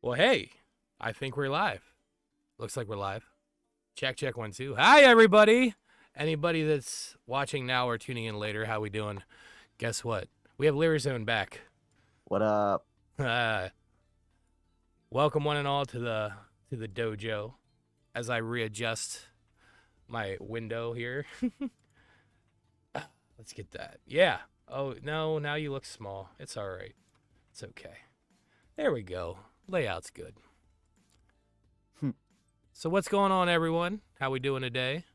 Well, hey, I think we're live. Looks like we're live. Check, check, 1, 2. Hi, everybody. Anybody that's watching now or tuning in later, how we doing? Guess what? We have Lyrizone back. What up? Welcome one and all to the dojo. As I readjust my window here. Let's get that. Yeah. Oh no, now you look small. It's all right. It's okay. There we go. Layout's good. So what's going on, everyone? How we doing today?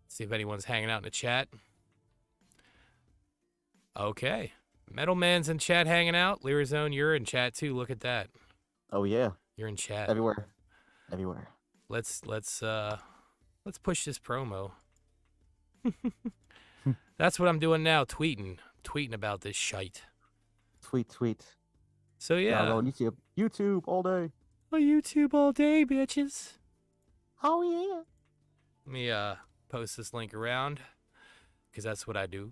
See if anyone's hanging out in the chat. Okay. Metal Man's in chat hanging out. Lyrizone, you're in chat too. Look at that. Oh yeah. You're in chat. Everywhere. Everywhere. Let's push this promo. That's what I'm doing now, tweeting about this shite. Tweet. So yeah. On YouTube all day. YouTube all day, bitches. Oh yeah. Let me post this link around, because that's what I do.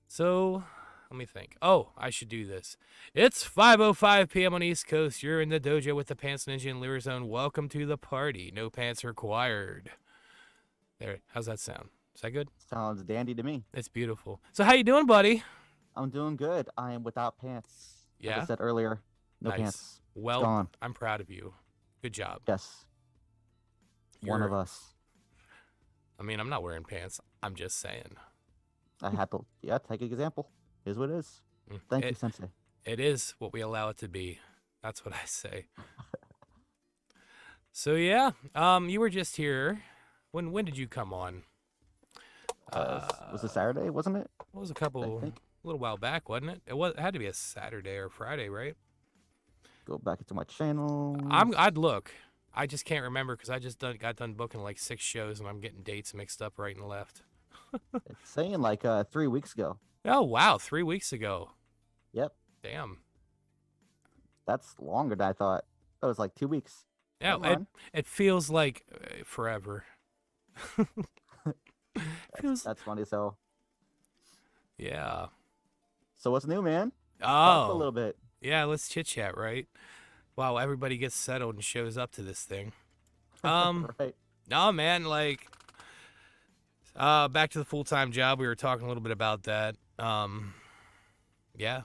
So let me think. Oh, I should do this. It's 5:05 p.m. on East Coast. You're in the dojo with the PantsNinja and Lyrizone. Welcome to the party. No pants required. There. How's that sound? Is that good? Sounds dandy to me. It's beautiful. So how you doing, buddy? I'm doing good. I am without pants. Yeah. Like I said earlier, no Nice. pants. Well, Gone. I'm proud of you. Good job. Yes. One of us. I mean, I'm not wearing pants. I'm just saying. I had to. Yeah, take an example. Here's what it is. Thank you, Sensei. It is what we allow it to be. That's what I say. So yeah, you were just here. When did you come on? Was it Saturday? Wasn't it? It was a little while back, wasn't it? It had to be a Saturday or Friday, right? Go back into my channel. I'd look. I just can't remember because I just got done booking like 6 shows and I'm getting dates mixed up right and left. It's saying like 3 weeks ago. Oh wow, 3 weeks ago. Yep. Damn. That's longer than I thought. That was like 2 weeks. Yeah, it feels like forever. That's funny. So yeah. So what's new, man? Oh, Talk a little bit. Yeah, let's chit chat, right? Wow, everybody gets settled and shows up to this thing. Right. No, man, like, back to the full-time job. We were talking a little bit about that. Yeah,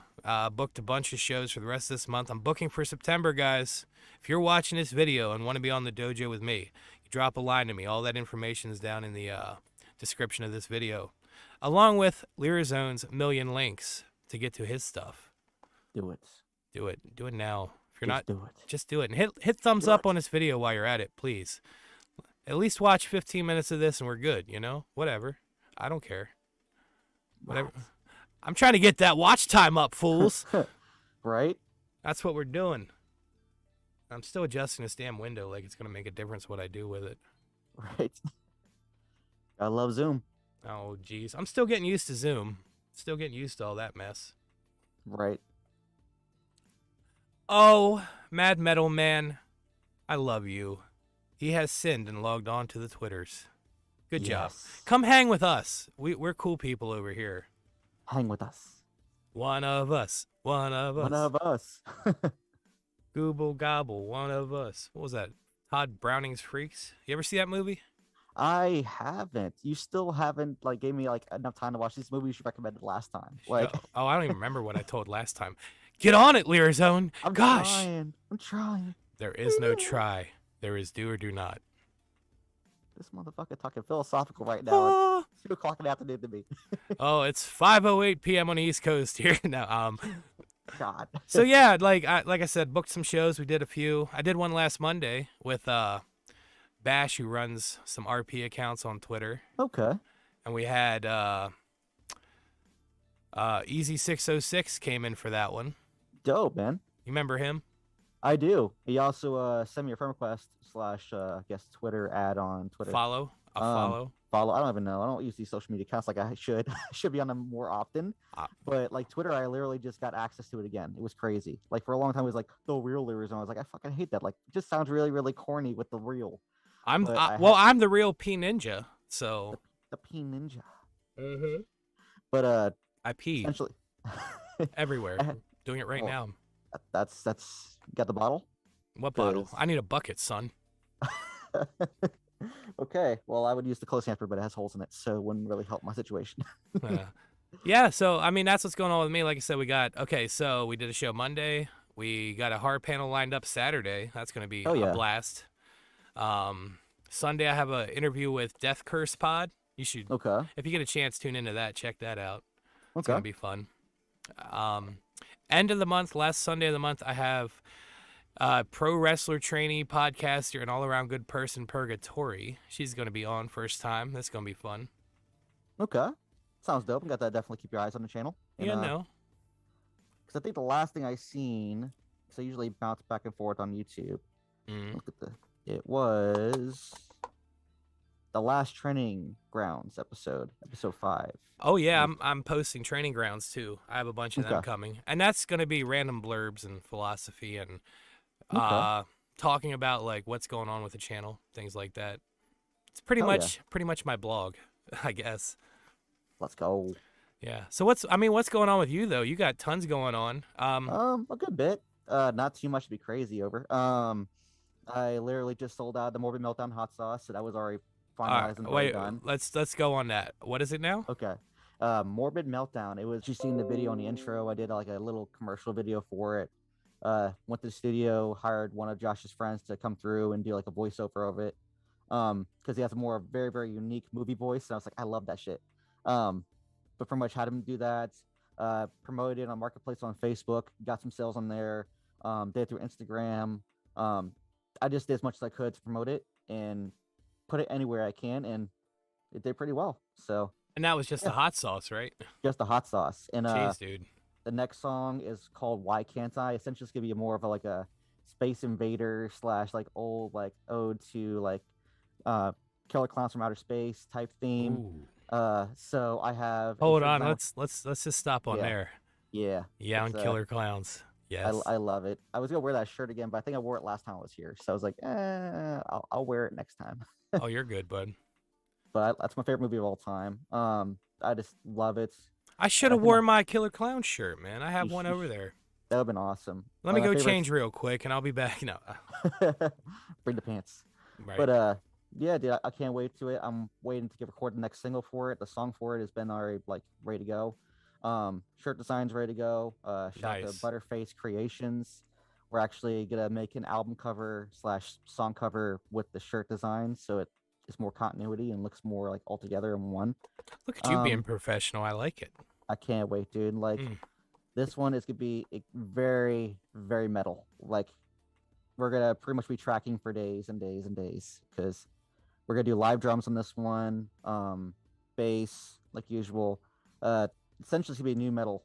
booked a bunch of shows for the rest of this month. I'm booking for September, guys. If you're watching this video and want to be on the dojo with me, you drop a line to me. All that information is down in the description of this video, along with Lyrizone's million links to get to his stuff. Do it. Do it. Do it now. If you're Just not, do it. just do it. And hit thumbs Do up it. on this video while you're at it, please. At least watch 15 minutes of this and we're good, you know? Whatever. I don't care. Whatever. I'm trying to get that watch time up, fools. Right? That's what we're doing. I'm still adjusting this damn window like it's going to make a difference what I do with it. Right. I love Zoom. Oh, geez. I'm still getting used to Zoom. Still getting used to all that mess. Right. Oh, Mad Metal Man, I love you. He has sinned and logged on to the Twitters. Good job. Yes. Come hang with us. We're cool people over here. Hang with us. One of us. One of us. One of us. Gooble gobble. One of us. What was that? Todd Browning's Freaks. You ever see that movie? I haven't. You still haven't like gave me like enough time to watch these movies you recommended last time. Like, oh, I don't even remember what I told last time. Get on it, Lyrizone. I'm Gosh. trying. I'm trying. There is no try. There is do or do not. This motherfucker talking philosophical right now. Oh, It's 2 o'clock in the afternoon to me. oh, it's 5:08 p.m. on the East Coast here now. God. So yeah, like I said, booked some shows. We did a few. I did one last Monday with Bash, who runs some RP accounts on Twitter, Okay. and we had Easy606 came in for that one. Dope, man. You remember him? I do. He also sent me a friend request / I guess Twitter ad on Twitter. Follow. I'll follow. Follow. I don't even know. I don't use these social media accounts like I should. I should be on them more often. But like Twitter, I literally just got access to it again. It was crazy. Like for a long time, it was like the real Lyrizone. I was like, I fucking hate that. Like, it just sounds really, really corny with the real. I'm I'm the real PantsNinja. So The PantsNinja. Mm-hmm. But I pee essentially, everywhere. Doing it right now. That's got the bottle. What bottle? 'Cause- I need a bucket, son. Okay, well, I would use the close hamper, but it has holes in it, so it wouldn't really help my situation. Uh, yeah, so I mean that's what's going on with me. Like I said, so we did a show Monday. We got a hard panel lined up Saturday. That's gonna be Oh a yeah. blast. Sunday I have an interview with Death Curse Pod. You should, Okay. if you get a chance, tune into that. Check that out. It's Okay. gonna be fun. End of the month, last Sunday of the month, I have pro wrestler trainee podcaster and all around good person Purgatory. She's gonna be on first time. That's gonna be fun. Okay. Sounds dope. Got that. Definitely keep your eyes on the channel. And, Yeah, no. Because I think the last thing I seen, because I usually bounce back and forth on YouTube. Mm. Look at it was the last training grounds episode 5. Oh yeah, I'm posting training grounds too. I have a bunch of them Okay. coming, and that's gonna be random blurbs and philosophy and Okay. talking about like what's going on with the channel, things like that. It's pretty Hell yeah. pretty much my blog, I guess. Let's go. Yeah. So what's going on with you though? You got tons going on. A good bit. Not too much to be crazy over. I literally just sold out the Morbid Meltdown hot sauce, so that was already finalized and already wait, done. let's go on that. What is it now? Okay. Morbid Meltdown. It was, you seen the video on the intro. I did like a little commercial video for it. Went to the studio, hired one of Josh's friends to come through and do like a voiceover of it. Because he has a more very, very unique movie voice. And I was like, I love that shit. But pretty much had him do that. Promoted it on Marketplace on Facebook, got some sales on there. Did it through Instagram. I just did as much as I could to promote it and put it anywhere I can, and it did pretty well. So And that was just the hot sauce, right? just the hot sauce. And Jeez, dude. the next song is called "Why Can't I?" Essentially, it's gonna be more of a Space Invader / like old like ode to like Killer Clowns from Outer Space type theme. Ooh. So I have Hold on, let's just stop on Yeah. there. yeah Yeah, on it's, Killer Clowns. Yes. I love it. I was gonna wear that shirt again, but I think I wore it last time I was here, so I was like, I'll wear it next time. Oh, you're good, bud. But that's my favorite movie of all time. I just love it. I should have think worn my Killer Clown shirt, man. I have You one sh- over there. That would've been awesome. Let me My go favorite- change real quick, and I'll be back. No, Bring the pants. right. But yeah, dude, I can't wait to it. I'm waiting to get record the next single for it. The song for it has been already like ready to go. Shirt design's ready to go. Shout out Nice. to Butterface Creations. We're actually gonna make an album cover / song cover with the shirt design, so it is more continuity and looks more like all together in one. Look at you being um, professional. I like it. I can't wait, dude. Like this one is gonna be very, very metal. Like we're gonna pretty much be tracking for days and days and days because we're gonna do live drums on this one, bass like usual. Essentially, it's gonna be new metal,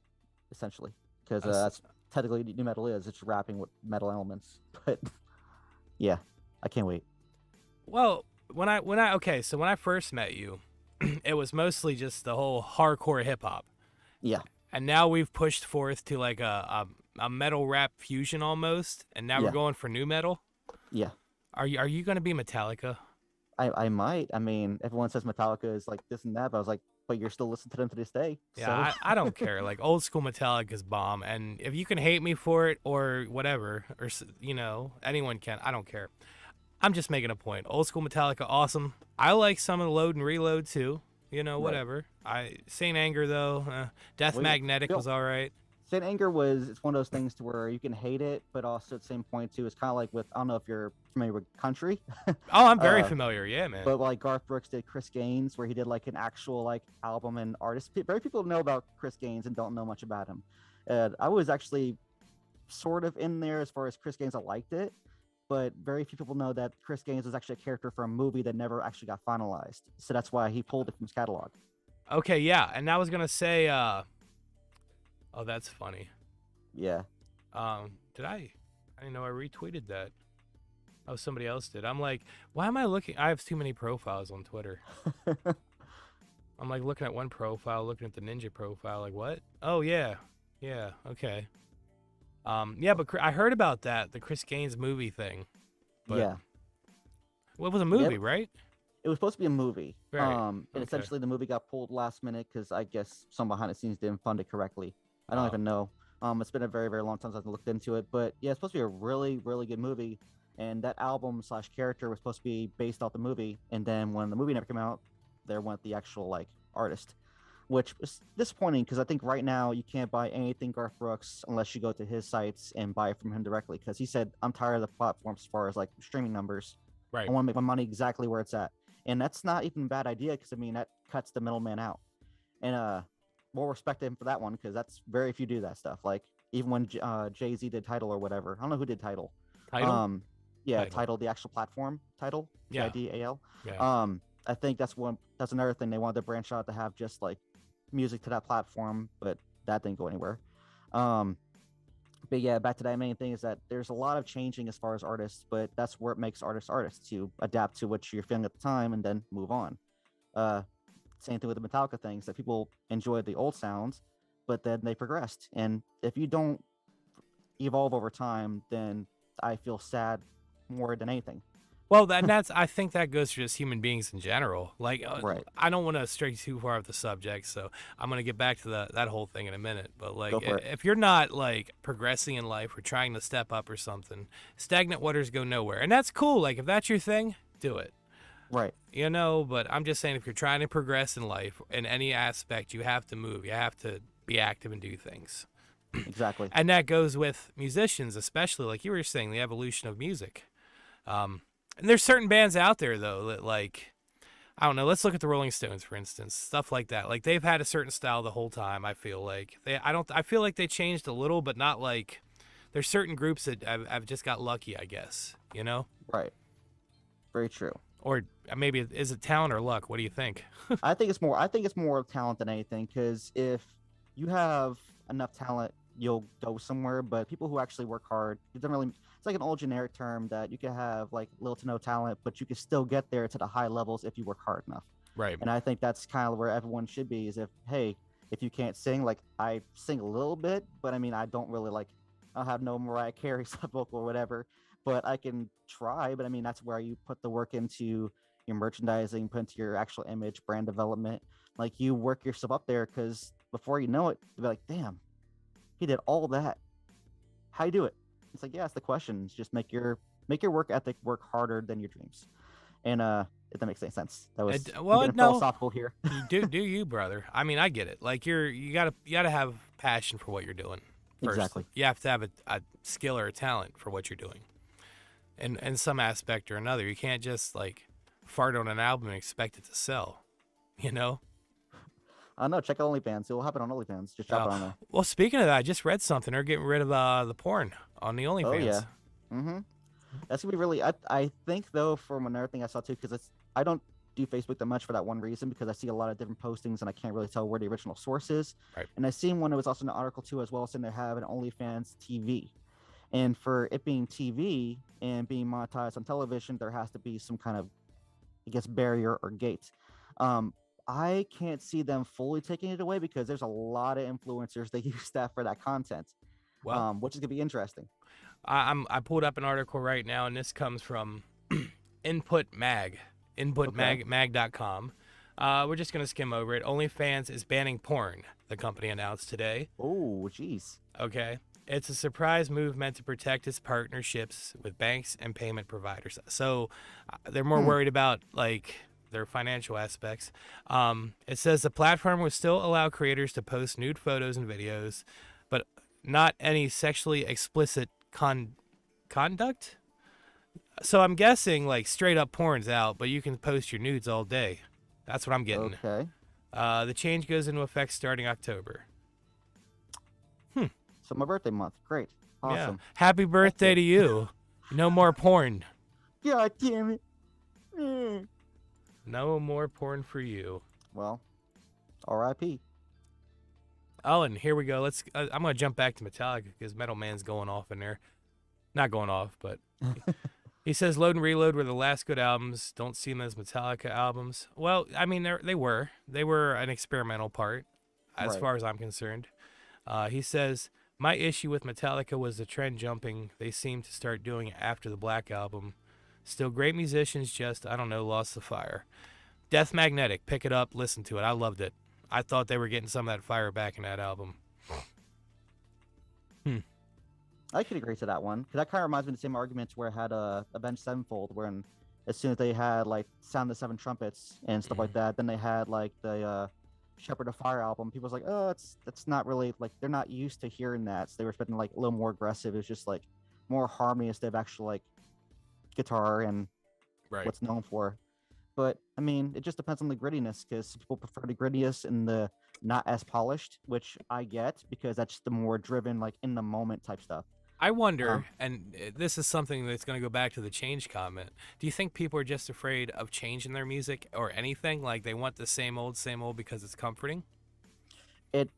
essentially, because that's technically new metal is. It's rapping with metal elements. But yeah, I can't wait. Well, when I first met you, it was mostly just the whole hardcore hip hop. Yeah, And now we've pushed forth to like a metal rap fusion almost, and now we're Yeah. going for new metal. yeah. Are you gonna be Metallica? I might. I mean, everyone says Metallica is like this and that, but I was like, but you're still listening to them to this day. Yeah, So. I don't care. Like old school Metallica's bomb, and if you can hate me for it or whatever, or anyone can. I don't care. I'm just making a point. Old school Metallica, awesome. I like some of the Load and Reload too. Right. Whatever. Saint Anger though, Death Well, Magnetic Bill- was all right. Saint Anger it's one of those things to where you can hate it, but also at the same point too, it's kind of like with, I don't know if you're familiar with country, Oh, I'm very Uh, familiar. Yeah, man. but like Garth Brooks did Chris Gaines, where he did like an actual like album and artist. Very people know about Chris Gaines and don't know much about him. And I was actually sort of in there as far as Chris Gaines. I liked it, but very few people know that Chris Gaines was actually a character for a movie that never actually got finalized. So that's why he pulled it from his catalog. Okay, yeah, and I was gonna say, oh, that's funny. Yeah. Did I didn't know I retweeted that. Oh, somebody else did. I'm like, why am I looking? I have too many profiles on Twitter. I'm like looking at one profile, looking at the Ninja profile. Like, what? Oh yeah, okay. Yeah, but I heard about that, the Chris Gaines movie thing. But Yeah. Well, it was a movie, right? It was supposed to be a movie. Right, And okay. essentially the movie got pulled last minute because I guess some behind the scenes didn't fund it correctly. I don't Oh. even know. It's been a very, very long time since I've looked into it, but yeah, it's supposed to be a really, really good movie. And that album slash character was supposed to be based off the movie. And then when the movie never came out, there went the actual like artist, which was disappointing because I think right now you can't buy anything Garth Brooks unless you go to his sites and buy it from him directly. Because he said, "I'm tired of the platforms as far as like streaming numbers. Right. I want to make my money exactly where it's at." And that's not even a bad idea because I mean that cuts the middleman out. And we'll respect him for that one because that's very few do that stuff. Like even when Jay-Z did Title or whatever, I don't know who did Title. Title. Yeah, Title, the actual platform Title, Yeah. Tidal. Yeah. I think that's another thing they wanted to branch out to have just like music to that platform, but that didn't go anywhere. But yeah, back to that main thing is that there's a lot of changing as far as artists, but that's where it makes artists to adapt to what you're feeling at the time and then move on. Same thing with the Metallica things that people enjoyed the old sounds, but then they progressed. And if you don't evolve over time, then I feel sad more than anything. Well, I think that goes for just human beings in general. Like, Right. I don't want to stray too far off the subject, so I'm gonna get back to that whole thing in a minute. But like, Go for it. if you're not like progressing in life or trying to step up or something, stagnant waters go nowhere, and that's cool. Like, if that's your thing, do it. Right. You know, but I'm just saying, if you're trying to progress in life in any aspect, you have to move. You have to be active and do things. Exactly. And that goes with musicians, especially like you were saying, the evolution of music. And there's certain bands out there though that like, I don't know. Let's look at the Rolling Stones, for instance, stuff like that. Like they've had a certain style the whole time. I feel like I feel like they changed a little, but not like. There's certain groups that I've just got lucky, I guess. You know. Right. Very true. Or maybe is it talent or luck? What do you think? I think it's more talent than anything because if you have enough talent, you'll go somewhere. But people who actually work hard, it doesn't really. It's like an old generic term that you can have like little to no talent, but you can still get there to the high levels if you work hard enough. Right. And I think that's kind of where everyone should be. Is if you can't sing, like I sing a little bit, but I mean I don't really like. I don't have no Mariah Carey sub vocal or whatever, but I can try. But I mean that's where you put the work into your merchandising, put into your actual image, brand development. Like you work yourself up there because before you know it, you'll be like, damn, he did all that. How you do it? It's like, yeah, it's the question. It's just make your work ethic work harder than your dreams. And if that makes any sense. That was philosophical here. do you, brother? I mean, I get it. Like you gotta have passion for what you're doing. First. Exactly. You have to have a skill or a talent for what you're doing, in some aspect or another. You can't just like fart on an album and expect it to sell. You know. No, check out OnlyFans. It will happen on OnlyFans. Just drop it on there. Well, speaking of that, I just read something. They're getting rid of the porn on the OnlyFans. Oh yeah. Mm-hmm. That's gonna be really. I think though, from another thing I saw too, because I don't do Facebook that much for that one reason because I see a lot of different postings and I can't really tell where the original source is. Right. And I seen one that was also in an article too as well, saying they have an OnlyFans TV, and for it being TV and being monetized on television, there has to be some kind of, I guess, barrier or gate. I can't see them fully taking it away because there's a lot of influencers that use that for that content, which is gonna be interesting. I pulled up an article right now, and this comes from inputmag.com. We're just gonna skim over it. OnlyFans is banning porn, the company announced today. Oh, jeez. Okay. It's a surprise move meant to protect its partnerships with banks and payment providers. So they're more worried about like their financial aspects. It says the platform will still allow creators to post nude photos and videos, but not any sexually explicit conduct. So I'm guessing like straight up porn's out, but you can post your nudes all day. That's what I'm getting. Okay. The change goes into effect starting October. So my birthday month. Great. Awesome. Yeah. Happy birthday to you. No more porn. God damn it. No more porn for you. Well, R.I.P. Oh, and here we go. I'm gonna jump back to Metallica because Metal Man's going off in there. Not going off, but he says Load and Reload were the last good albums. Don't see them as Metallica albums. Well, I mean they were an experimental part, as far as I'm concerned. He says my issue with Metallica was the trend jumping they seemed to start doing after the Black Album. Still great musicians, just, I don't know, lost the fire. Death Magnetic, pick it up, listen to it. I loved it. I thought they were getting some of that fire back in that album. I could agree to that one because that kind of reminds me of the same arguments where I had Avenged Sevenfold, when as soon as they had like Sound the Seven Trumpets and stuff like that, then they had like the Shepherd of Fire album. People was like, oh, it's not really like they're not used to hearing that, so they were expecting like a little more aggressive. It's just like more harmony instead of actual like guitar and Right. what's known for. But I mean, it just depends on the grittiness because people prefer the grittiness and the not as polished, which I get because that's the more driven, like in the moment type stuff. I wonder, and this is something that's going to go back to the change comment. Do you think people are just afraid of changing their music or anything? Like they want the same old because it's comforting?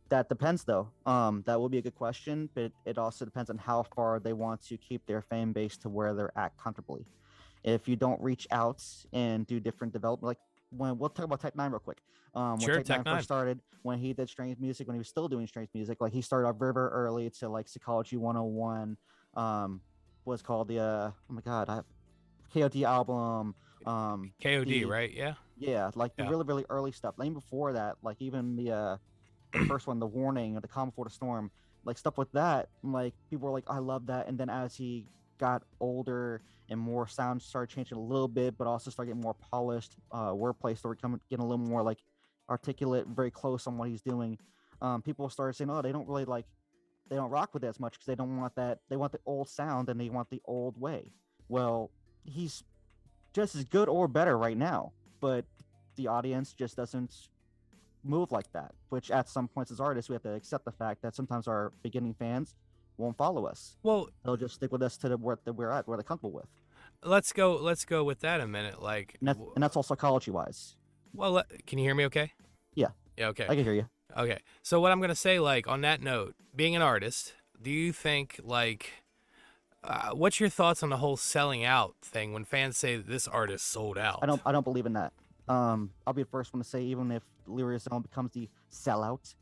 That depends though. That will be a good question, but it also depends on how far they want to keep their fan base to where they're at comfortably. If you don't reach out and do different development, like when we'll talk about Tech Nine real quick. When Sure, Tech Nine Tech first Nine. started, when he did strange music, when he was still doing strange music, like he started off very, very early to like Psychology 101, was called the oh my god, I KOD album, KOD, the right? Yeah. yeah, like the Yeah. really, really early stuff. Even before that, like even the first one, the Warning or the Calm Before the Storm, like stuff like that. Like people were like, I love that. And then as he got older and more sounds started changing a little bit, but also started getting more polished, wordplay started getting a little more like articulate, very close on what he's doing. People started saying, oh, they don't really like, they don't rock with it as much because they don't want that. They want the old sound and they want the old way. Well, he's just as good or better right now, but the audience just doesn't move like that, which at some points as artists we have to accept the fact that sometimes our beginning fans won't follow us. Well, They'll just stick with us to the where we're at, where they're comfortable with. let's go with that a minute. Like, And that's all psychology wise. well, can you hear me okay? Yeah, Yeah, okay. I can hear you. Okay. So what I'm going to say, like, on that note, being an artist, do you think, like, what's your thoughts on the whole selling out thing when fans say that this artist sold out? I don't believe in that. I'll be the first one to say, even if Lyrizone becomes the sellout,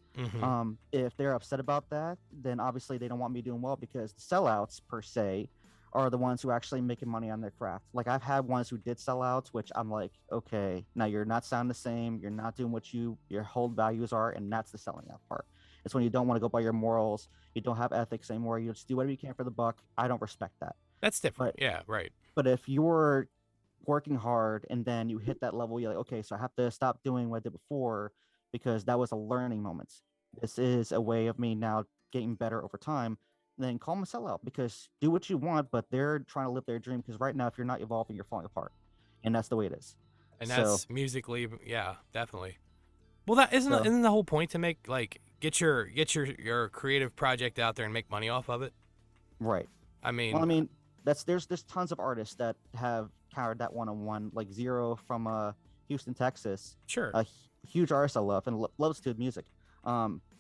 if they're upset about that, then obviously they don't want me doing well, because sellouts per se are the ones who are actually making money on their craft. Like I've had ones who did sellouts, which I'm like, okay, now you're not sounding the same, you're not doing what your whole values are, and that's the selling out part. It's when you don't want to go by your morals, you don't have ethics anymore, you just do whatever you can for the buck. I don't respect that. That's different. But Yeah, right. but if you're working hard and then you hit that level, you're like, okay, so I have to stop doing what I did before because that was a learning moment. This is a way of me now getting better over time. Then call them a sellout, because do what you want, but they're trying to live their dream. Because right now, if you're not evolving, you're falling apart, and that's the way it is. And So, that's musically, yeah, definitely. Well, that isn't so isn't the whole point to make, like, get your creative project out there and make money off of it? right. I Well, I mean, mean, there's tons of artists that have countered that one-on-one, like Zero from Houston, Texas, sure. a huge artist I love and loves to music.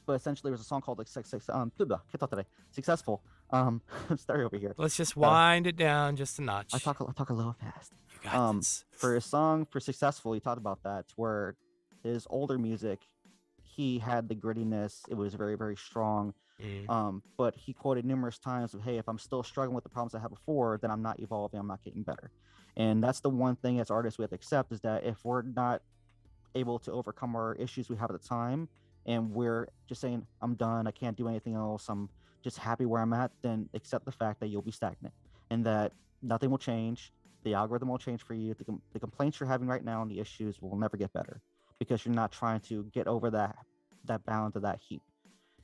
But essentially, there was a song called like can't talk today. Successful. Sorry over here. Let's just wind it down just a notch. I talk a little fast. You got this. For his song for Successful, he talked about that, where his older music, he had the grittiness. It was very, very strong. But he quoted numerous times of, hey, if I'm still struggling with the problems I had before, then I'm not evolving, I'm not getting better. And that's the one thing as artists we have to accept, is that if we're not able to overcome our issues we have at the time, and we're just saying, I'm done, I can't do anything else, I'm just happy where I'm at, then accept the fact that you'll be stagnant and that nothing will change. The algorithm will change for you. The complaints you're having right now and the issues will never get better, because you're not trying to get over that bound of that heap.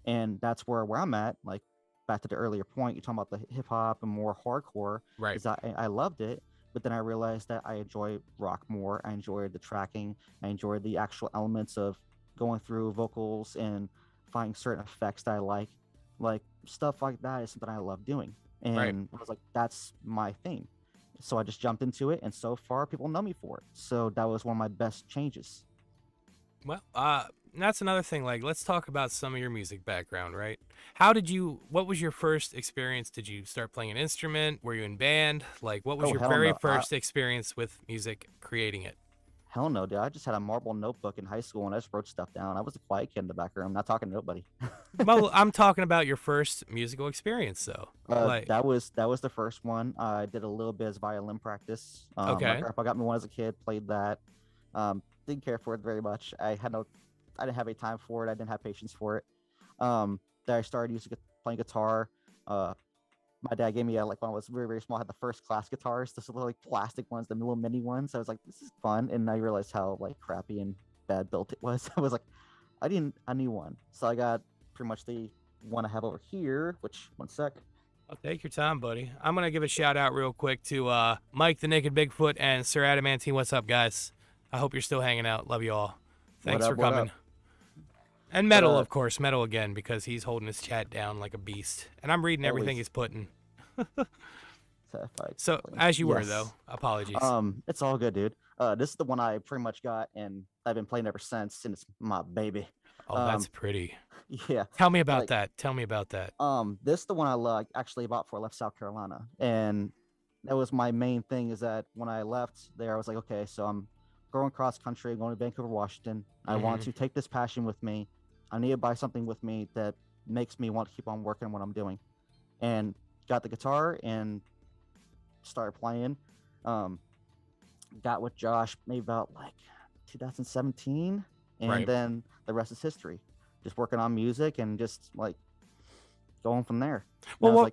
And that's where I'm at. Like back to the earlier point, you're talking about the hip hop and more hardcore. Right. Is I loved it, but then I realized that I enjoy rock more. I enjoyed the tracking. I enjoyed the actual elements of going through vocals and finding certain effects that I like stuff like that is something I love doing. And Right. I was like, that's my thing. So I just jumped into it, and so far people know me for it. So that was one of my best changes. Well, that's another thing. Like, let's talk about some of your music background, right? What was your first experience? Did you start playing an instrument? Were you in band? Like, what was Oh, your hell very no. first experience with music, creating it? Hell no, dude. I just had a marble notebook in high school and I just wrote stuff down. I was a quiet kid in the back room, not talking to nobody. Well, I'm talking about your first musical experience, though. Like, That was the first one. I did a little bit as violin practice. My okay. grandpa got me one as a kid, played that. Didn't care for it very much. I didn't have any time for it. I didn't have patience for it. Then I started playing guitar. My dad gave me like when I was very, very small. I had the first class guitars, those little like plastic ones, the little mini ones. I was like, this is fun, and I realized how like crappy and bad built it was. I was like, I need one, so I got pretty much the one I have over here. Which one sec? I'll take your time, buddy. I'm gonna give a shout out real quick to Mike the Naked Bigfoot and Sir Adamantine. What's up, guys? I hope you're still hanging out. Love you all. Thanks for What coming. up? And Metal, of course, Metal again, because he's holding his chat down like a beast. And I'm reading everything Always. he's putting. So as you were, yes. though. Apologies. It's all good, dude. This is the one I pretty much got, and I've been playing ever since, and it's my baby. Oh, that's pretty. Yeah. Tell me about like, that. Tell me about that. This is the one I actually bought before I left South Carolina, and that was my main thing. Is that when I left there, I was like, okay, so I'm going cross country, going to Vancouver, Washington. I want to take this passion with me. I need to buy something with me that makes me want to keep on working what I'm doing, and got the guitar and started playing. Got with Josh maybe about like 2017, and then the rest is history. Just working on music and just like going from there. Well,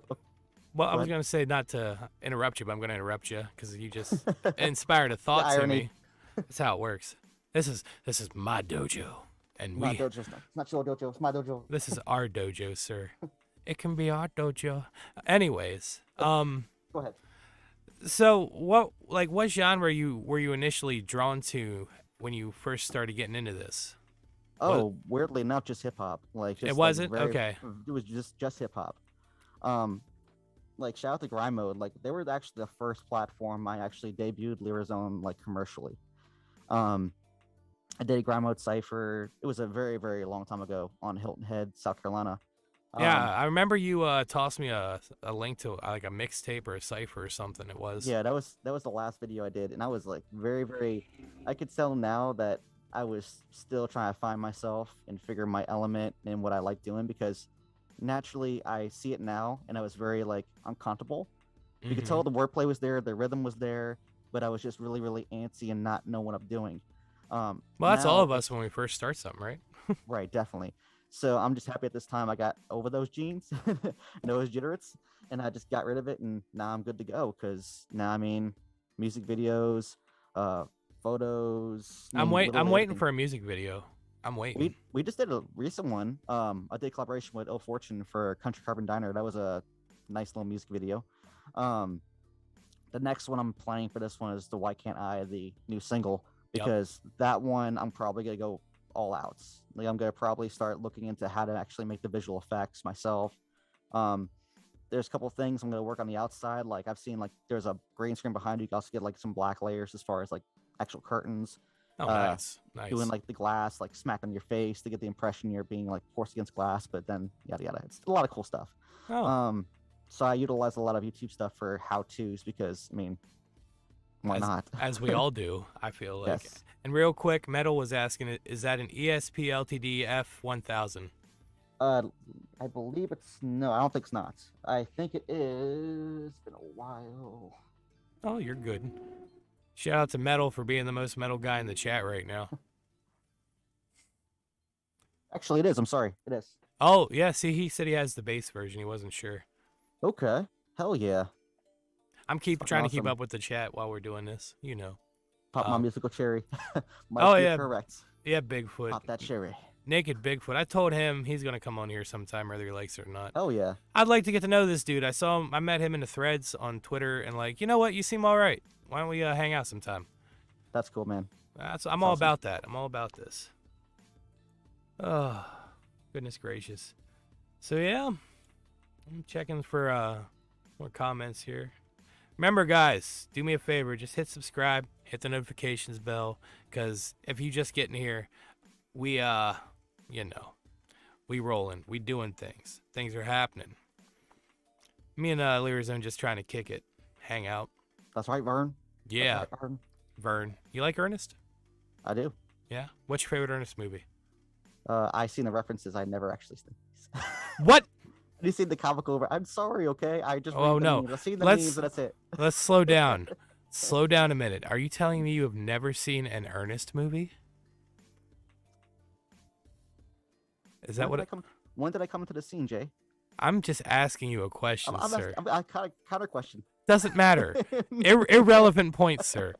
I was gonna say, not to interrupt you, but I'm gonna interrupt you because you just inspired a thought to me. That's how it works. This is my dojo, and my dojo. It's not your dojo. It's my dojo. This is our dojo, sir. It can be our dojo. Anyways, go ahead. So what genre were you initially drawn to when you first started getting into this? Oh, weirdly enough, just hip hop. Like just, it wasn't okay. It was just hip hop. Like shout out to Grind Mode. Like they were actually the first platform I actually debuted Lyrizone like commercially. I did a Grind Mode cipher. It was a very, very long time ago on Hilton Head, South Carolina. Yeah, I remember you tossed me a link to like a mixtape or a cipher or something. It was. Yeah, that was the last video I did, and I was like very, very. I could tell now that I was still trying to find myself and figure my element and what I like doing, because naturally I see it now, and I was very like uncomfortable. You could tell the wordplay was there, the rhythm was there, but I was just really, really antsy and not know what I'm doing. Well, that's all of us when we first start something, right? Right, definitely. So I'm just happy at this time I got over those genes and those jitterits, and I just got rid of it, and now I'm good to go. Because now, I mean, music videos, photos. I'm waiting for a music video. I'm waiting. We just did a recent one. I did a collaboration with Ill Fortune for Country Carbon Diner. That was a nice little music video. The next one I'm planning for this one is the Why Can't I, the new single, because that one I'm probably gonna go all out. Like I'm gonna probably start looking into how to actually make the visual effects myself. There's a couple things I'm gonna work on the outside. Like I've seen like there's a green screen behind you. You can also get like some black layers as far as like actual curtains. Oh, nice. Doing like the glass, like smack on your face to get the impression you're being like forced against glass, but then yada yada. It's a lot of cool stuff. So I utilize a lot of YouTube stuff for how-tos because I mean, why not? As we all do, I feel like. Yes. And real quick, Metal was asking, is that an ESP LTD F1000? I believe no, I don't think it's not. I think it is. It's been a while. Oh, you're good. Shout out to Metal for being the most metal guy in the chat right now. Actually, it is. I'm sorry. It is. Oh, yeah. See, he said he has the bass version. He wasn't sure. Okay. Hell yeah. I'm trying to keep up with the chat while we're doing this. You know. Pop my musical cherry. Yeah. Correct. Yeah, Bigfoot. Pop that cherry. Naked Bigfoot. I told him he's going to come on here sometime, whether he likes it or not. Oh, yeah. I'd like to get to know this dude. I met him in the threads on Twitter, and like, you know what? You seem all right. Why don't we hang out sometime? That's cool, man. I'm all about that. I'm all about this. Oh, goodness gracious. So, yeah. I'm checking for more comments here. Remember, guys, do me a favor. Just hit subscribe. Hit the notifications bell. Because if you just get in here, we, we rolling. We doing things. Things are happening. Me and Lyrizone just trying to kick it. Hang out. That's right, Vern. Yeah. That's right, Vern. Vern. You like Ernest? I do. Yeah? What's your favorite Ernest movie? I've seen the references. I never actually seen. What? You see the comical. I'm sorry, okay? I just. Oh, no. I've seen the memes, and that's it. Let's slow down. Slow down a minute. Are you telling me you have never seen an Ernest movie? Is that When did I come into the scene, Jay? I'm just asking you a question, sir. I counter question. Doesn't matter. Irrelevant point, sir.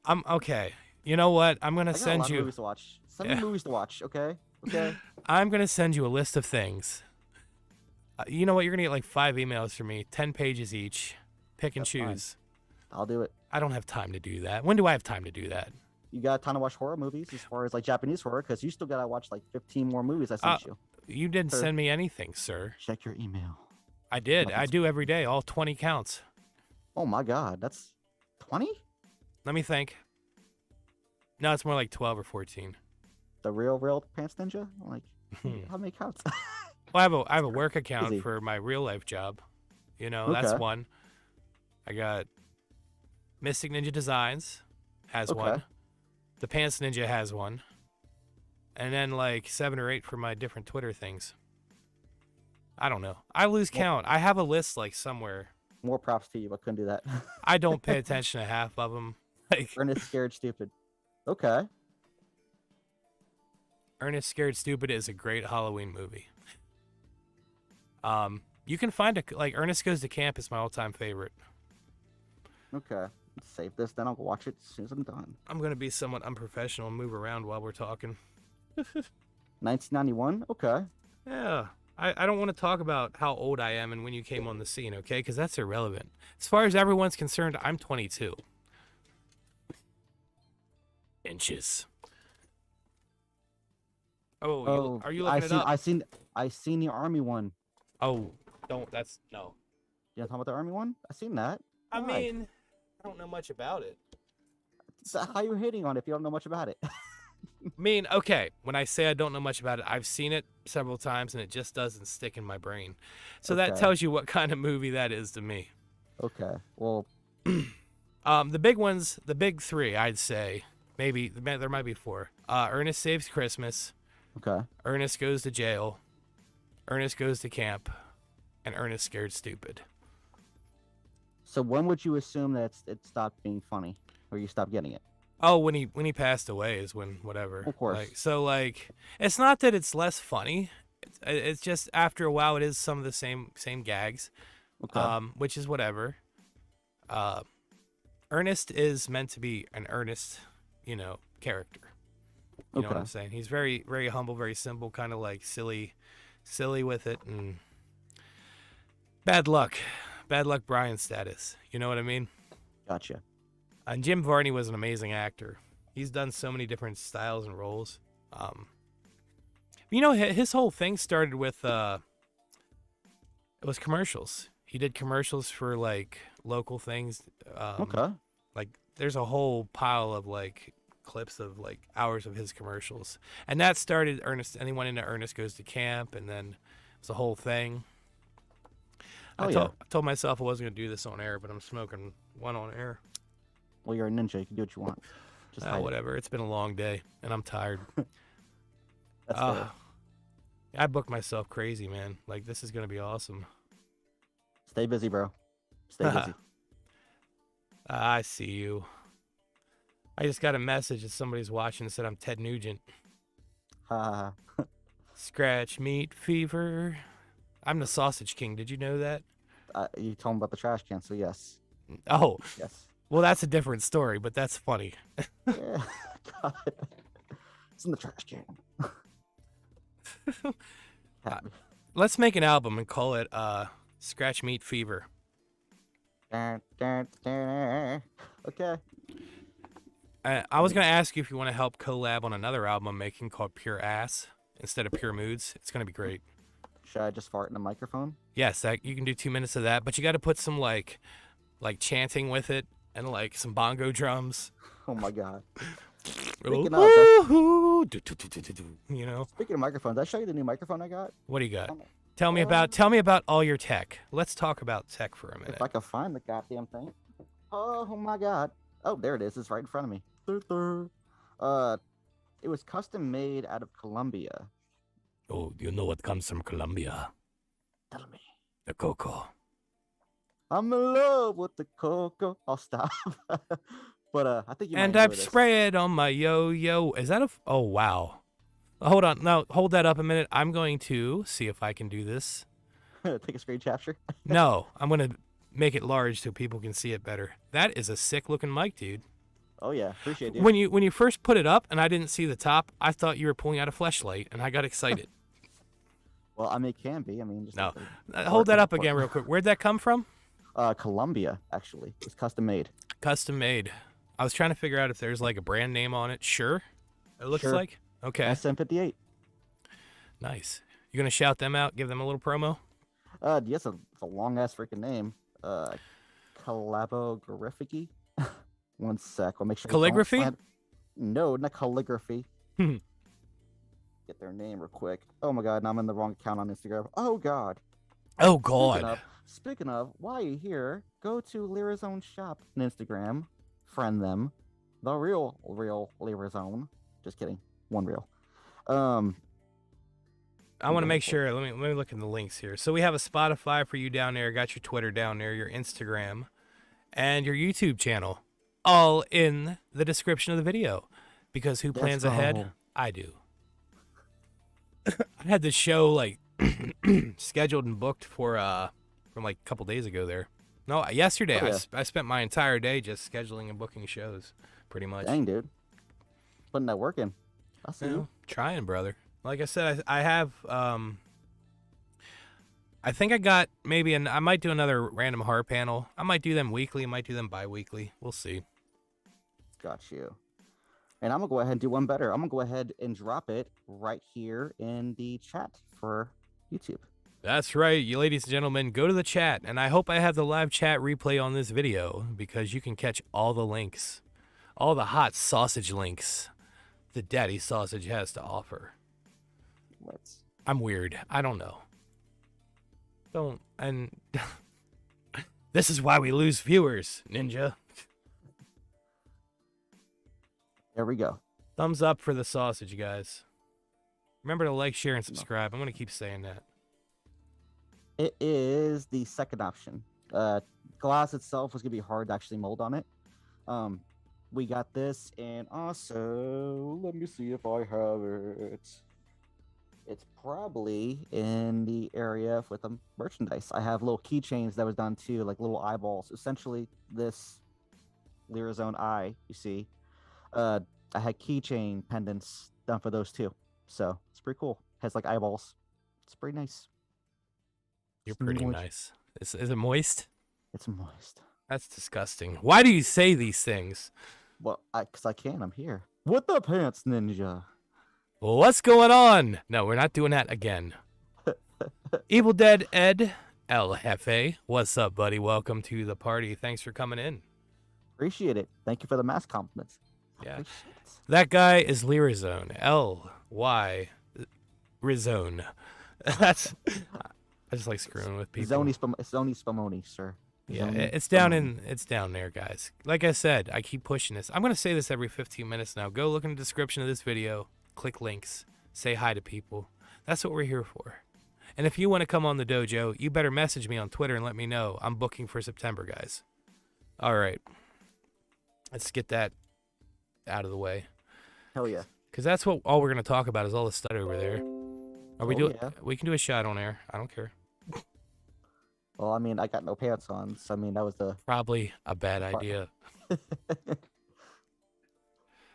I'm okay. You know what? I'm gonna I got a send lot of you. movies to watch. Send me movies to watch, okay? Okay. I'm gonna send you a list of things. You know what? You're gonna get like 5 emails from me, 10 pages each. Pick and That's choose. fine. I'll do it. I don't have time to do that. When do I have time to do that? You got time to watch horror movies as far as like Japanese horror, because you still gotta watch like 15 more movies I sent you. You didn't Sir. send me anything, sir. Check your email. I did. I do every day. All 20 counts. Oh my god, that's 20? Let me think. No, it's more like 12 or 14. The real PantsNinja? Like, how many counts? Well, I have a work account Easy. for my real life job. You know, that's Okay. one. I got Mystic Ninja Designs has one. Okay. The PantsNinja has one. And then like 7 or 8 for my different Twitter things. I don't know. I lose count. I have a list like somewhere. More props to you. I couldn't do that. I don't pay attention to half of them. Like Ernest Scared Stupid. Okay. Ernest Scared Stupid is a great Halloween movie. You can find like Ernest Goes to Camp is my all-time favorite. Okay. Let's save this, then I'll go watch it as soon as I'm done. I'm gonna be somewhat unprofessional and move around while we're talking. 1991? Okay. Yeah. I don't want to talk about how old I am and when you came on the scene, okay? Because that's irrelevant. As far as everyone's concerned, I'm 22. Inches. Oh, are you looking it up? I seen the army one. Oh, don't. That's no. You know talking about the army one? I seen that. I Why? mean, I don't know much about it. So how you hating on it if you don't know much about it? I mean, okay, when I say I don't know much about it, I've seen it several times and it just doesn't stick in my brain. So that Okay. tells you what kind of movie that is to me. Okay. Well, The big ones, the big 3, I'd say. Maybe there might be 4. Ernest Saves Christmas, okay. Ernest Goes to Jail, Ernest Goes to Camp, and Ernest Scared Stupid. So when would you assume that it stopped being funny, or you stopped getting it? Oh, when he passed away is when whatever. Of course. Like it's not that it's less funny. It's just after a while it is some of the same gags. Okay. Which is whatever. Ernest is meant to be an earnest, character. You know what I'm saying? He's very, very humble, very simple, kind of like silly with it, and bad luck Brian status. You know what I mean? Gotcha. And Jim Varney was an amazing actor. He's done so many different styles and roles. His whole thing started with it was commercials. He did commercials for like local things. Okay. Like there's a whole pile of like clips of like hours of his commercials, and that started Ernest. And he went into Ernest Goes to Camp, and then it was a whole thing. I told myself I wasn't gonna do this on air, but I'm smoking one on air. Well, you're a ninja. You can do what you want. Just hide it. Whatever. It's been a long day, and I'm tired. That's fair. I booked myself crazy, man. Like this is gonna be awesome. Stay busy, bro. Stay busy. I see you. I just got a message that somebody's watching and said I'm Ted Nugent. Ha. Scratch meat fever. I'm the Sausage King. Did you know that? You told him about the trash can, so yes. Oh, Yes. well, that's a different story, but that's funny. Yeah. God. It's in the trash can. Let's make an album and call it Scratch Meat Fever. Okay. I was going to ask you if you want to help collab on another album I'm making called Pure Ass instead of Pure Moods. It's going to be great. Should I just fart in the microphone? Yes, you can do 2 minutes of that, but you got to put some like chanting with it and like some bongo drums. Oh my god. Speaking Speaking of microphones, did I show you the new microphone I got? What do you got? Tell me about all your tech. Let's talk about tech for a minute. If I can find the goddamn thing. Oh my god. Oh, there it is. It's right in front of me. It was custom made out of Colombia. Oh, you know what comes from Colombia? Tell me. The cocoa. I'm in love with the cocoa. I'll stop. But I think you might And enjoy I've this. sprayed on my yo-yo. Is that oh, wow. Hold on. Now, hold that up a minute. I'm going to see if I can do this. Take a screen capture. No, I'm gonna make it large so people can see it better. That is a sick looking mic, dude. Oh yeah, appreciate it, dude. When you first put it up and I didn't see the top, I thought you were pulling out a fleshlight, and I got excited. Well, I mean, it can be. I mean, just No, like hold that up again real quick. Where'd that come from? Colombia, actually. It's custom made. Custom made. I was trying to figure out if there's like a brand name on it. Sure. It looks Sure. like. Okay. SM58. Nice. You gonna shout them out? Give them a little promo? Yes, it's a long ass freaking name. Collabographic. One sec. I'll make sure. Calligraphy? No, not calligraphy. Get their name real quick. Oh my god, now I'm in the wrong account on Instagram. Oh god. Oh god. Speaking of, while you're here, go to Lyrizone shop on Instagram. Friend them. The real Lyrizone. Just kidding. One real. I want to make sure. Let me look in the links here. So we have a Spotify for you down there. Got your Twitter down there, your Instagram, and your YouTube channel, all in the description of the video. Because who plans ahead? I do. I had this show like scheduled and booked for from like a couple days ago there. No, yesterday. Oh, yeah. I spent my entire day just scheduling and booking shows, pretty much. Dang, dude. Putting that work in. I see you. Trying, brother. Like I said, I have. I think I got maybe I might do another random horror panel. I might do them weekly. I might do them bi-weekly. We'll see. Got you. And I'm gonna go ahead and do one better. I'm gonna go ahead and drop it right here in the chat for YouTube. That's right, you ladies and gentlemen. Go to the chat, and I hope I have the live chat replay on this video because you can catch all the links, all the hot sausage links that Daddy Sausage has to offer. I'm weird. I don't know. And this is why we lose viewers, Ninja. There we go. Thumbs up for the sausage, guys. Remember to like, share, and subscribe. I'm going to keep saying that. It is the second option. Glass itself was going to be hard to actually mold on it. We got this, and also, let me see if I have it. It's probably in the area with the merchandise. I have little keychains that was done too, like little eyeballs. Essentially, this Lyrizone eye, you see. I had keychain pendants done for those too. So it's pretty cool. Has like eyeballs. It's pretty nice. You're pretty nice. Is it moist? It's moist. That's disgusting. Why do you say these things? Well, because I can. I'm here. With the PantsNinja. Well, what's going on? No, we're not doing that again. Evil Dead Ed El Jefe. What's up, buddy? Welcome to the party. Thanks for coming in. Appreciate it. Thank you for the mask compliments. Yeah. That guy is Lyrizone. L-Y Rizone. That's... I just like screwing with people. Zoni Spumoni, sir. Yeah, Zoni it's Spumoni. down there, guys. Like I said, I keep pushing this. I'm gonna say this every 15 minutes now. Go look in the description of this video, click links, say hi to people. That's what we're here for. And if you want to come on the dojo, you better message me on Twitter and let me know. I'm booking for September, guys. All right, let's get that out of the way. Hell yeah. Because that's what all we're gonna talk about is all the stuff over there. Are we doing? Yeah. We can do a shot on air. I don't care. Well, I mean, I got no pants on, so I mean, that was the... Probably a bad idea.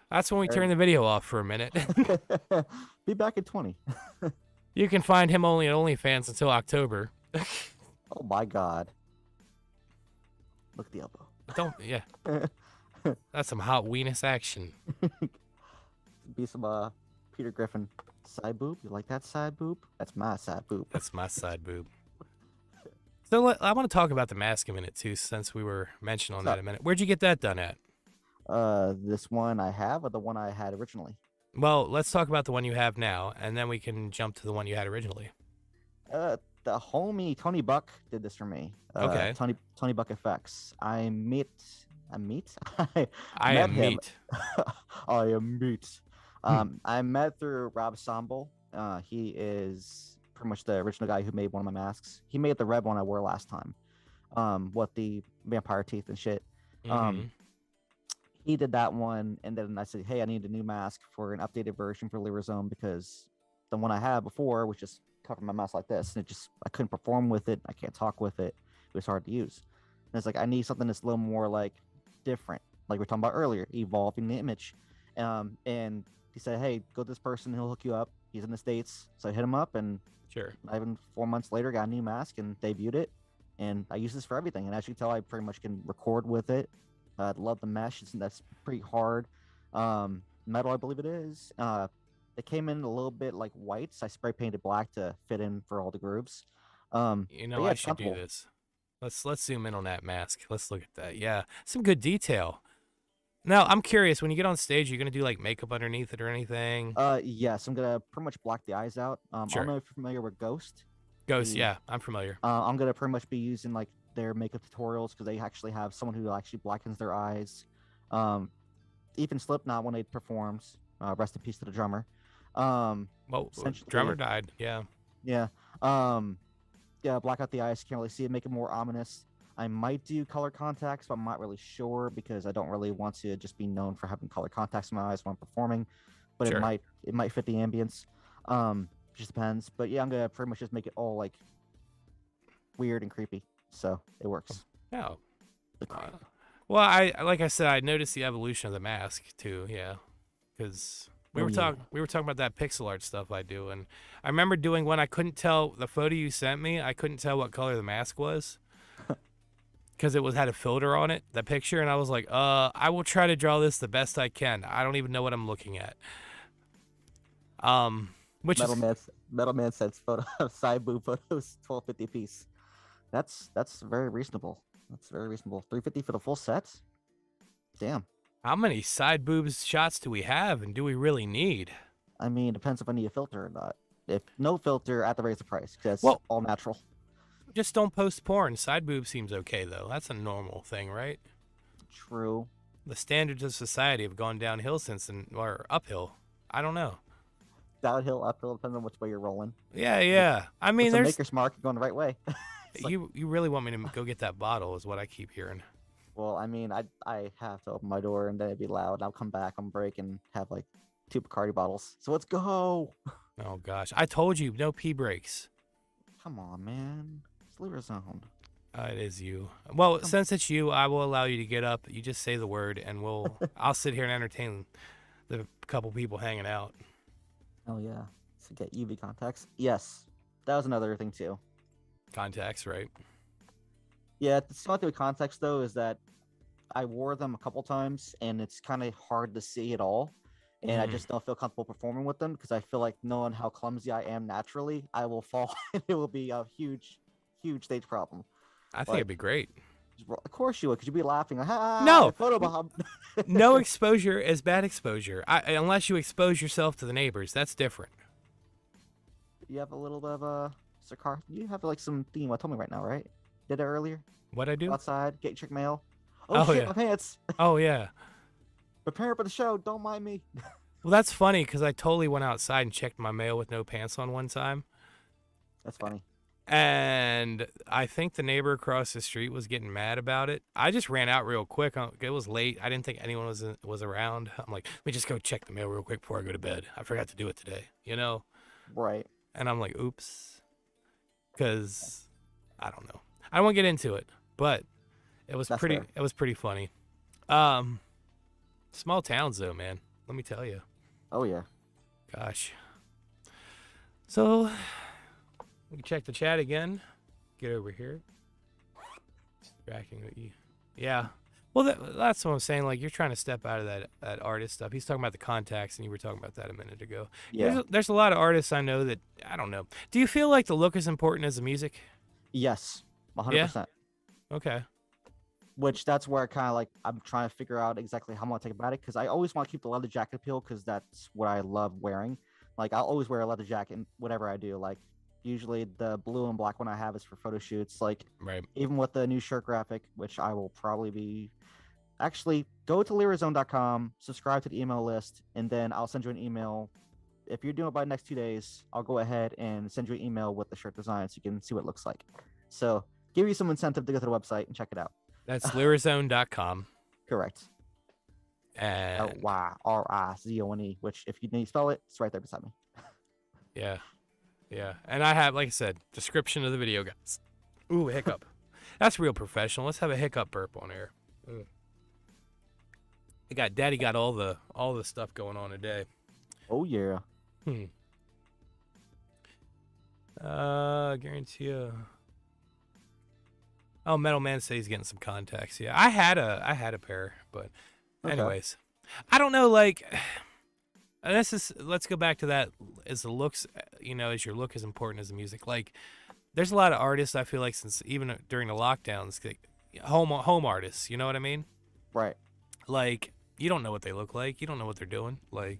That's when we turn the video off for a minute. Be back in 20. You can find him only at OnlyFans until October. Oh my god. Look at the elbow. Yeah. That's some hot weenus action. Be some Peter Griffin side boob. You like that side boob? That's my side boob. That's my side boob. So I want to talk about the mask a minute too, since we were mentioning on that a minute. Where'd you get that done at? This one I have, or the one I had originally? Well, let's talk about the one you have now, and then we can jump to the one you had originally. The homie Tony Buck did this for me. Okay. Tony Buck Effects. I am meat. I am meat. I am meat. I met through Rob Somble. He is pretty much the original guy who made one of my masks. He made the red one I wore last time, with the vampire teeth and shit. He did that one, and then I said, hey, I need a new mask for an updated version for Lyrizone because the one I had before was just cover my mouse like this, and I couldn't perform with it. I can't talk with it. It was hard to use. And it's like I need something that's a little more like different, like we were talking about earlier, evolving the image. And he said, "Hey, go to this person. He'll hook you up. He's in the States." So I hit him up, and Sure. not even 4 months later, got a new mask and debuted it. And I use this for everything. And as you can tell, I pretty much can record with it. I love the mesh. That's pretty hard. Metal, I believe it is. It came in a little bit like white, so I spray painted black to fit in for all the grooves. You know, yeah, I should do this. Let's zoom in on that mask. Let's look at that. Yeah, some good detail. Now, I'm curious, when you get on stage, you're gonna do like makeup underneath it or anything? Yes, I'm gonna pretty much black the eyes out. I don't Sure. know if you're familiar with Ghost. Ghost, yeah, I'm familiar. I'm gonna pretty much be using like their makeup tutorials because they actually have someone who actually blackens their eyes. Even Slipknot when they performs. Rest in peace to the drummer. Well, drummer died. Yeah. Yeah. Black out the eyes. Can't really see it. Make it more ominous. I might do color contacts, but I'm not really sure because I don't really want to just be known for having color contacts in my eyes when I'm performing. But Sure. it might fit the ambience. Just depends. But yeah, I'm gonna pretty much just make it all like weird and creepy. So it works. Oh. Well, like I said, I noticed the evolution of the mask too. Yeah, because we were talking about that pixel art stuff I do, and I remember doing one. I couldn't tell the photo you sent me. I couldn't tell what color the mask was because it had a filter on it, the picture, and I was like, I will try to draw this the best I can. I don't even know what I'm looking at. Metal Man says side boob photos $12.50 a piece. That's very reasonable. That's very reasonable. $3.50 for the full set. Damn. How many side boobs shots do we have, and do we really need? I mean, it depends if I need a filter or not. If no filter, I have to raise the price because all natural. Just don't post porn. Side boob seems okay though. That's a normal thing, right? True. The standards of society have gone downhill or uphill. I don't know. Downhill, uphill, depending on which way you're rolling. Yeah. I mean, there's Maker's Mark going the right way. You really want me to go get that bottle is what I keep hearing. Well, I mean, I have to open my door and then it'd be loud. I'll come back on break and have like 2 Bacardi bottles. So let's go. Oh gosh, I told you no pee breaks. Come on, man. It's Lyrizone. It is you. Well, since it's you, I will allow you to get up. You just say the word, and I'll sit here and entertain the couple people hanging out. Oh yeah. So get UV contacts. Yes, that was another thing too. Contacts, right? Yeah, the smart thing with contacts though is that I wore them a couple times and it's kind of hard to see at all, and I just don't feel comfortable performing with them because I feel like knowing how clumsy I am naturally, I will fall and it will be a huge stage problem. I think it'd be great. Of course you would, because you'd be laughing. Like, no, photobomb. No exposure is bad exposure. Unless you expose yourself to the neighbors, that's different. You have a little bit of a Sakar. You have like some theme. I told me right now, right? Did it earlier. What I do? Outside, get your trick mail. Oh shit, yeah. My pants. Oh yeah. Prepare for the show. Don't mind me. Well, that's funny because I totally went outside and checked my mail with no pants on one time. That's funny. And I think the neighbor across the street was getting mad about it. I just ran out real quick. It was late. I didn't think anyone was around. I'm like, let me just go check the mail real quick before I go to bed. I forgot to do it today, you know? Right. And I'm like, oops. Because I don't know. I don't want to get into it, but it was pretty funny. Small towns though, man. Let me tell you. Oh yeah. Gosh. So we can check the chat again. Get over here. Distracting with you. Yeah. Well, that's what I'm saying. Like, you're trying to step out of that artist stuff. He's talking about the contacts, and you were talking about that a minute ago. Yeah. There's a lot of artists I know that, I don't know. Do you feel like the look is important as the music? Yes. 100%. Yeah? Okay. Which that's where I'm trying to figure out exactly how I'm going to take about it, because I always want to keep the leather jacket appeal because that's what I love wearing. Like, I'll always wear a leather jacket in whatever I do. Like, usually the blue and black one I have is for photo shoots. Like, right. Even with the new shirt graphic, which I will probably be... Actually, go to Lyrizone.com, subscribe to the email list, and then I'll send you an email. If you're doing it by the next 2 days, I'll go ahead and send you an email with the shirt design so you can see what it looks like. So, give you some incentive to go to the website and check it out. That's Lyrizone.com. Correct. And Lyrizone, which if you need to spell it, it's right there beside me. Yeah. Yeah, and I have, like I said, description of the video, guys. Ooh, hiccup. That's real professional. Let's have a hiccup burp on air. Daddy got all the stuff going on today. Oh yeah. Guarantee you. Oh, Metal Man says he's getting some contacts. Yeah, I had a pair, but anyways, I don't know. Like, let's go back to that. Is the looks, is your look as important as the music? Like, there's a lot of artists I feel like since even during the lockdowns, home artists. You know what I mean? Right. Like, you don't know what they look like. You don't know what they're doing. Like,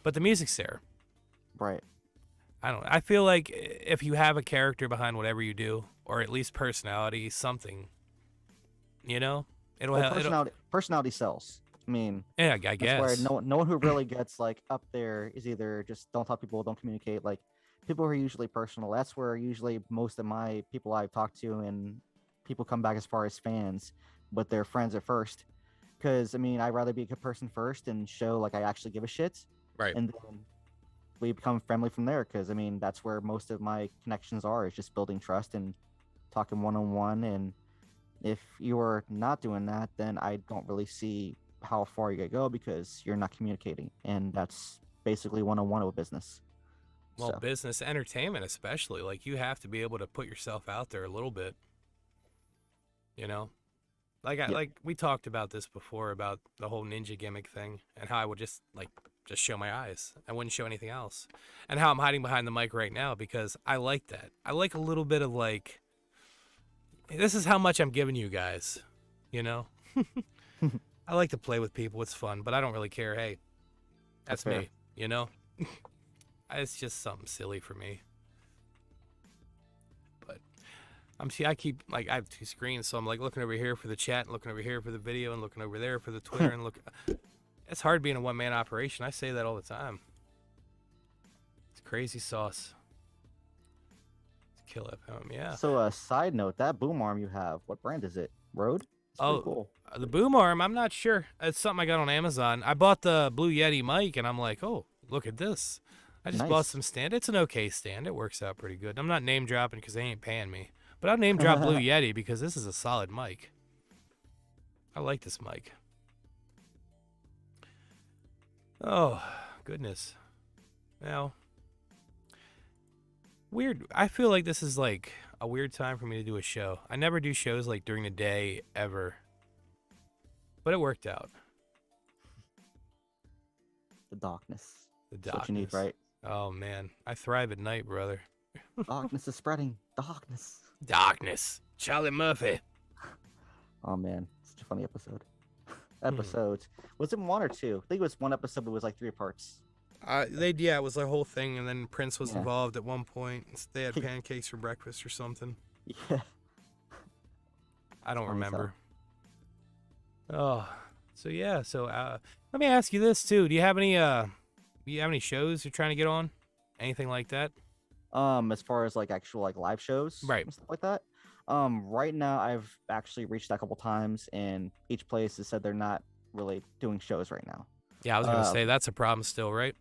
but the music's there. Right. I feel like if you have a character behind whatever you do, or at least personality, something, it'll Well, personality sells. I mean, yeah, I that's guess. where no one who really gets like up there is either just don't talk to people, don't communicate. Like people who are usually personal. That's where usually most of my people I've talked to and people come back as far as fans, but they're friends at first. Because I mean, I'd rather be a good person first and show like I actually give a shit, Right. and then we become friendly from there. Because I mean, that's where most of my connections are, is just building trust and talking one on one. And if you're not doing that, then I don't really see how far you could go because you're not communicating, and that's basically one on one with business. Well, So business, entertainment, especially, like you have to be able to put yourself out there a little bit. You know, yeah, like we talked about this before about the whole ninja gimmick thing and how I would just show my eyes. I wouldn't show anything else, and how I'm hiding behind the mic right now because I like that. I like a little bit of like, this is how much I'm giving you guys. You know. I like to play with people. It's fun, but I don't really care. Hey, that's fair. me, you know? It's just something silly for me. But I keep, like, I have two screens, so I'm like looking over here for the chat and looking over here for the video and looking over there for the Twitter and look. It's hard being a one-man operation. I say that all the time. It's crazy sauce. It's kill FM, yeah. So a side note, that boom arm you have, what brand is it? Rode? It's pretty cool. The boom arm, I'm not sure. It's something I got on Amazon. I bought the Blue Yeti mic, and I'm like, oh, look at this. I just bought some stand. It's an okay stand. It works out pretty good. I'm not name dropping because they ain't paying me. But I'll name drop Blue Yeti because this is a solid mic. I like this mic. Oh, goodness. Now, weird. I feel like this is like a weird time for me to do a show. I never do shows like during the day ever. But it worked out. The darkness. The That's what you need, right? Oh, man. I thrive at night, brother. Darkness is spreading. Darkness. Darkness. Charlie Murphy. Oh man, such a funny episode. Episodes. Was it one or two? I think it was one episode, but it was like 3 parts. It was the whole thing, and then Prince was Yeah. involved at one point. They had pancakes for breakfast or something. Yeah. I don't Funny remember. Oh, so yeah. So let me ask you this too. Do you have any shows you're trying to get on? Anything like that? As far as like actual like live shows, Right. and stuff like that. Right now I've actually reached out a couple times, and each place has said they're not really doing shows right now. Yeah, I was gonna say that's a problem still, right?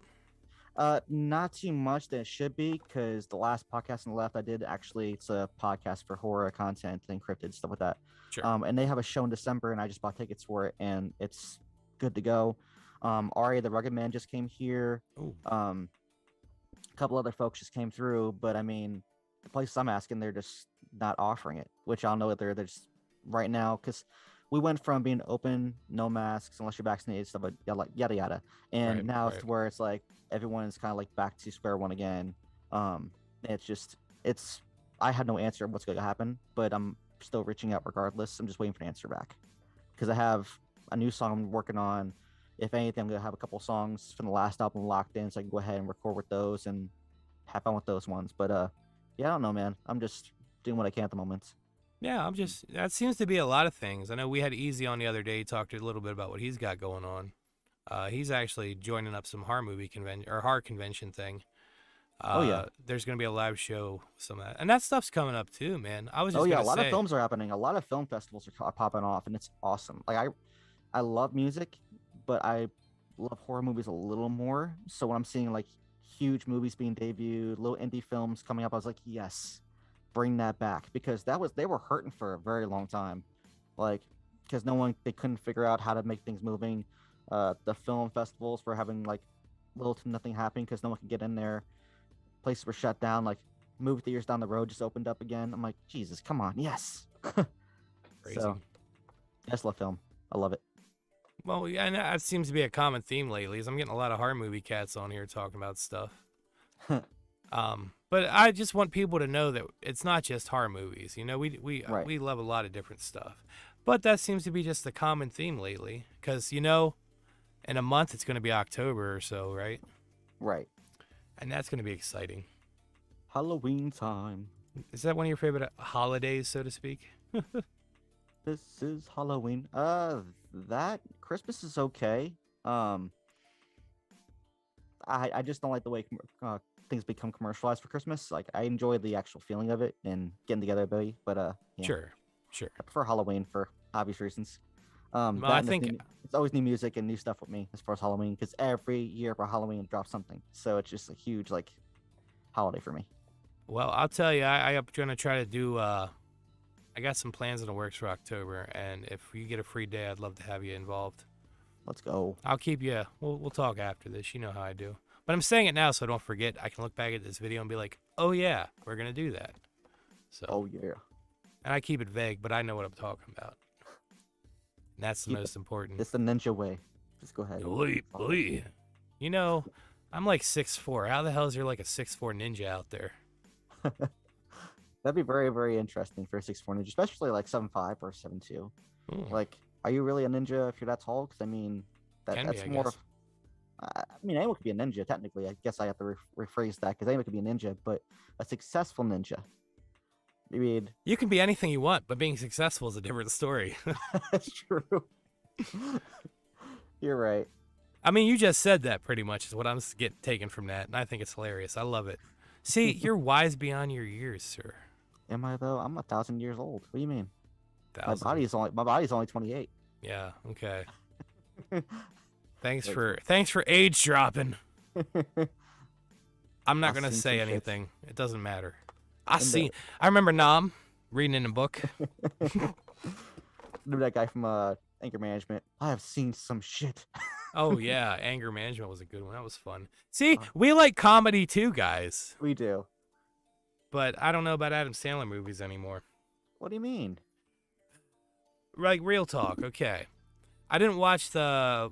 Not too much that it should be, because the last podcast on the left I did actually, it's a podcast for horror content, encrypted stuff like that. Sure. And they have a show in December, and I just bought tickets for it, and it's good to go. Ari the Rugged Man just came here. Ooh. A couple other folks just came through, but I mean, the places I'm asking, they're just not offering it, which I'll know that they're just right now, because we went from being open, no masks unless you're vaccinated, stuff like yada yada, and now it's where it's like everyone's kind of like back to square one again. It's I have no answer what's going to happen, but I'm still reaching out regardless. I'm just waiting for an answer back, because I have a new song I'm working on. If anything, I'm gonna have a couple songs from the last album locked in, so I can go ahead and record with those and have fun with those ones. But yeah, I don't know, man. I'm just doing what I can at the moment. Yeah, that seems to be a lot of things. I know we had Easy on the other day. He talked a little bit about what he's got going on. He's actually joining up some horror movie convention or horror convention thing. Oh yeah, there's gonna be a live show, some of that, and that stuff's coming up too, man. I was just a gonna lot say, of films are happening. A lot of film festivals are popping off, and it's awesome. Like I love music, but I love horror movies a little more. So when I'm seeing like huge movies being debuted, little indie films coming up. I was like, yes, bring that back, because they were hurting for a very long time, like because they couldn't figure out how to make things moving. The film festivals were having like little to nothing happening because no one could get in there. Places were shut down. Like movie theaters down the road just opened up again. I'm like, Jesus, come on, yes. Crazy. So, Tesla film, I love it. Well, yeah, and that seems to be a common theme lately. Is I'm getting a lot of horror movie cats on here talking about stuff. But I just want people to know that it's not just horror movies. You know, Right. we love a lot of different stuff. But that seems to be just the common theme lately. Because, you know, in a month it's going to be October or so, right? Right. And that's going to be exciting. Halloween time. Is that one of your favorite holidays, so to speak? This is Halloween. That Christmas is okay. I just don't like the way things become commercialized for Christmas. Like I enjoy the actual feeling of it and getting together, buddy. But yeah. Sure. I prefer Halloween for obvious reasons. Well, I think it's always new music and new stuff with me as far as Halloween, because every year for Halloween drops something. So it's just a huge like holiday for me. Well, I'll tell you, I'm going to try to do, I got some plans in the works for October, and if you get a free day, I'd love to have you involved. Let's go. I'll keep you, we'll talk after this. You know how I do. But I'm saying it now so I don't forget. I can look back at this video and be like, oh yeah, we're going to do that. So. Oh yeah. And I keep it vague, but I know what I'm talking about. And that's the most important. It's the ninja way. Just go ahead. Oy. You know, I'm like 6'4". How the hell is there like a 6'4" ninja out there? That'd be very, very interesting for a 6'4" ninja, especially like 7'5" or 7'2". Like, are you really a ninja if you're that tall? Because I mean, that's more. Guess. I mean, anyone could be a ninja technically. I guess I have to rephrase that, because anyone could be a ninja, but a successful ninja. I mean, you can be anything you want, but being successful is a different story. That's true. You're right. I mean, you just said that pretty much is what I'm getting taken from that, and I think it's hilarious. I love it. See, you're wise beyond your years, sir. Am I though? I'm 1,000 years old. What do you mean? 1,000. My body's only 28. Yeah. Okay. Thanks for age dropping. I'm not gonna say anything. It doesn't matter. I remember Nam reading in a book. Remember that guy from Anger Management? I have seen some shit. Oh yeah, Anger Management was a good one. That was fun. See, we like comedy too, guys. We do. But I don't know about Adam Sandler movies anymore. What do you mean? Like, real talk, okay. I didn't watch the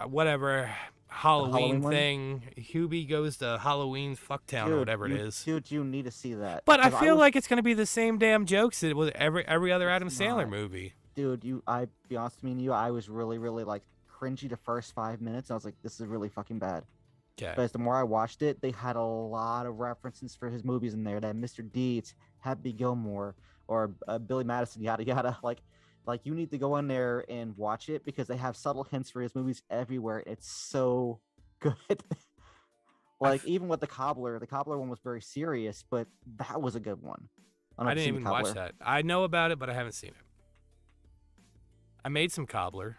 whatever Halloween thing. Hubie Goes to Halloween Fucktown or whatever it is. Dude, you need to see that. But I feel like it's gonna be the same damn jokes that it was every other Adam Sandler movie. Dude, I be honest with you, I was really, really like cringy the first 5 minutes. I was like, this is really fucking bad. Okay. But as the more I watched it, they had a lot of references for his movies in there. That Mr. Deeds, Happy Gilmore, or Billy Madison, yada yada. Like you need to go in there and watch it, because they have subtle hints for his movies everywhere. It's so good. Like even with the cobbler one was very serious, but that was a good one. I didn't even watch that. I know about it, but I haven't seen it. I made some cobbler.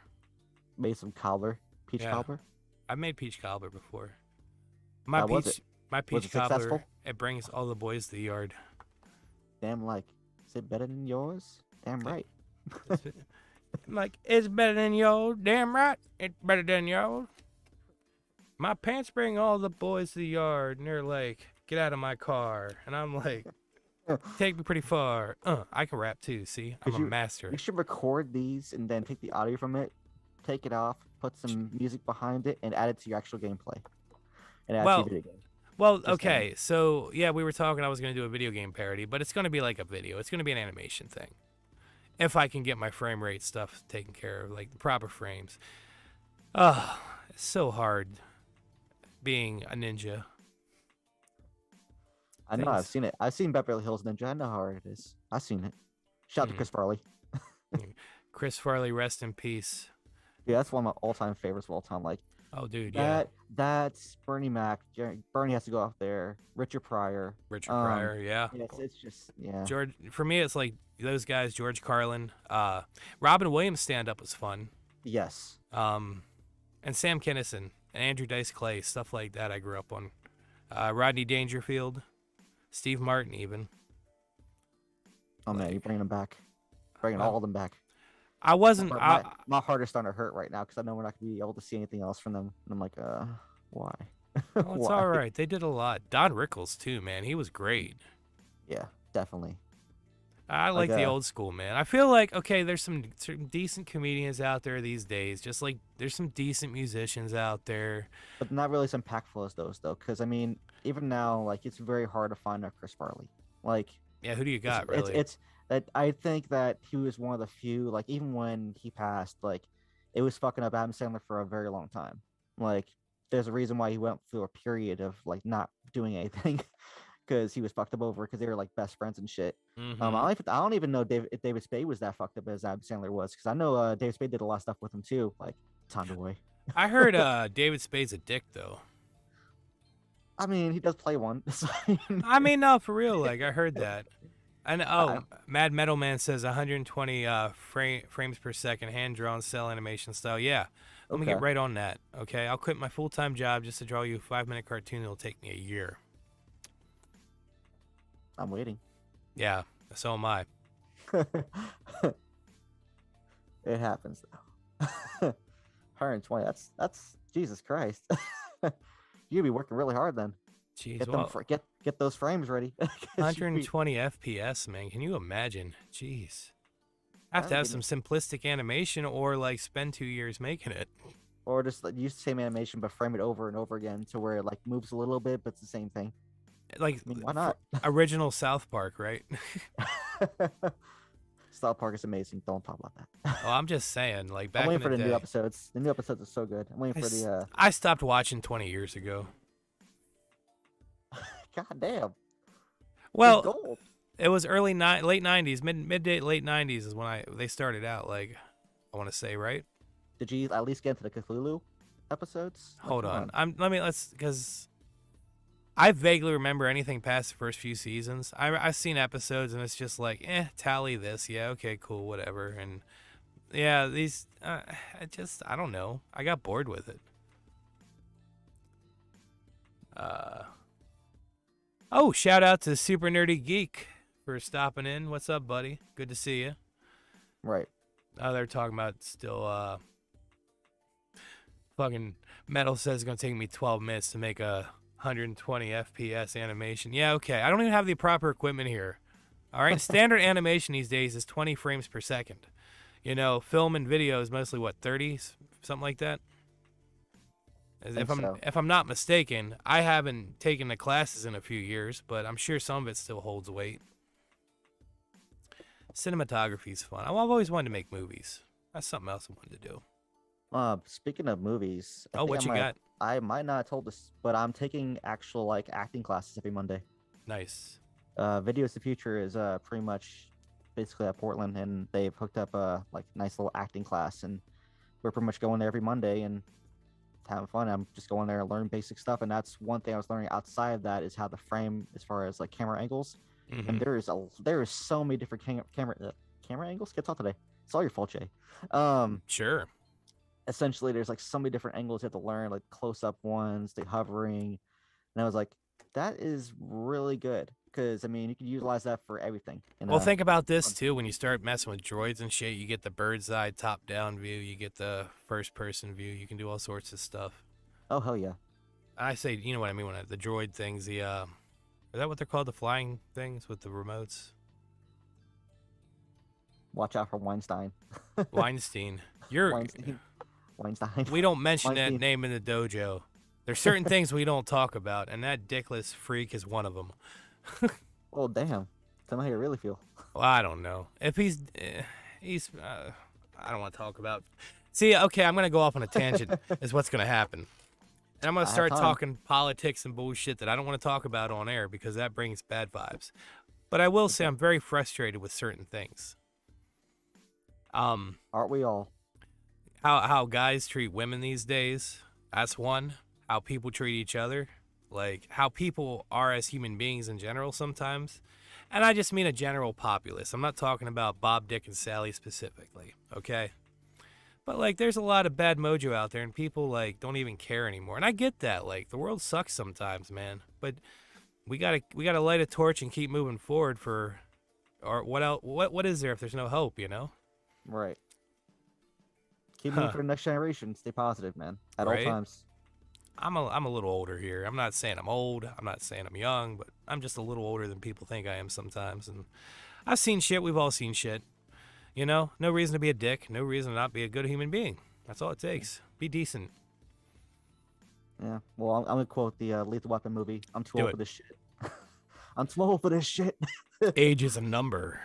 Peach cobbler. I made peach cobbler before. My peach cobbler. successful? It brings all the boys to the yard. Damn, like, is it better than yours? Damn right. Like, it's better than yours. Damn right, it's better than yours. My pants bring all the boys to the yard, and they're like, "Get out of my car," and I'm like, "Take me pretty far." I can rap too. See, I'm a master. You should record these and then take the audio from it, take it off, put some music behind it, and add it to your actual gameplay. And add to your video game. Well, okay, so yeah, we were talking. I was going to do a video game parody, but it's going to be like a video. It's going to be an animation thing. If I can get my frame rate stuff taken care of, like the proper frames. It's so hard being a ninja. I know, I've seen it. I've seen Beverly Hills Ninja. I know how hard it is. I've seen it. Shout out to Chris Farley. Chris Farley, rest in peace. Yeah, that's one of my all-time favorites of all time. Like, oh, dude, yeah. That's Bernie Mac. Bernie has to go off there. Richard Pryor. Yeah. Yes, it's just, yeah. For me, it's like those guys, George Carlin. Robin Williams stand-up was fun. Yes. And Sam Kinison and Andrew Dice Clay, stuff like that I grew up on Rodney Dangerfield, Steve Martin, even. Oh man, you're bringing them back, bringing Well, all of them back. I wasn't. My heart is starting to hurt right now because I know we're not gonna be able to see anything else from them, and I'm like, why? Well, it's Why? all right. They did a lot. Don Rickles too, man. He was great. Yeah, definitely. I like the old school, man. I feel like, okay, there's some decent comedians out there these days. Just like there's some decent musicians out there. But not really as impactful as those, though. Because, I mean, even now, like, it's very hard to find a Chris Farley. Like, yeah, who do you got, really? It's that I think that he was one of the few, like, even when he passed, like, it was fucking up Adam Sandler for a very long time. Like, there's a reason why he went through a period of, like, not doing anything. Because he was fucked up over because they were like best friends and shit. Mm-hmm. I don't even know if David Spade was that fucked up as Adam Sandler was, because I know David Spade did a lot of stuff with him too, like Time Away. I heard David Spade's a dick, though. I mean, he does play one. I mean, no, for real. Like, I heard that. And Mad Metal Man says 120 frames per second, hand drawn cell animation style. Yeah, let me get right on that. Okay, I'll quit my full-time job just to draw you a 5-minute cartoon. It'll take me a year. I'm waiting. Yeah, so am I. It happens though. 120. That's Jesus Christ. You'd be working really hard then. Jeez, get those frames ready. 120 FPS, man. Can you imagine? Jeez. I have to have some simplistic animation or like spend 2 years making it. Or just like, use the same animation but frame it over and over again to where it like moves a little bit, but it's the same thing. Like, I mean, why not? Original South Park, right? South Park is amazing. Don't talk about that. Oh, I'm just saying, like, back I'm in waiting the for the day, new episodes. The new episodes are so good. I'm waiting for the. I stopped watching 20 years ago. God damn. Well, it was late 90s, late 90s is when they started out. Like, I want to say, right? Did you at least get into the Cthulhu episodes? Like, hold on. Because I vaguely remember anything past the first few seasons. I've seen episodes and it's just like, tally this. Yeah, okay, cool, whatever. And yeah, these, I don't know. I got bored with it. Oh, shout out to Super Nerdy Geek for stopping in. What's up, buddy? Good to see you. Right. Oh, they're talking about still, fucking Metal says it's going to take me 12 minutes to make a 120 FPS animation. Yeah, okay. I don't even have the proper equipment here. All right. Standard animation these days is 20 frames per second. You know, film and video is mostly what, 30, something like that. If I'm not mistaken, I haven't taken the classes in a few years, but I'm sure some of it still holds weight. Cinematography's fun. I've always wanted to make movies. That's something else I wanted to do. Speaking of movies, what you got? I might not have told this, but I'm taking actual like acting classes every Monday. Nice. Videos the Future is pretty much basically at Portland, and they've hooked up a like nice little acting class, and we're pretty much going there every Monday and having fun. I'm just going there and learning basic stuff, and that's one thing I was learning outside of that is how to frame as far as like camera angles. Mm-hmm. And there is so many different camera angles. Get talk today. It's all your fault, Jay. Sure. Essentially, there's like so many different angles you have to learn, like close-up ones, the hovering, and I was like, that is really good because I mean you can utilize that for everything. Well, think about this too. When you start messing with droids and shit, you get the bird's eye top-down view, you get the first-person view. You can do all sorts of stuff. Oh hell yeah! I say, you know what I mean when the droid things. Is that what they're called? The flying things with the remotes. Watch out for Weinstein. Weinstein. Weinstein. We don't mention that name in the dojo. There's certain things we don't talk about, and that dickless freak is one of them. Oh damn! Tell me how you really feel. Well, I don't know if he's. I don't want to talk about. See, okay, I'm gonna go off on a tangent. Is what's gonna happen, and I'm gonna start talking politics and bullshit that I don't want to talk about on air because that brings bad vibes. But I will say I'm very frustrated with certain things. Aren't we all? How guys treat women these days. That's one. How people treat each other. Like, how people are as human beings in general sometimes. And I just mean a general populace. I'm not talking about Bob, Dick, and Sally specifically, okay? But like, there's a lot of bad mojo out there, and people like don't even care anymore. And I get that. Like, the world sucks sometimes, man. But we gotta light a torch and keep moving forward for, or what else? What is there if there's no hope? You know? Right. Keep moving for the next generation. Stay positive, man. At all Right? times. I'm a little older here. I'm not saying I'm old. I'm not saying I'm young, but I'm just a little older than people think I am sometimes. And I've seen shit. We've all seen shit. You know, no reason to be a dick. No reason to not be a good human being. That's all it takes. Be decent. Yeah. Well, I'm gonna quote the Lethal Weapon movie. I'm too Do old it. for this shit. I'm too old for this shit. Age is a number.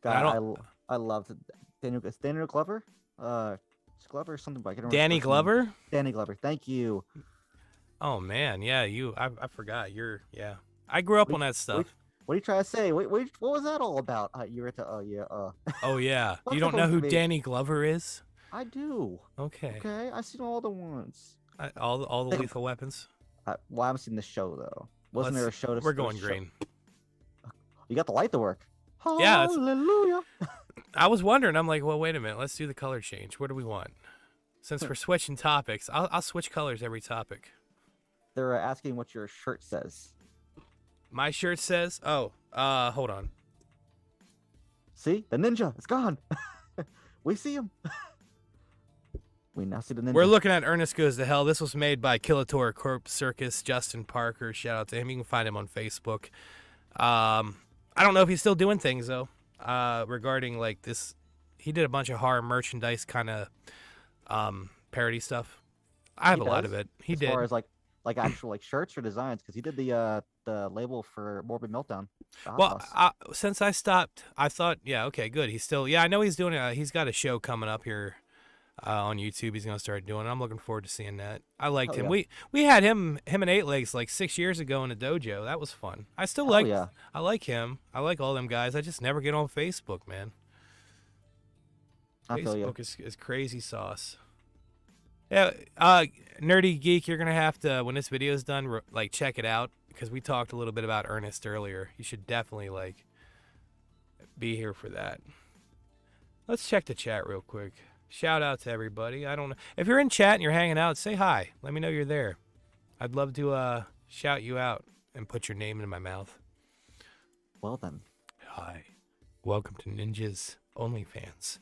And I God, don't. I love Daniel Glover. It's Glover or something. But I can't remember Danny his first name. Glover? Danny Glover. Thank you. Oh man, yeah, I forgot. Yeah. I grew up on that stuff. What are you trying to say? Wait, what was that all about? You were to, yeah. Oh yeah. You What's don't that know supposed who to be? Danny Glover is? I do. Okay. Okay, I've seen all the ones. All the lethal weapons. Well, I haven't seen the show though. Wasn't there a show? We're going green. You got the light to work. Yeah, Hallelujah. I was wondering. I'm like, well, wait a minute. Let's do the color change. What do we want? Since we're switching topics, I'll switch colors every topic. They're asking what your shirt says. My shirt says, hold on. See? The ninja. It's gone. We see him. We now see the ninja. We're looking at Ernest Goes to Hell. This was made by Killator Corp Circus, Justin Parker. Shout out to him. You can find him on Facebook. I don't know if he's still doing things, though, regarding, like, this. He did a bunch of horror merchandise kind of parody stuff. I have a lot of it. He did. As far as, like actual like shirts or designs, because he did the label for Morbid Meltdown. Well, since I stopped, I thought, yeah, okay, good. He's still, yeah, I know he's doing it. He's got a show coming up here on YouTube. He's gonna start doing it. I'm looking forward to seeing that. I liked him. Yeah. We had him and Eight Legs like 6 years ago in a dojo. That was fun. I still like. Yeah. I like him. I like all them guys. I just never get on Facebook, man. Facebook is crazy sauce. Yeah, Nerdy Geek, you're gonna have to, when this video is done, like, check it out, because we talked a little bit about Ernest earlier. You should definitely, like, be here for that. Let's check the chat real quick. Shout out to everybody. I don't know if you're in chat and you're hanging out. Say hi. Let me know you're there. I'd love to shout you out and put your name in my mouth. Well then. Hi, welcome to Ninja's OnlyFans.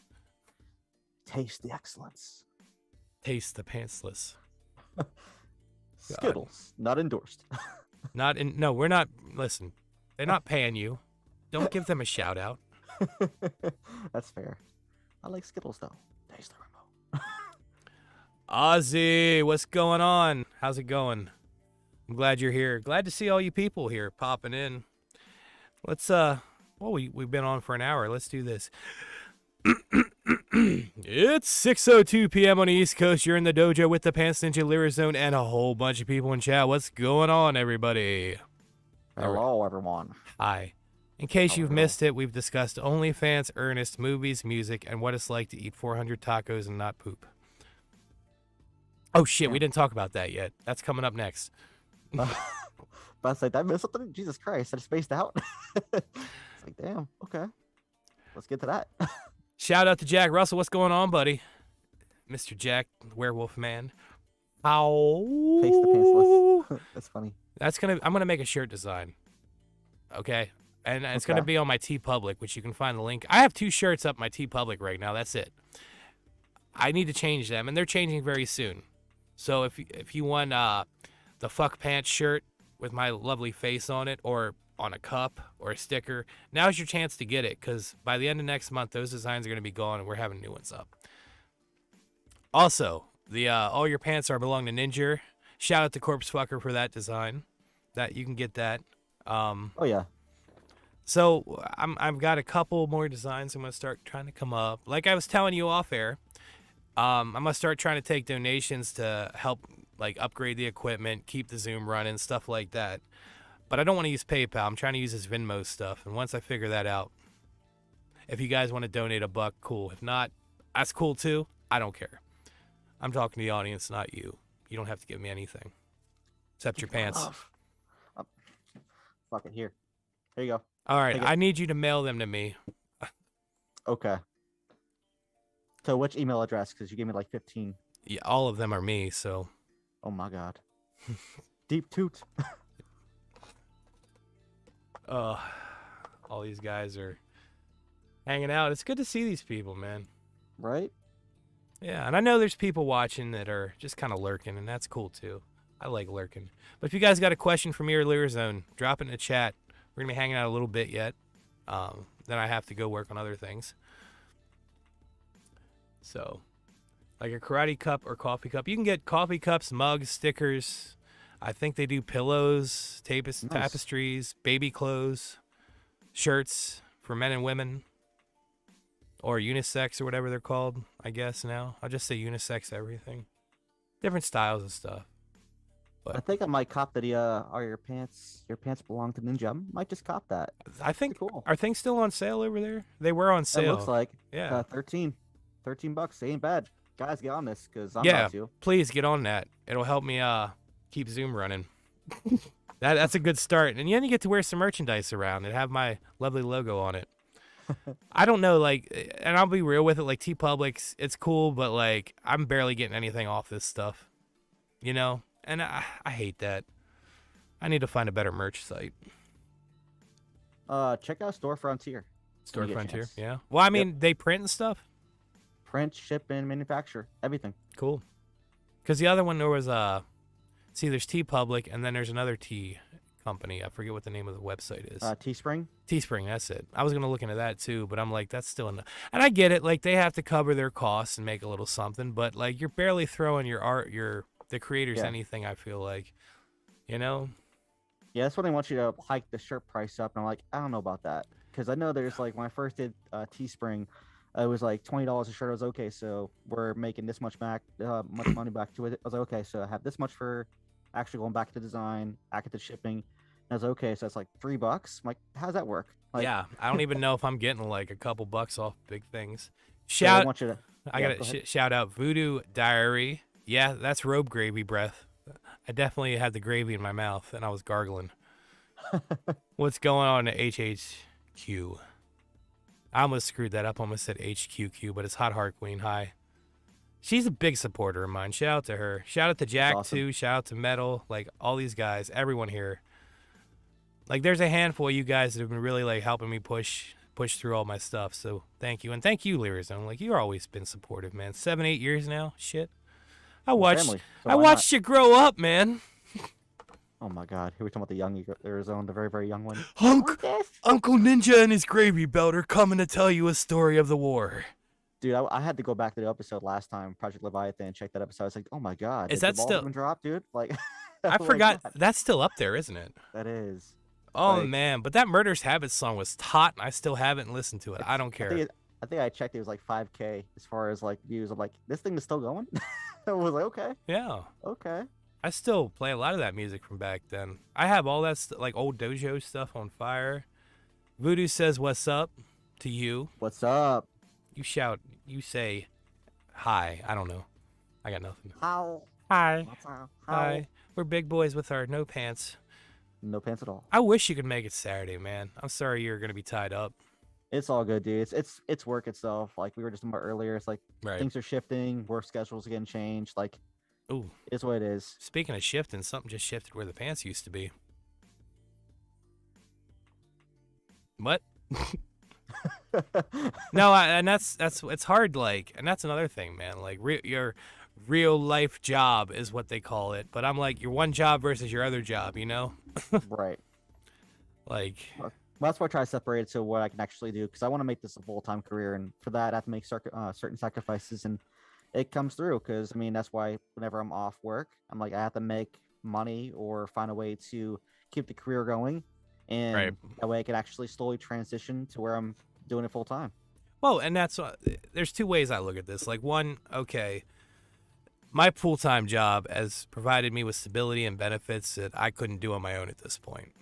Taste the excellence. Taste the pantsless. Skittles, not endorsed. No, we're not. Listen, they're not paying you. Don't give them a shout out. That's fair. I like Skittles though. Taste the remote. Ozzy, what's going on? How's it going? I'm glad you're here. Glad to see all you people here popping in. Let's we've been on for an hour. Let's do this. It's 6:02 p.m. on the East Coast. You're in the dojo with the PantsNinja, Lyrizone, and a whole bunch of people in chat. What's going on, everybody? Hello, everyone. Hi. In case you've missed it, we've discussed OnlyFans, Ernest, movies, music, and what it's like to eat 400 tacos and not poop. Oh shit, we didn't talk about that yet. That's coming up next. But I was like, did I miss something? Jesus Christ, I just spaced out. It's like, damn, okay. Let's get to that. Shout out to Jack Russell. What's going on, buddy? Mr. Jack, Werewolf Man. Ow. Taste the pantsless. That's funny. I'm gonna make a shirt design. Okay. And it's gonna be on my TeePublic, which you can find the link. I have 2 shirts up my TeePublic right now. That's it. I need to change them, and they're changing very soon. So if you want the fuck pants shirt with my lovely face on it, or on a cup or a sticker, now's your chance to get it, because by the end of next month, those designs are going to be gone and we're having new ones up. Also, the all your pants are belong to Ninja. Shout out to Corpse Fucker for that design. That you can get that. Oh yeah. So I've got a couple more designs I'm gonna start trying to come up. Like I was telling you off air, I'm gonna start trying to take donations to help, like, upgrade the equipment, keep the Zoom running, stuff like that. But I don't want to use PayPal. I'm trying to use this Venmo stuff. And once I figure that out, if you guys want to donate $1, cool. If not, that's cool too. I don't care. I'm talking to the audience, not you. You don't have to give me anything. Except your pants. Fuck it. Here you go. All right. I need you to mail them to me. Okay. So which email address? Because you gave me like 15. Yeah, all of them are me. So, Oh my god. Deep toot. all these guys are hanging out. It's good to see these people, man. Right? Yeah, and I know there's people watching that are just kind of lurking, and that's cool too. I like lurking. But if you guys got a question for me or Lyrizone, drop it in the chat. We're gonna be hanging out a little bit yet. Then I have to go work on other things. So, like a karate cup or coffee cup. You can get coffee cups, mugs, stickers. I think they do pillows, Nice. tapestries, baby clothes, shirts for men and women. Or unisex or whatever they're called, I guess now. I'll just say unisex everything. Different styles and stuff. I think I might cop the are your pants belong to Ninja. I might just cop that. I think, Pretty cool. are things still on sale over there? They were on It sale. looks like Yeah. 13 bucks. They ain't bad. Guys, get on this because I'm Yeah, about to. please get on that. It'll help me keep Zoom running. That's a good start. And then you get to wear some merchandise around and have my lovely logo on it. I don't know, like, and I'll be real with it, like, TeePublic's, it's cool, but, like, I'm barely getting anything off this stuff, you know? And I hate that. I need to find a better merch site. Check out Store Frontier. Store when you get a Frontier, chance. yeah. Well, I mean, they print and stuff? Print, ship, and manufacture everything. Cool. Because the other one, there was, see, there's TeePublic, and then there's another tea company. I forget what the name of the website is. Teespring. Teespring, that's it. I was gonna look into that too, but I'm like, that's still enough. And I get it, like they have to cover their costs and make a little something, but like you're barely throwing your art, the creators anything. I feel like, you know. Yeah, that's when they want you to hike the shirt price up, and I'm like, I don't know about that because I know there's like when I first did Teespring, it was like $20 a shirt. I was okay, so we're making this much back, much money back to it. I was like, okay, so I have this much for actually going back to design, back into shipping. And I was like, okay, so it's like $3. I'm like, how does that work? Like, Yeah, I don't even know if I'm getting like a couple bucks off big things. so they Shout, want you to. I Yeah, got go ahead. to shout out Voodoo Diary. Yeah, that's robe gravy breath. I definitely had the gravy in my mouth and I was gargling. What's going on at HHQ? I almost screwed that up. I almost said HQQ, but it's Hot Heart Queen. Hi. She's a big supporter of mine. Shout out to her. Shout out to Jack, awesome. too. Shout out to Metal. Like, all these guys. Everyone here. Like, there's a handful of you guys that have been really, like, helping me push through all my stuff. So, thank you. And thank you, Lyrizone. Like, you've always been supportive, man. 7, 8 years now. Shit. I watched family, so I why watched you grow up, man. Oh my god, here we talking about the young Arizona, the very, very young one. Uncle Ninja and his gravy belt are coming to tell you a story of the war. Dude, I had to go back to the episode last time, Project Leviathan, and check that episode. I was like, oh my god, Is did that the ball still- even drop, dude? Like, I oh my forgot. God. That's still up there, isn't it? That is. Oh, Like- man. But that Murder's Habit song was hot, and I still haven't listened to it. I don't care. I think I checked. It was like 5K as far as like views. I'm like, this thing is still going. I was like, okay, Yeah. okay. I still play a lot of that music from back then. I have all that like old Dojo stuff on fire. Voodoo says, "What's up?" to you. What's up? You shout. You say, "Hi." I don't know. I got nothing. How? Hi. What's up? Hi. We're big boys with our no pants. No pants at all. I wish you could make it Saturday, man. I'm sorry you're gonna be tied up. It's all good, dude. It's work itself. Like we were just talking about earlier. It's like Right. things are shifting. Work schedules are getting changed. Like Ooh. it's what it is. Speaking of shifting, something just shifted where the pants used to be. What? No, and that's it's hard. Like, and that's another thing, man. Like, your real life job is what they call it. But I'm like, your one job versus your other job. You know, Right. like, Well, that's why I try to separate it to what I can actually do because I want to make this a full-time career, and for that I have to make certain sacrifices, and it comes through. Because I mean, that's why whenever I'm off work, I'm like I have to make money or find a way to keep the career going, and Right. that way I can actually slowly transition to where I'm doing it full time. well, and that's there's two ways I look at this. Like, one, okay, my full time job has provided me with stability and benefits that I couldn't do on my own at this point.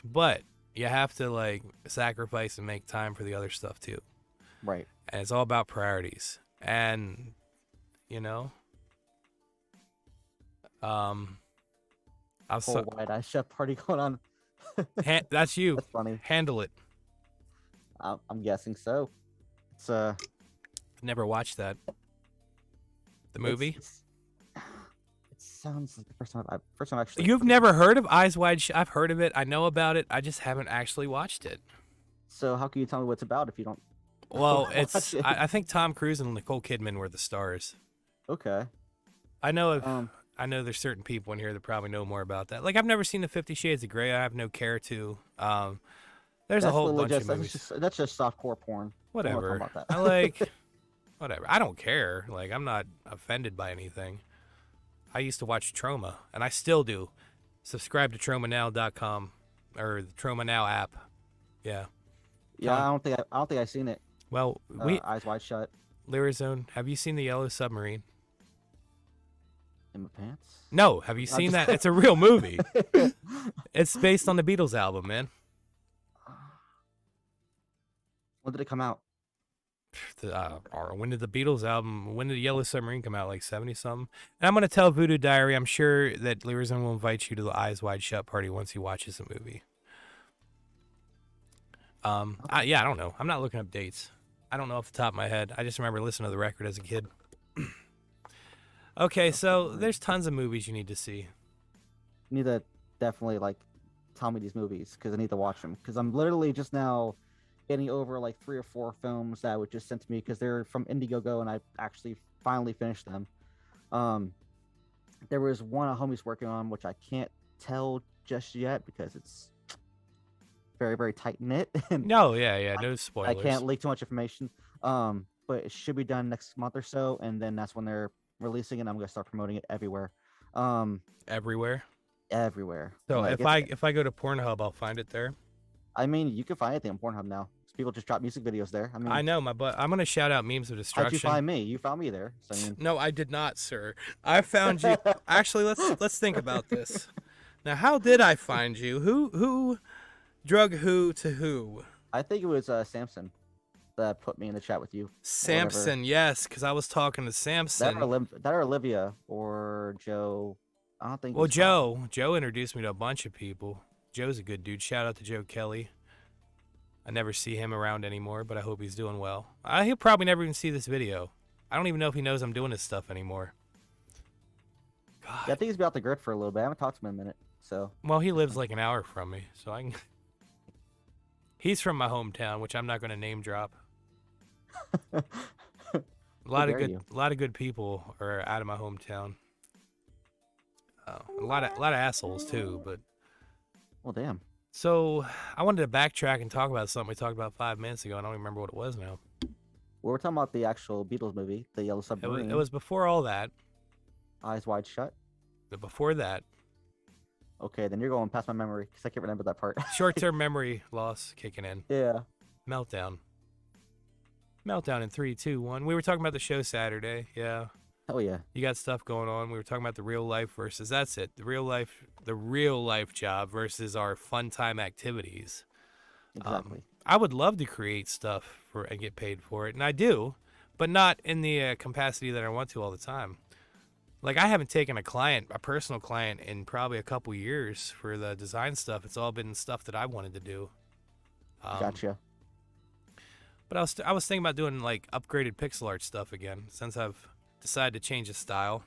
But you have to like sacrifice and make time for the other stuff too. Right. And it's all about priorities. And you know, I'm Full so wide eye chef party going on. that's you. That's funny. Handle it. I'm guessing so. It's Never watched that. The movie? It sounds like the first time actually. You've never heard of Eyes Wide Shut? I've heard of it. I know about it. I just haven't actually watched it. So how can you tell me what it's about if you don't? Well, watch it? I think Tom Cruise and Nicole Kidman were the stars. Okay. I know there's certain people in here that probably know more about that. Like, I've never seen the 50 Shades of Grey. I have no care to. There's a whole bunch of movies. That's just softcore porn. Whatever. About that. I like. Whatever. I don't care. Like, I'm not offended by anything. I used to watch Trauma, and I still do. Subscribe to TraumaNow.com or the Trauma Now app. Yeah. Yeah, I don't think I've seen it. Well, Eyes Wide Shut. Lyrizone, have you seen the Yellow Submarine? In my pants? No, have you seen that? It's a real movie. It's based on the Beatles album, man. When did it come out? When did the Beatles album, when did the Yellow Submarine come out? Like 70 something? And I'm going to tell Voodoo Diary, I'm sure that Lyrizone will invite you to the Eyes Wide Shut party once he watches the movie. Yeah, I don't know. I'm not looking up dates. I don't know off the top of my head. I just remember listening to the record as a kid. Okay, so there's tons of movies you need to see. You need to definitely tell me these movies because I need to watch them. Because I'm literally just now getting over 3 or 4 films that were just sent to me because they're from Indiegogo and I actually finally finished them. There was one a homie's working on which I can't tell just yet because it's very, very tight knit. No, yeah, no spoilers. I can't leak too much information. But it should be done next month or so, and then that's when they're releasing it. And I'm gonna start promoting it everywhere. Everywhere. So if I go to Pornhub, I'll find it there. I mean, you can find anything on Pornhub now. People just drop music videos there. I mean, I know but I'm gonna shout out Memes of Destruction. How'd you find me? You found me there. So, I mean... No, I did not, sir. I found you. Actually, let's think about this. Now, how did I find you? Who drug who to who? I think it was Samson that put me in the chat with you. Samson, yes, because I was talking to Samson. That or Olivia or Joe. I don't think. Well, Joe introduced me to a bunch of people. Joe's a good dude. Shout out to Joe Kelly. I never see him around anymore, but I hope he's doing well. He'll probably never even see this video. I don't even know if he knows I'm doing this stuff anymore. God. Yeah, I think he's been out the grid for a little bit. I haven't talked to him in a minute, so. Well, he lives like an hour from me, so I can. He's from my hometown, which I'm not going to name drop. A lot of good people are out of my hometown. A lot of assholes too, but. Well, damn. So I wanted to backtrack and talk about something we talked about 5 minutes ago. I don't even remember what it was now. Well, we're talking about the actual Beatles movie, The Yellow Submarine. It was before all that. Eyes Wide Shut. Before that. Okay, then you're going past my memory because I can't remember that part. Short-term memory loss kicking in. Yeah. Meltdown in 3, 2, 1. We were talking about the show Saturday. Yeah. Oh yeah. You got stuff going on. We were talking about the real life versus that's it. The real life job versus our fun time activities. Exactly. I would love to create stuff and get paid for it, and I do, but not in the capacity that I want to all the time. Like I haven't taken a personal client, in probably a couple years for the design stuff. It's all been stuff that I wanted to do. Gotcha. But I was thinking about doing like upgraded pixel art stuff again since I've decided to change the style.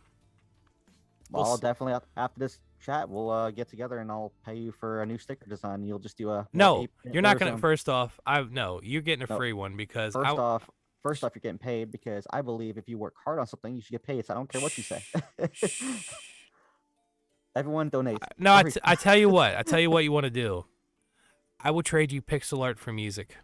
Well, I'll definitely after this chat we'll get together and I'll pay you for a new sticker design. You'll just do a no. You're not gonna. First off, you're getting a free one because First off, you're getting paid because I believe if you work hard on something, you should get paid. So I don't care what you say. Everyone donate. No, I tell you what. I tell you what you want to do. I will trade you pixel art for music.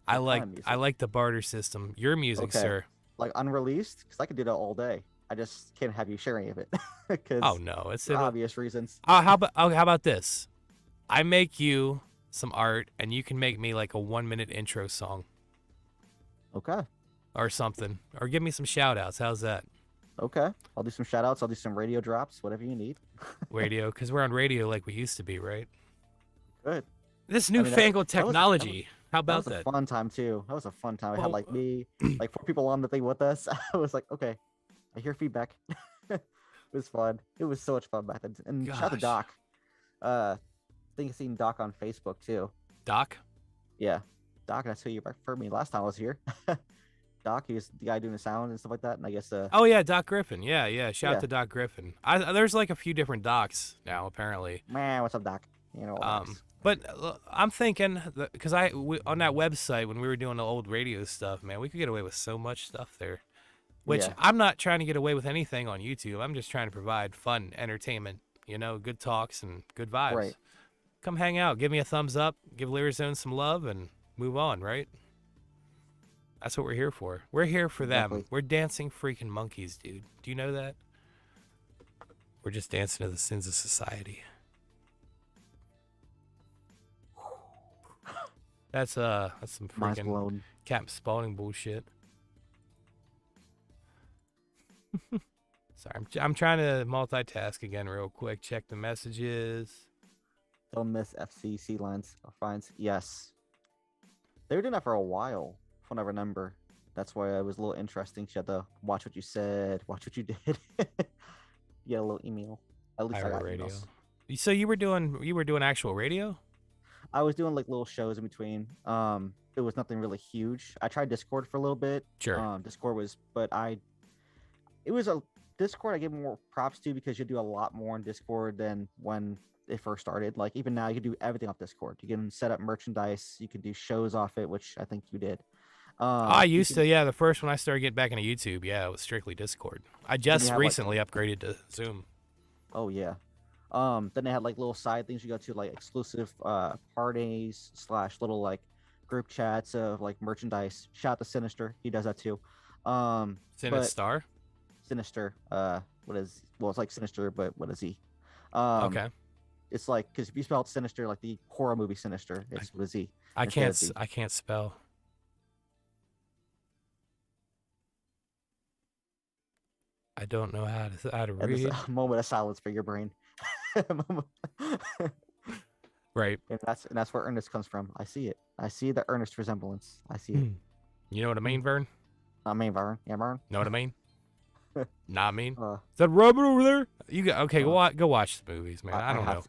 I like the barter system. Your music, okay. Sir. Like unreleased, because I could do that all day. I just can't have you share any of it. Oh no, it's for obvious reasons. How about this? I make you some art, and you can make me like a 1-minute intro song. Okay. Or something, or give me some shout outs. How's that? Okay, I'll do some shout outs. I'll do some radio drops, whatever you need. Radio, because we're on radio like we used to be, right? Good. This newfangled technology. How about that? That was a fun time too. That was a fun time. I had like 4 people on the thing with us. I was like, okay, I hear feedback. It was fun. It was so much fun back then. And shout out to Doc. I think I've seen Doc on Facebook too. Doc? Yeah, Doc. That's who you referred me last time I was here. Doc. He was the guy doing the sound and stuff like that. And I guess Oh yeah, Doc Griffin. Yeah. Shout out yeah, to Doc Griffin. There's like a few different docs now apparently. man, what's up, Doc? You know, all nice. But I'm thinking because on that website when we were doing the old radio stuff, man, we could get away with so much stuff there. Which Yeah. I'm not trying to get away with anything on YouTube. I'm just trying to provide fun entertainment, good talks and good vibes. Right. Come hang out, give me a thumbs up, give Lyrizone some love, and move on, right? That's what we're here for. We're here for them. Exactly. We're dancing freaking monkeys, dude. Do you know that? We're just dancing to the sins of society. That's some Mind's freaking blown. Cap Spaulding bullshit. Sorry, I'm trying to multitask again real quick. Check the messages. Don't miss FCC lines or fines. Yes. They were doing that for a while, from what I remember. That's why it was a little interesting. You had to watch what you said, watch what you did. You get a little email. At least I got Radio. emails. So you were doing actual radio? I was doing like little shows in between. It was nothing really huge. I tried Discord for a little bit. Sure. Discord was, it was a Discord I give more props to because you do a lot more in Discord than when it first started. Like even now, you can do everything off Discord. You can set up merchandise. You can do shows off it, which I think you did. I used to, yeah. The first when I started getting back into YouTube, yeah, it was strictly Discord. I just recently upgraded to Zoom. Oh yeah. Then they had like little side things you go to, like exclusive parties / little like group chats of like merchandise. Shout out to Sinister, he does that too. Sinistar? Sinister. It's like Sinister, but what is he? Okay. It's like because if you spell it Sinister, like the horror movie Sinister, it's what is he? I can't spell. I don't know how to read. A moment of silence for your brain. Right. And that's where Ernest comes from. I see it. I see the Ernest resemblance. I see it. You know what I mean, Vern? Not me, Vern. Yeah, Vern. Know what I mean? Not mean. Is Is that Robert over there? Go watch the movies, man. I don't know.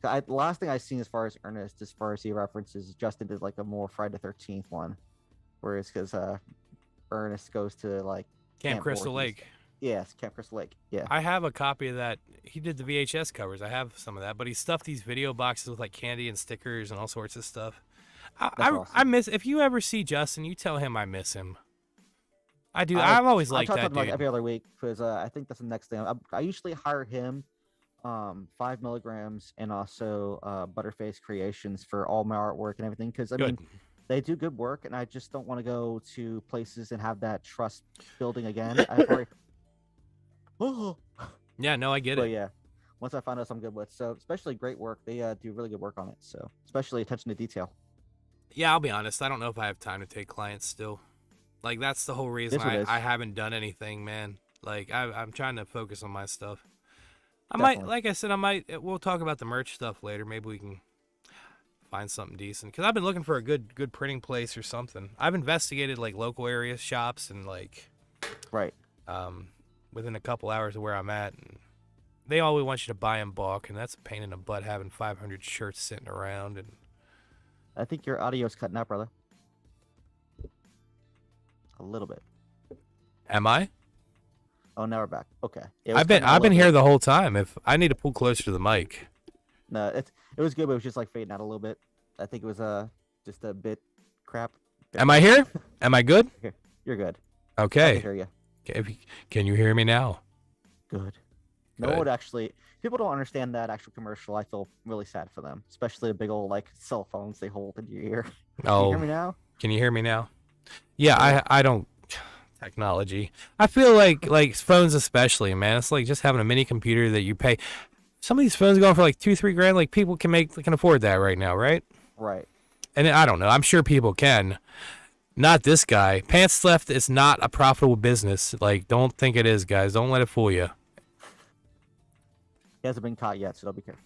The last thing I've seen as far as Ernest, as far as he references, Justin did like a more Friday the 13th one, where it's because Ernest goes to like Camp Crystal Lake. Yes, Camp Crystal Lake. Yeah. I have a copy of that. He did the VHS covers. I have some of that, but he stuffed these video boxes with like candy and stickers and all sorts of stuff. I miss. If you ever see Justin, you tell him I miss him. I do. I've always liked that dude. Like every other week because I think that's the next thing. I usually hire him, 5 milligrams, and also Butterface Creations for all my artwork and everything. Because I mean, they do good work, and I just don't want to go to places and have that trust building again. Yeah, no, I get it. But yeah, once I find out I'm good with, so especially great work, they do really good work on it. So especially attention to detail. Yeah, I'll be honest. I don't know if I have time to take clients still. Like that's the whole reason I haven't done anything, man. Like I'm trying to focus on my stuff. We'll talk about the merch stuff later. Maybe we can find something decent because I've been looking for a good printing place or something. I've investigated like local area shops and like within a couple hours of where I'm at, and they always want you to buy in bulk, and that's a pain in the butt having 500 shirts sitting around. And I think your audio's cutting out, brother. A little bit. Am I? Oh, now we're back. Okay. I've been here the whole time. If I need to pull closer to the mic. No, it was good, but it was just like fading out a little bit. I think it was just a bit crap. Am I here? Am I good? You're good. Okay. I can hear you. Can you hear me now? Good. No one actually. People don't understand that actual commercial. I feel really sad for them, especially the big old like cell phones they hold in your ear. Oh. Can you hear me now? Can you hear me now? Yeah, I don't. Technology. I feel like phones especially, man. It's like just having a mini computer that you pay. Some of these phones are going for like $2-3 grand. Like people can afford that right now, right? Right. And I don't know. I'm sure people can. Not this guy. Pants Theft is not a profitable business. Like, don't think it is, guys. Don't let it fool you. He hasn't been caught yet, so don't be careful.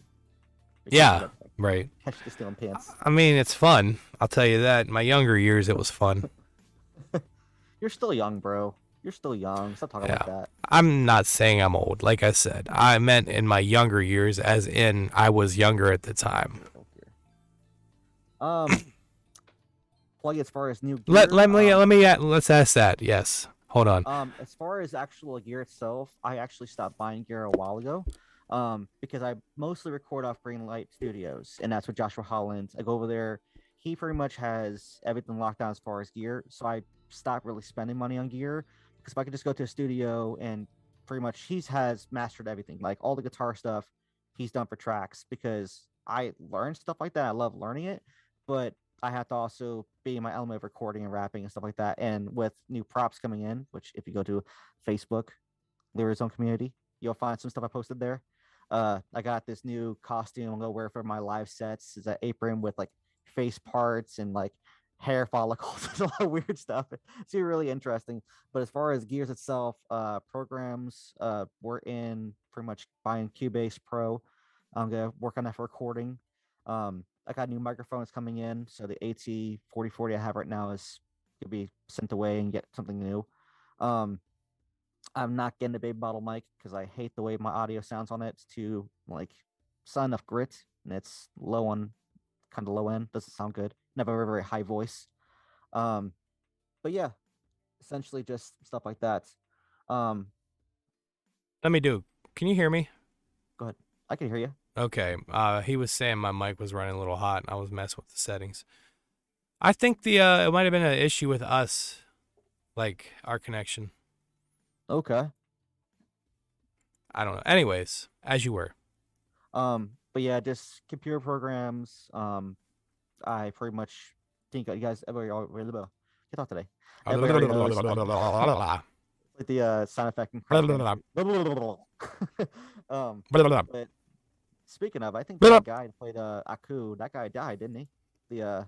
Yeah, right. Catch the stealing pants. I mean, it's fun. I'll tell you that. In my younger years, it was fun. You're still young, bro. You're still young. Stop talking like that. I'm not saying I'm old. Like I said, I meant in my younger years, as in I was younger at the time. plug as far as new gear. Let's ask that. Yes. Hold on. As far as actual gear itself, I actually stopped buying gear a while ago. Because I mostly record off Greenlight Studios, and that's with Joshua Holland. I go over there. He pretty much has everything locked down as far as gear, so I stopped really spending money on gear because if I could just go to a studio and pretty much has mastered everything, like all the guitar stuff he's done for tracks because I learned stuff like that. I love learning it, but I have to also be in my element of recording and rapping and stuff like that. And with new props coming in, which if you go to Facebook, Lyrizone community, you'll find some stuff I posted there. I got this new costume I'm gonna wear for my live sets. It's an apron with like face parts and like hair follicles. There's a lot of weird stuff. It's really interesting. But as far as gears itself, programs, we're in pretty much buying Cubase Pro. I'm gonna work on that for recording. I got new microphones coming in, so the AT4040 I have right now is gonna be sent away and get something new. I'm not getting a big bottle mic because I hate the way my audio sounds on it. It's too like it's not enough grit and it's low on kind of low end. Doesn't sound good. Never a very, very high voice. But yeah, essentially just stuff like that. Um, Let me do. Can you hear me? Go ahead. I can hear you. Okay. He was saying my mic was running a little hot, and I was messing with the settings. I think the it might have been an issue with us, like our connection. Okay. I don't know. Anyways, as you were. But yeah, just computer programs. I pretty much think you guys everybody already get off today. Everybody already knows, like the sound effect and but speaking of, I think that guy that played Aku, that guy died, didn't he? The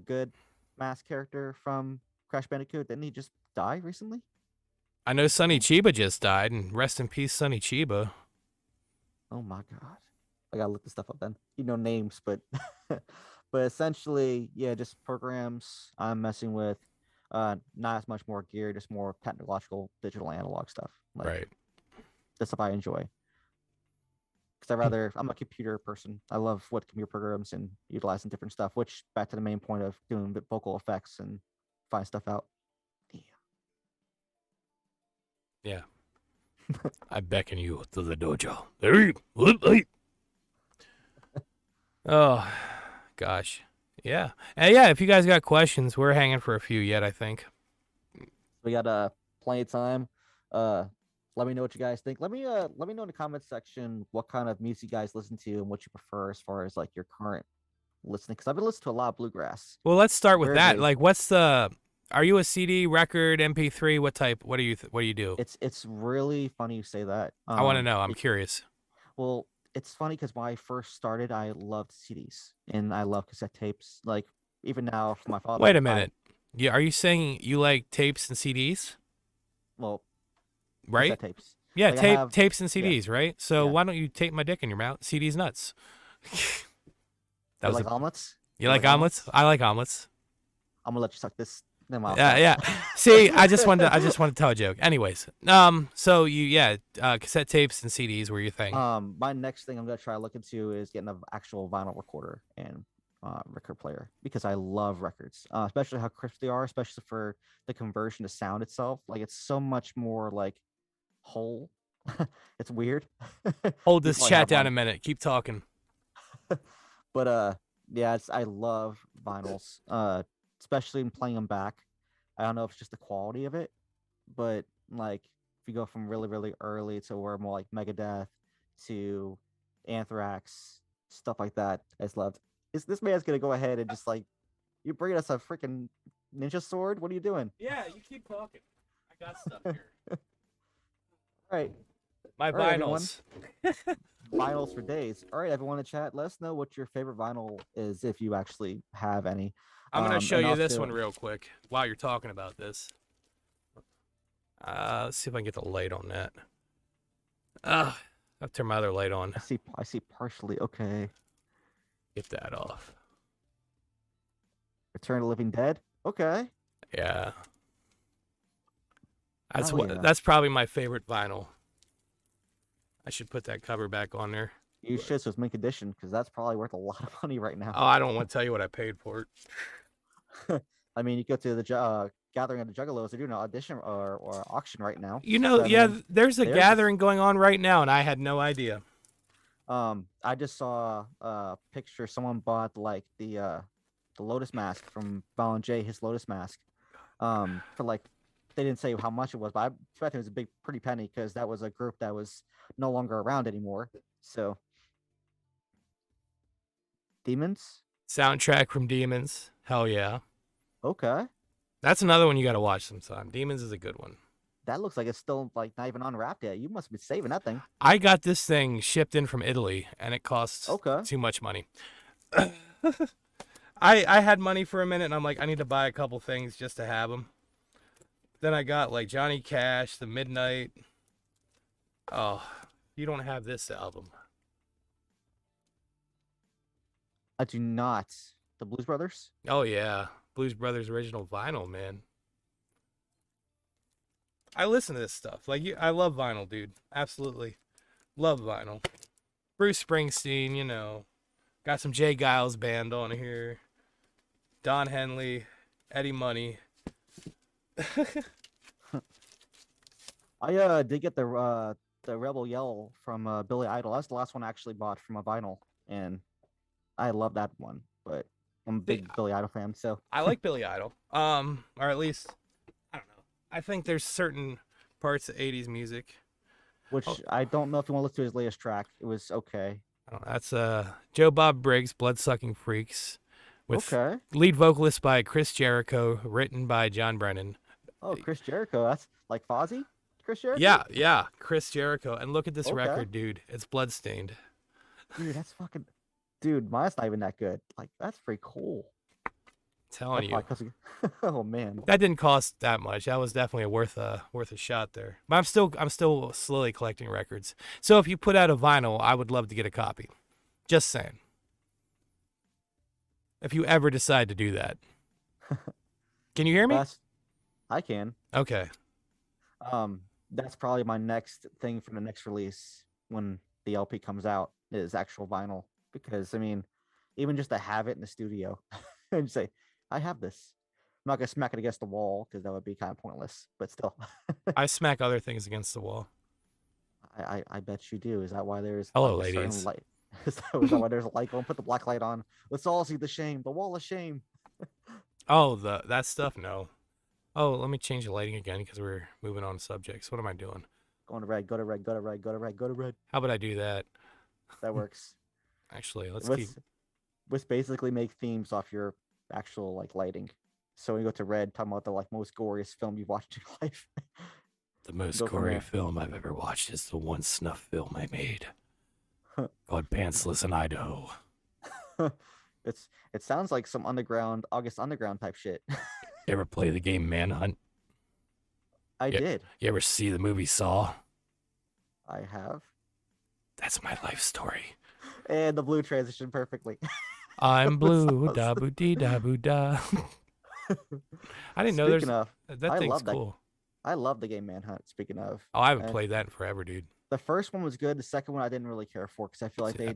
good mask character from Crash Bandicoot, didn't he just die recently? I know Sonny Chiba just died, and rest in peace, Sonny Chiba. Oh my god. I gotta look this stuff up then. You know names, but but essentially, yeah, just programs I'm messing with. Not as much more gear, just more technological digital analog stuff. Like, right. That's stuff I enjoy. Because I'm a computer person. I love what computer programs and utilizing different stuff, which back to the main point of doing vocal effects and find stuff out. Yeah. I beckon you to the dojo. Oh, gosh. Yeah. And yeah, if you guys got questions, we're hanging for a few yet, I think. We got plenty of time. Let me know what you guys think. Let me know in the comment section what kind of music you guys listen to and what you prefer as far as like your current listening. Because I've been listening to a lot of bluegrass. Well, let's start with that. Like, what's the? Are you a CD, record, MP3? What type? What do you do? It's really funny you say that. I want to know. I'm curious. Well, it's funny because when I first started, I loved CDs and I love cassette tapes. Like even now, for my father. Wait a minute. Yeah, are you saying you like tapes and CDs? Well, right? cassette tapes. Yeah, like tapes and CDs, yeah. right? So Yeah. why don't you tape my dick in your mouth? CD's nuts. That was like omelets. You like omelets? I like omelets. I'm gonna let you suck this. Yeah. See, I just wanted to tell a joke. Anyways, so cassette tapes and CDs were your thing. My next thing I'm gonna try to look into is getting an actual vinyl recorder and record player because I love records, especially how crisp they are, especially for the conversion to sound itself. Like it's so much more like whole. It's weird. Hold this chat down a minute. Keep talking. But yeah, I love vinyls. Especially in playing them back. I don't know if it's just the quality of it, but like if you go from really, really early to where more like Megadeth to Anthrax, stuff like that, I just loved. This man's gonna go ahead and just like, you bringing us a freaking ninja sword? What are you doing? Yeah, you keep talking. I got stuff here. All right. My vinyls. Vinyls for days. All right, everyone in the chat, let us know what your favorite vinyl is if you actually have any. I'm going to show you this one real quick while you're talking about this. Let's see if I can get the light on that. I'll turn my other light on. I see partially. Okay. Get that off. Return of the Living Dead? Okay. Yeah. That's probably my favorite vinyl. I should put that cover back on there. You should, so it's mint condition, because that's probably worth a lot of money right now. Oh, I don't want to tell you what I paid for it. I mean, you go to the gathering of the Juggalos. They're doing an audition or auction right now. You know, So I yeah, mean, there's a there's gathering going on right now, and I had no idea. I just saw a picture. Someone bought like the Lotus mask from Val and Jay, his Lotus mask. For like they didn't say how much it was, but I expect it was a big pretty penny because that was a group that was no longer around anymore. So demons. Soundtrack from Demons. Hell yeah. Okay. That's another one you got to watch sometime. Demons is a good one. That looks like it's still like not even unwrapped yet. You must be saving that thing. I got this thing shipped in from Italy, and it costs Okay. too much money. I had money for a minute, and I'm like, I need to buy a couple things just to have them. Then I got like Johnny Cash, The Midnight. Oh, you don't have this album. I do not. The Blues Brothers. Oh yeah, Blues Brothers original vinyl, man. I listen to this stuff. Like I love vinyl, dude. Absolutely, love vinyl. Bruce Springsteen, you know, got some Jay Giles band on here. Don Henley, Eddie Money. I did get the Rebel Yell from Billy Idol. That's the last one I actually bought from a vinyl, and I love that one. But I'm a big Billy Idol fan, so I like Billy Idol. Or at least I don't know. I think there's certain parts of '80s music. which I don't know if you want to listen to his latest track. It was okay. Oh, that's Joe Bob Briggs, Bloodsucking Freaks, with Okay. lead vocalist by Chris Jericho, written by John Brennan. Oh, Chris Jericho. That's like Fozzy. Chris Jericho. Yeah, Chris Jericho. And look at this Okay. record, dude. It's bloodstained. Dude, that's fucking. Dude, mine's not even that good. Like that's pretty cool. Telling you. Oh man. That didn't cost that much. That was definitely worth a shot there. But I'm still slowly collecting records. So if you put out a vinyl, I would love to get a copy. Just saying. If you ever decide to do that. Can you hear me? I can. Okay. That's probably my next thing for the next release when the LP comes out is actual vinyl. Because I mean, even just to have it in the studio and say, I have this. I'm not gonna smack it against the wall because that would be kind of pointless, but still. I smack other things against the wall. I bet you do. Is that why there's Hello, like, ladies. light? Is that why there's a light going? Put the black light on. Let's all see the shame, the wall of shame. Oh, that stuff? No. Oh, let me change the lighting again because we're moving on subjects. What am I doing? Going to red, go to red, go to red, go to red, go to red. How about I do that? That works. Actually, let's basically make themes off your actual like lighting. So when you go to red, talking about the like most goriest film you've watched in your life. The most gory film I've ever watched is the one snuff film I made called Pantsless in Idaho. It sounds like some August Underground type shit. You ever play the game Manhunt? I did. You ever see the movie Saw? I have. That's my life story. And the blue transition perfectly. I'm blue, da boo dee da boo da. I didn't know there's that thing's cool. I love the game Manhunt. Speaking of, I haven't played that in forever, dude. The first one was good. The second one I didn't really care for because I feel like they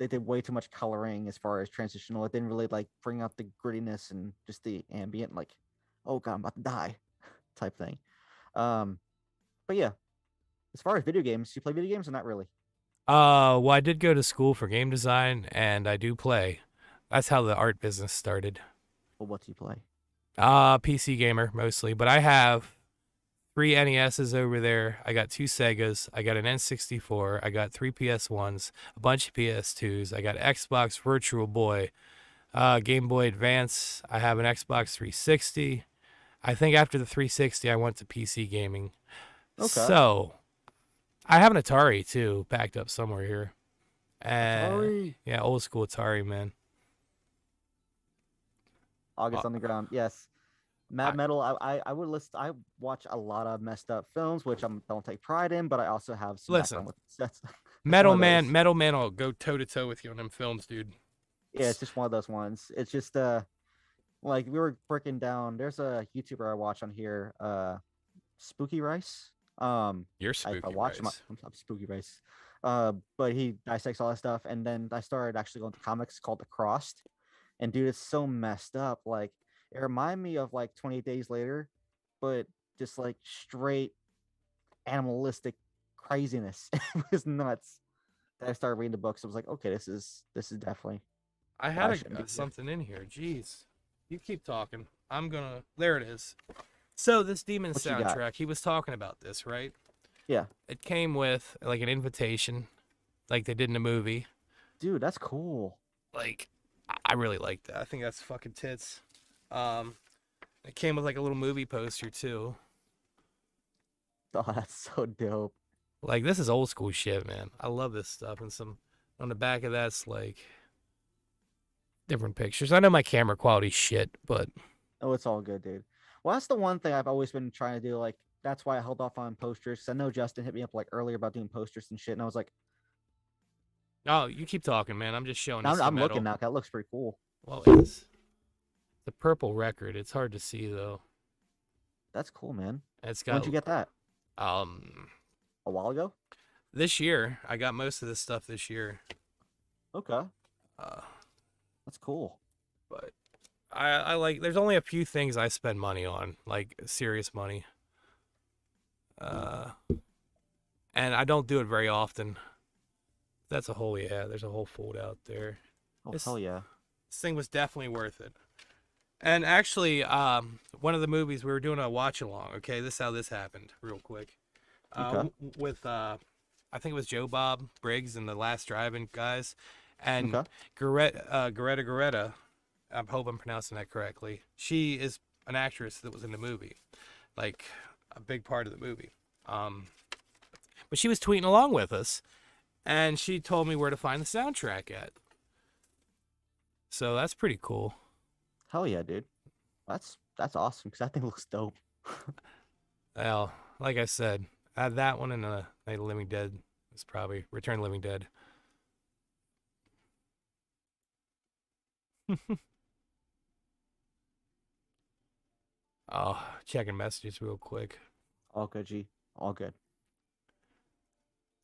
did way too much coloring as far as transitional. It didn't really like bring out the grittiness and just the ambient like, oh god, I'm about to die, type thing. But yeah, as far as video games, you play video games or not really? Well, I did go to school for game design, and I do play. That's how the art business started. Well, what do you play? PC gamer mostly, but I have 3 NESs over there. I got 2 Segas. I got an N64. I got 3 PS1s, a bunch of PS2s. I got Xbox Virtual Boy, Game Boy Advance. I have an Xbox 360. I think after the 360, I went to PC gaming. Okay. So I have an Atari too, packed up somewhere here. Atari. Yeah, old school Atari, man. August Underground, yes. Mad Metal. I would list. I watch a lot of messed up films, which I don't take pride in, but I also have some. Listen, Metal Man will go toe to toe with you on them films, dude. Yeah, it's just one of those ones. It's just like we were breaking down. There's a YouTuber I watch on here, Spooky Rice. You're Spooky Rice. I'm Spooky Rice. But he dissects all that stuff, and then I started actually going to comics called The Crossed, and dude, it's so messed up. Like It reminded me of like 28 Days Later, but just like straight animalistic craziness. It was nuts. Then I started reading the books. I was like, okay, this is definitely I why I had shouldn't be here. something in here. Jeez. You keep talking. I'm gonna. There it is. So this Demon What you got? soundtrack, he was talking about this, right? Yeah, It came with like an invitation, like they did in the movie. dude, that's cool. Like, I really like that. I think that's fucking tits. Um, it came with like a little movie poster too. Oh, that's so dope. Like this is old school shit, man. I love this stuff. And some on the back of that's like different pictures. I know my camera quality shit, but Oh, it's all good, dude. Well, that's the one thing I've always been trying to do. Like, that's why I held off on posters. 'Cause I know Justin hit me up like earlier about doing posters and shit, and I was like, oh, you keep talking, man. I'm just showing you I'm, some I'm looking metal. now. That looks pretty cool. Well, it's the purple record. It's hard to see though. That's cool, man. It's When'd got you get that? um A while ago? this year. I got most of this stuff this year. Okay, Uh, that's cool. but I like. There's only a few things I spend money on, like serious money. Uh, and I don't do it very often. That's a whole There's a whole fold out there. Oh, This hell yeah. this thing was definitely worth it. And actually, one of the movies we were doing a watch along. Okay, this is how this happened, real quick. Okay. With I think it was Joe Bob Briggs and the Last Drive-In guys, and Okay. Greta. I hope I'm pronouncing that correctly. She is an actress that was in the movie, like a big part of the movie. But she was tweeting along with us, and she told me where to find the soundtrack at. So that's pretty cool. Hell yeah, dude. That's awesome because that thing looks dope. Well, like I said, that one and Night of the Living Dead is probably Return of the Living Dead. Oh, checking messages real quick. All good, G. All good.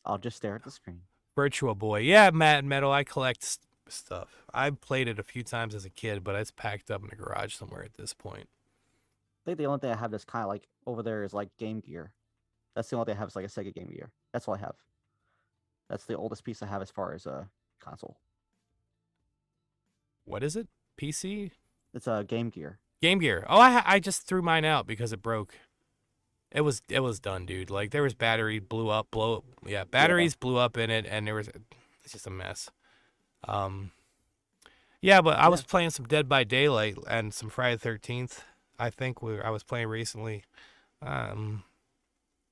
I'll just stare at the screen. Virtual Boy. Yeah, Mad Metal. I collect stuff. I've played it a few times as a kid, but it's packed up in the garage somewhere at this point. I think the only thing I have that's kind of like over there is like Game Gear. That's the only thing I have is like a Sega Game Gear. That's all I have. That's the oldest piece I have as far as a console. What is it? PC? It's a Game Gear. Game Gear. Oh, I just threw mine out because it broke. It was done, dude. Like there was battery yeah, batteries blew up in it, and it's just a mess. Yeah, but I was playing some Dead by Daylight and some Friday the 13th. I think I was playing recently. You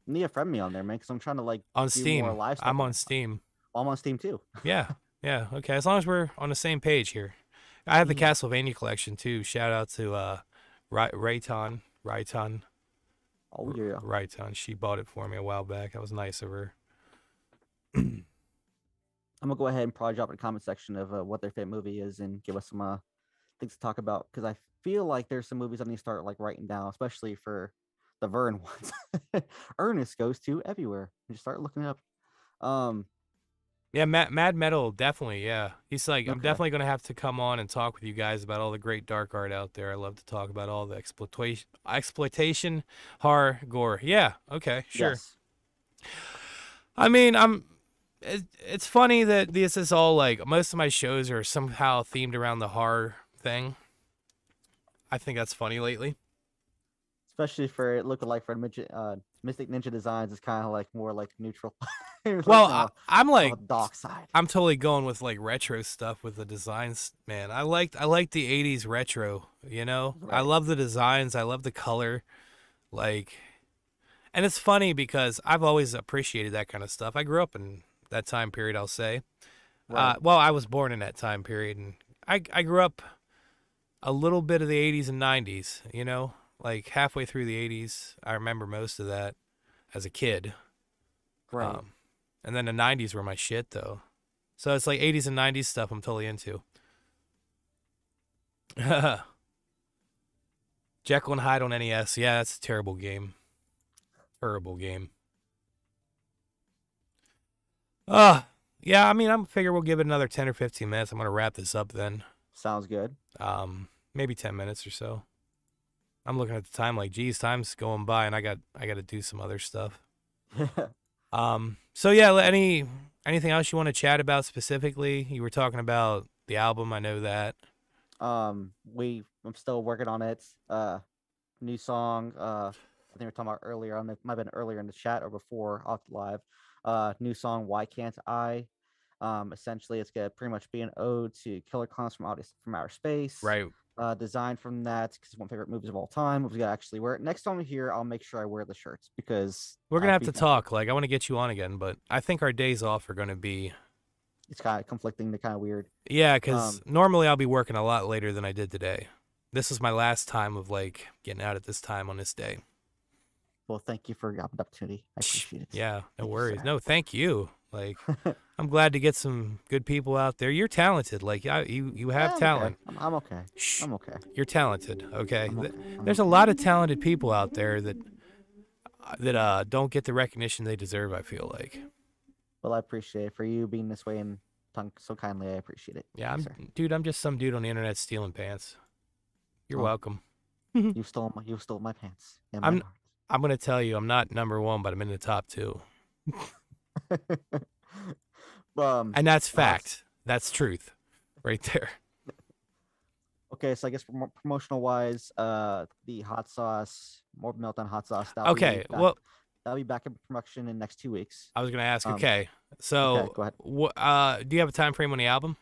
need to friend me on there, man, because I'm trying to like On do Steam. more live stuff. I'm on Steam. I'm on Steam too. Yeah, yeah. Okay, as long as we're on the same page here. I have the Castlevania collection too. Shout out to Rayton. Oh yeah. Rayton. She bought it for me a while back. That was nice of her. I'm gonna go ahead and probably drop in the comment section of what their favorite movie is and give us some things to talk about because I feel like there's some movies I need to start like writing down, especially for the Vern ones. Ernest goes to everywhere. You just start looking it up. Yeah, Mad Metal, definitely. Yeah, he's like, I'm Okay. definitely gonna have to come on and talk with you guys about all the great dark art out there. I love to talk about all the exploitation, horror, gore. Yeah, okay, sure. Yes. I mean, it's funny that this is all like most of my shows are somehow themed around the horror thing. I think that's funny lately. Especially for it looking like for Mystic Ninja Designs is kind of like more like neutral. Well, I'm like dark side. I'm totally going with like retro stuff with the designs, man. I like the 80s retro, you know? Right. I love the designs, I love the color. Like and it's funny because I've always appreciated that kind of stuff. I grew up in that time period, I'll say. Right. Well, I was born in that time period and I grew up a little bit of the 80s and 90s, you know? Like halfway through the 80s, I remember most of that as a kid. Right. And then the 90s were my shit, though. So it's like 80s and 90s stuff I'm totally into. Jekyll and Hyde on NES. Yeah, that's a terrible game. Terrible game. Yeah, I mean, I figure we'll give it another 10 or 15 minutes. I'm going to wrap this up then. Sounds good. Maybe 10 minutes or so. I'm looking at the time like, geez, time's going by, and I got to do some other stuff. So yeah, anything else you want to chat about specifically? You were talking about the album. I know that. I'm still working on it. New song. I think we were talking about earlier on. It might have been earlier in the chat or before off live. New song. Why can't I? Essentially, it's gonna pretty much be an ode to killer clowns from outer space. Right. Designed from that because it's one of my favorite movies of all time. Movies I actually wear it. Next time I'm here, I'll make sure I wear the shirts because We're gonna I'd have be to tempted. talk. Like, I want to get you on again, but I think our days off are gonna be. It's kind of conflicting. They're kind of weird. Yeah, because normally I'll be working a lot later than I did today. This is my last time of like getting out at this time on this day. Well, thank you for the opportunity. I appreciate it. Yeah, no Thank you, worries. sir. No, thank you. Like, I'm glad to get some good people out there. You're talented. Like, you have I'm okay. talent. I'm okay. Shh. I'm okay. You're talented. Okay. I'm okay. There's a lot of talented people out there that don't get the recognition they deserve. I feel like. Well, I appreciate it for you being this way and so kindly. I appreciate it. Yeah, Thank you, dude. I'm just some dude on the internet stealing pants. You're Oh. welcome. You stole my pants and my heart. I'm gonna tell you, I'm not number one, but I'm in the top 2. And that's fact. That's truth, right there. Okay, so I guess promotional wise, the hot sauce, more meltdown hot sauce. Okay, well, that'll be back in production in the next 2 weeks. I was gonna ask. Okay, so okay, go ahead. Do you have a time frame on the album?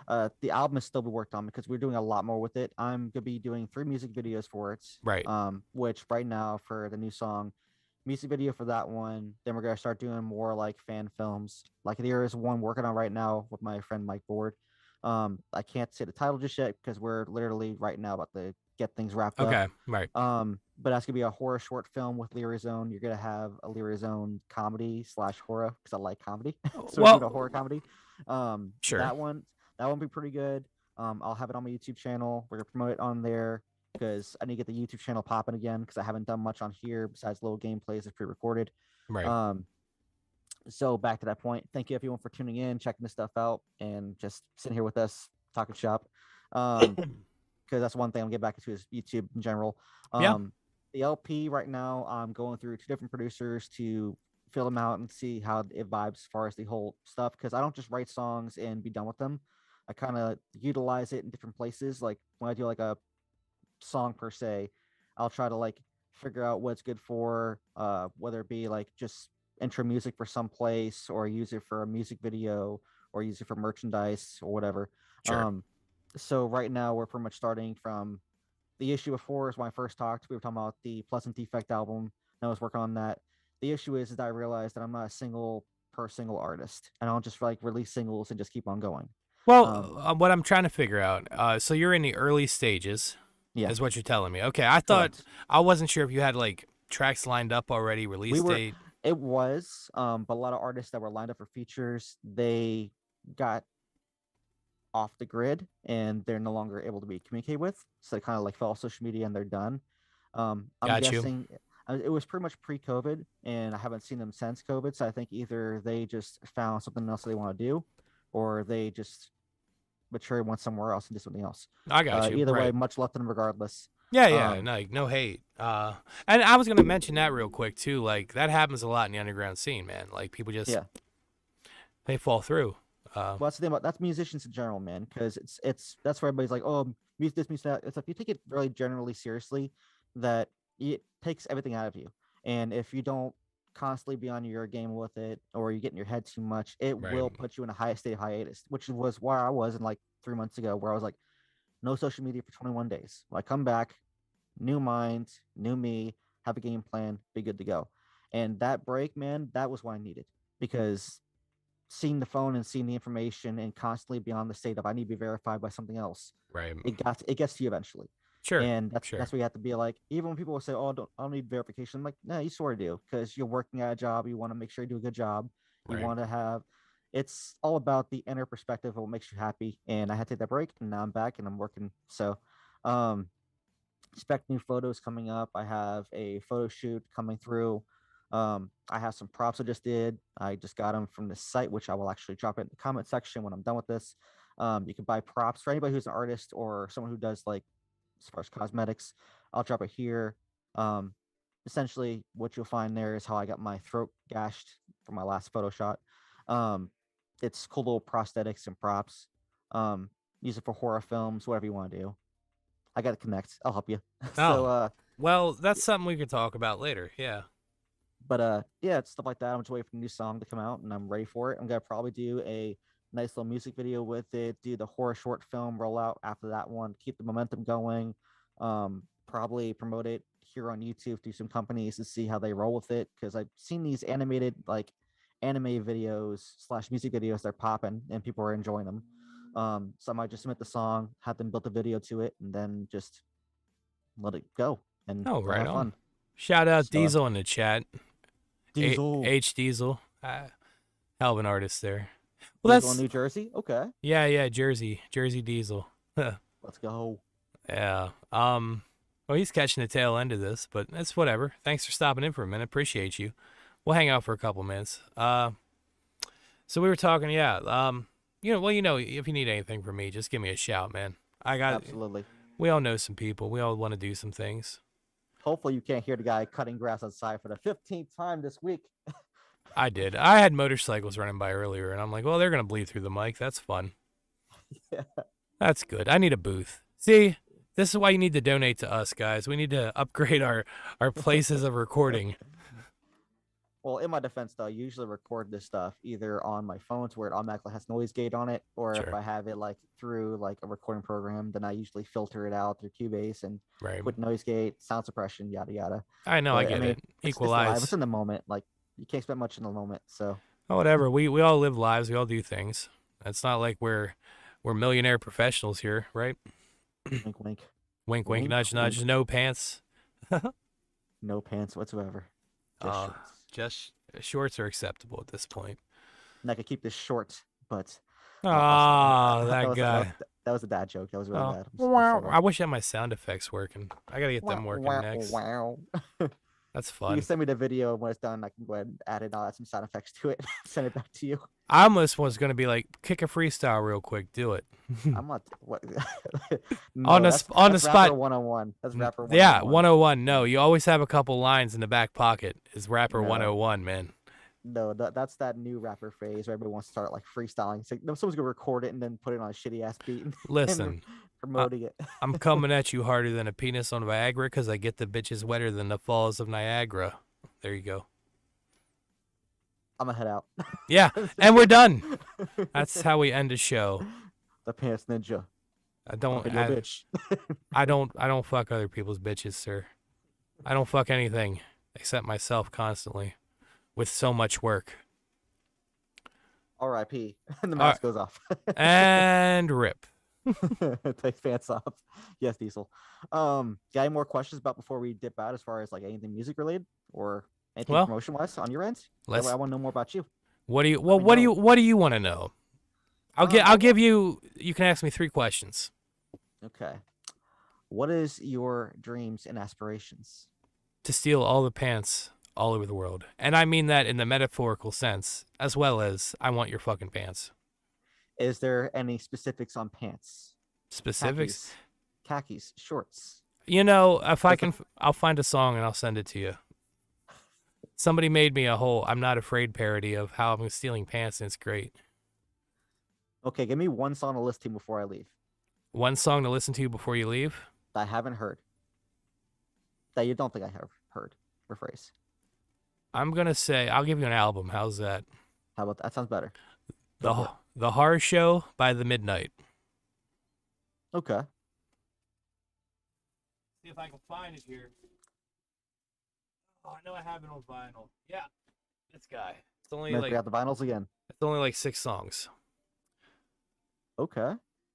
The album is still being worked on because we're doing a lot more with it. I'm gonna be doing 3 music videos for it. Right. Which right now for the new song, music video for that one. Then we're gonna start doing more like fan films. Like there is one working on right now with my friend Mike Board. I can't say the title just yet because we're literally right now about to get things wrapped up. Okay, right. But that's gonna be a horror short film with Lyrizone. You're gonna have a Lyrizone comedy / horror because I like comedy. So we're doing a horror comedy. Sure. That one will be pretty good. I'll have it on my YouTube channel. We're gonna promote it on there because I need to get the YouTube channel popping again because I haven't done much on here besides little gameplays that's pre-recorded. Right. So back to that point, thank you everyone for tuning in, checking this stuff out, and just sitting here with us talking shop. Because that's one thing I'm getting back into is YouTube in general. The LP right now, I'm going through 2 different producers to fill them out and see how it vibes as far as the whole stuff. Because I don't just write songs and be done with them. I kind of utilize it in different places. Like when I do like a song per se, I'll try to like figure out what it's good for, whether it be like just intro music for some place or use it for a music video or use it for merchandise or whatever. Sure. So right now we're pretty much starting from the issue before is when I first talked. We were talking about the Pleasant Defect album. And I was working on that. The issue is that I realized that I'm not a single artist. I don't just like release singles and just keep on going. Well, what I'm trying to figure out, so you're in the early stages, is what you're telling me. Okay, I thought I wasn't sure if you had like tracks lined up already, release date. It was, but a lot of artists that were lined up for features, they got off the grid and they're no longer able to be communicated with. So they kind of like fell off social media and they're done. I'm guessing it was pretty much pre-COVID and I haven't seen them since COVID. So I think either they just found something else they want to do or they just matured went somewhere else and did something else. I got you. Either way, much love to them regardless. Yeah, no hate. And I was gonna mention that real quick too. Like that happens a lot in the underground scene, man. Like people just they fall through. Well, that's the thing about that's musicians in general, man. Because it's that's where everybody's like, oh, music this, that. It's like you take it really generally seriously, that it takes everything out of you. And if you don't constantly be on your game with it, or you get in your head too much, it will put you in a state of hiatus, which was where I was in like 3 months ago, where I was like, no social media for 21 days. When I come back, new mind, new me, have a game plan, be good to go. And that break, man, that was what I needed because seeing the phone and seeing the information and constantly beyond the state of I need to be verified by something else. It gets to you eventually. Sure. And that's where you have to be like, even when people will say, oh, I don't need verification. I'm like, no, you sort of do because you're working at a job. You want to make sure you do a good job. You want to have, it's all about the inner perspective of what makes you happy. And I had to take that break and now I'm back and I'm working. So, expect new photos coming up. I have a photo shoot coming through. I have some props I just did. I just got them from the site, which I will actually drop it in the comment section when I'm done with this. You can buy props for anybody who's an artist or someone who does like as far as cosmetics. I'll drop it here. Um, essentially, what you'll find there is how I got my throat gashed for my last photo shot. It's cool little prosthetics and props. Use it for horror films, whatever you want to do. I got to connect. I'll help you. So, Oh, well, that's something we could talk about later. Yeah. but yeah, it's stuff like that. I'm just waiting for the new song to come out, and I'm ready for it. I'm gonna probably do a nice little music video with it, do the horror short film rollout after that one, keep the momentum going. Probably promote it here on YouTube through some companies to see how they roll with it, because I've seen these animated like anime videos slash music videos. They're popping and people are enjoying them. So I might just submit the song, have them build a video to it, and then just let it go and Oh, they'll right have on. fun. Shout out So Diesel in the chat. Diesel. H Diesel. Hell of an artist there. Well, Diesel in that's New Jersey. Okay, yeah, Jersey Diesel. let's go. Yeah. Well, he's catching the tail end of this, but it's whatever. Thanks for stopping in for a minute. Appreciate you. We'll hang out for a couple minutes. So we were talking, yeah. If you need anything from me, just give me a shout, man. Absolutely. We all know some people. We all want to do some things. Hopefully you can't hear the guy cutting grass outside for the 15th time this week. I did. I had motorcycles running by earlier, and I'm like, well, they're gonna bleed through the mic. That's fun. Yeah. That's good. I need a booth. See, this is why you need to donate to us, guys. We need to upgrade our places of recording. Well, in my defense, though, I usually record this stuff either on my phone to where it automatically has noise gate on it, or if Sure. I have it like through like a recording program, then I usually filter it out through Cubase and Right. put noise gate, sound suppression, yada yada. I know. But, I get it. It's Equalize. live. It's in the moment. Like you can't expect much in the moment. So Oh, whatever. We all live lives. We all do things. It's not like we're millionaire professionals here, right? wink, wink. Wink, wink, Wink, nudge, nudge. wink. No pants. No pants whatsoever. Just shorts. Just shorts are acceptable at this point. And I could keep this short, but That guy. That was a dad joke. That was really bad. I wish I had my sound effects working. I gotta get them working next. Wow. That's You fun. can send me the video, and when it's done, I can go ahead and add it. I'll add some sound effects to it. Send it back to you. I almost was gonna be like, kick a freestyle real quick. Do it. I'm not. What? No, On the that's spot. Rapper 101. That's rapper 101. Yeah, 101. No, you always have a couple lines in the back pocket. Is rapper No. 101, man. No, that's that new rapper phase where everybody wants to start like freestyling. It's like no, someone's gonna record it and then put it on a shitty ass beat and Listen, promoting it. I'm coming at you harder than a penis on Viagra because I get the bitches wetter than the falls of Niagara. There you go. I'm gonna head out. Yeah, and we're done. That's how we end a show. The PantsNinja. I don't. Fucking your bitch. I don't fuck other people's bitches, sir. I don't fuck anything except myself constantly, with so much work. R.I.P. And the mask goes off. And rip. Take pants off. Yes, Diesel. Got any more questions about before we dip out as far as like anything music related or anything promotion wise on your end? I want to know more about you. What do you what do you want to know? I'll give you can ask me 3 questions. Okay. What is your dreams and aspirations? To steal all the pants all over the world. And I mean that in the metaphorical sense, as well as I want your fucking pants. Is there any specifics on pants? Specifics? Khakis, shorts. You know, if I can, I'll find a song and I'll send it to you. Somebody made me a whole I'm Not Afraid parody of how I'm stealing pants, and it's great. Okay, give me one song to listen to before I leave. One song to listen to before you leave? That I haven't heard. That you don't think I have heard. Rephrase. I'm going to say, I'll give you an album. How's that? How about that? Sounds better. The Horror Show by The Midnight. Okay. See if I can find it here. Oh, I know I have it on vinyl. Yeah, this guy. It's only We got the vinyls again. It's only like 6 songs. Okay.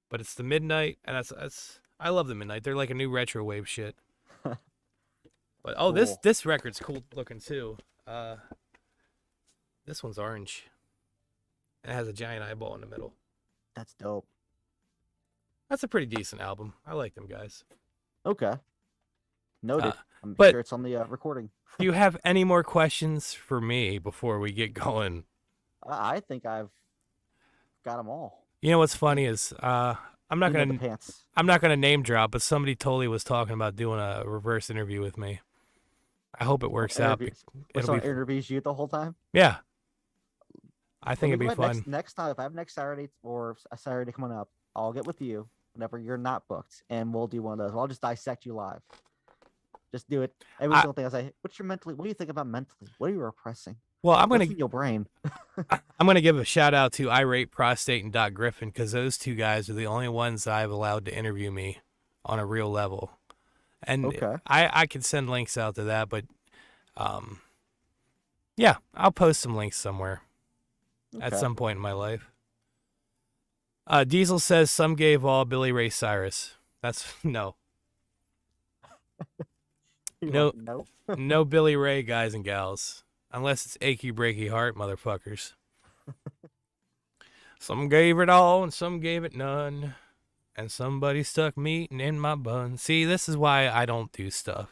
But it's The Midnight, and that's I love The Midnight. They're like a new retro wave shit. But Cool. this record's cool looking too. This one's orange. It has a giant eyeball in the middle. That's dope. That's a pretty decent album. I like them guys. Okay. Noted. I'm but- sure it's on the recording. Do you have any more questions for me before we get going? I think I've got them all. You know what's funny is I I'm not You know the gonna pants. I'm not gonna name drop, but somebody totally was talking about doing a reverse interview with me. I hope it works out. Where It'll be someone interviews you the whole time. yeah. I Let think me it'd go be ahead fun. next time. If I have next Saturday or a Saturday coming up, I'll get with you whenever you're not booked, and we'll do one of those. I'll just dissect you live. Just do it every I, single thing. I say, what's your mentally? What do you think about mentally? What are you repressing? well, What's in your brain? I'm gonna give a shout out to Irate Prostate and Doc Griffin because those two guys are the only ones I've allowed to interview me on a real level. And Okay. I can send links out to that, but yeah, I'll post some links somewhere at Okay. some point in my life. Diesel says some gave all Billy Ray Cyrus. That's no, no, Nope. no Billy Ray guys and gals, unless it's achy breaky heart, motherfuckers. Some gave it all and some gave it none, and somebody stuck meat in my bun. See, this is why I don't do stuff.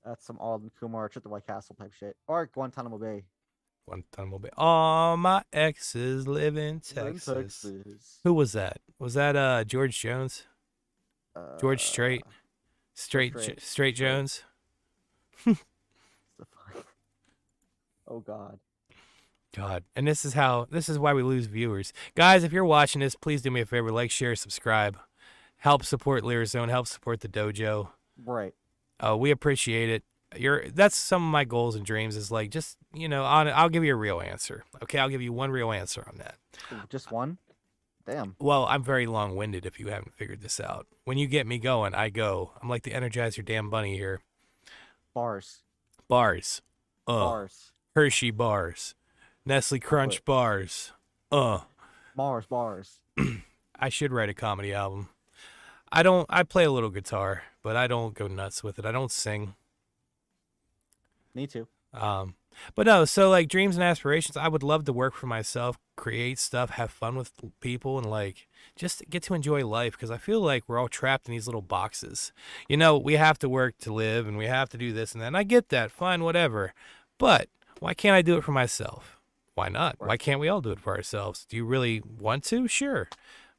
That's some Alden Kumar, Trip to White Castle type shit, or Guantanamo Bay. Guantanamo Bay. All my exes live in In Texas. Texas. Who was that? Was that George Jones? George Strait? Straight Jones? The fuck? Oh God. God. And this is why we lose viewers. Guys, if you're watching this, please do me a favor, like, share, subscribe. Help support Lyrizone, help support the dojo. Right. We appreciate it. That's some of my goals and dreams is like just, I'll give you a real answer. Okay, I'll give you one real answer on that. Ooh, just one? Damn. Well, I'm very long-winded if you haven't figured this out. When you get me going, I go. I'm like the Energize Your Damn Bunny here. Bars. Bars. Bars. Hershey bars. Nestle Crunch bars. Mars bars. I should write a comedy album. I play a little guitar, but I don't go nuts with it. I don't sing. Me too. But no, so like dreams and aspirations, I would love to work for myself, create stuff, have fun with people, and like just get to enjoy life because I feel like we're all trapped in these little boxes. We have to work to live and we have to do this and that. And I get that. Fine, whatever. But why can't I do it for myself? Why not? Right. Why can't we all do it for ourselves? Do you really want to? Sure.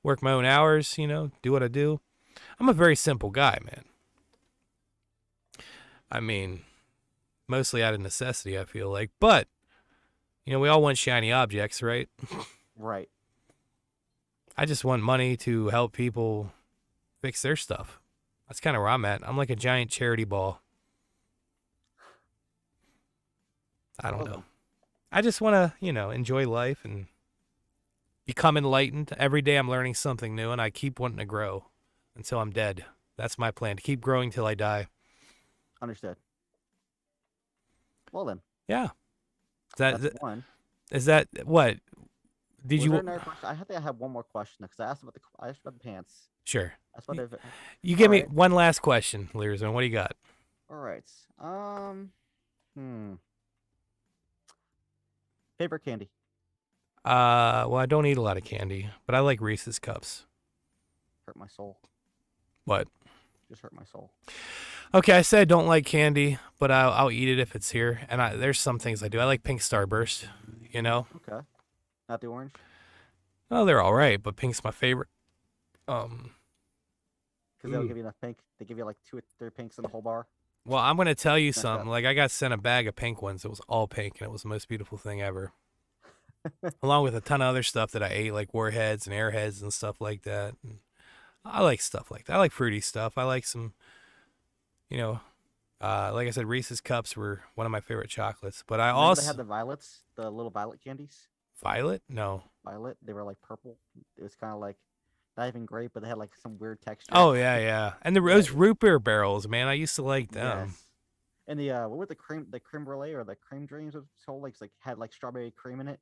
Work my own hours, do what I do. I'm a very simple guy, man. I mean, mostly out of necessity, I feel like. But, we all want shiny objects, right? Right. I just want money to help people fix their stuff. That's kind of where I'm at. I'm like a giant charity ball. I don't know. I just want to, enjoy life and become enlightened. Every day I'm learning something new, and I keep wanting to grow until I'm dead. That's my plan, to keep growing till I die. Understood. Well then. Yeah. That's one. Is that what? Did you? I think I have one more question because I asked about the pants. Sure. That's what you give me one last question, Lyrizone. What do you got? All right. Favorite candy? Well, I don't eat a lot of candy, but I like Reese's Cups. Hurt my soul. What? Just hurt my soul. Okay, I said I don't like candy, but I'll eat it if it's here. And there's some things I do. I like Pink Starburst, Okay. Not the orange? Oh, they're all right, but pink's my favorite. Because they'll give you enough pink. They give you like 2 or 3 pinks in the whole bar. Well, I'm going to tell you something. Like, I got sent a bag of pink ones. It was all pink, and it was the most beautiful thing ever. Along with a ton of other stuff that I ate, like Warheads and Airheads and stuff like that. And I like stuff like that. I like fruity stuff. I like some, like I said, Reese's Cups were one of my favorite chocolates. But I also... They had the violets, the little violet candies. Violet? No. Violet. They were like purple. It was kind of like not even grape, but they had like some weird texture. Oh yeah. And those root beer barrels, man, I used to like them. Yes. And the what were the creme brulee or the cream dreams of Soul Lakes had like strawberry cream in it.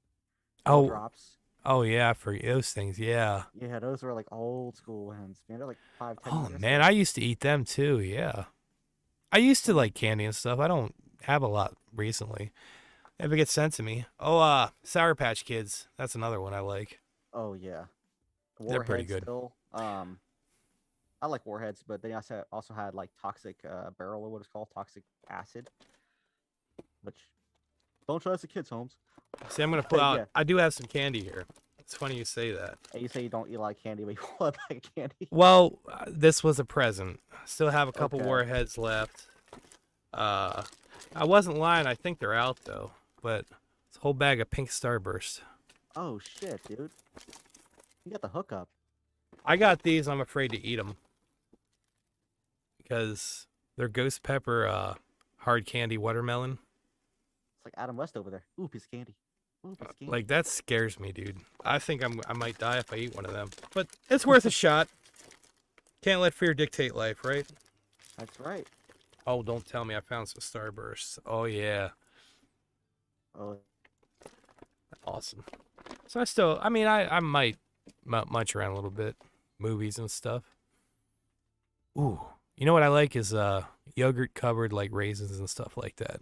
Oh, drops. Oh yeah, for those things, yeah. Yeah, those were like old school ones. Man, they're like 5, 10 Oh years man, old. I used to eat them too. Yeah, I used to like candy and stuff. I don't have a lot recently. If it gets sent to me. Oh, Sour Patch Kids. That's another one I like. Oh yeah, They're pretty good. Still. I like Warheads, but they also had like Toxic Barrel, or what it's called, Toxic Acid. Which don't try this at kids' homes. See, I'm gonna pull out. Yeah. I do have some candy here. It's funny you say that. And you say you don't eat a lot of candy, but you want a bag of candy. Well, this was a present. Still have a couple Okay. warheads left. I wasn't lying. I think they're out though. But it's a whole bag of pink starburst. Oh shit, dude. You got the hookup. I got these. I'm afraid to eat them because they're ghost pepper hard candy watermelon. It's like Adam West over there. Ooh, piece of candy. Ooh, piece of candy. Like that scares me, dude. I think I might die if I eat one of them. But it's worth a shot. Can't let fear dictate life, right? That's right. Oh, don't tell me I found some starbursts. Oh yeah, Oh, awesome. So I mean, I might munch around a little bit, movies and stuff. Ooh, you know what I like is yogurt covered like raisins and stuff like that.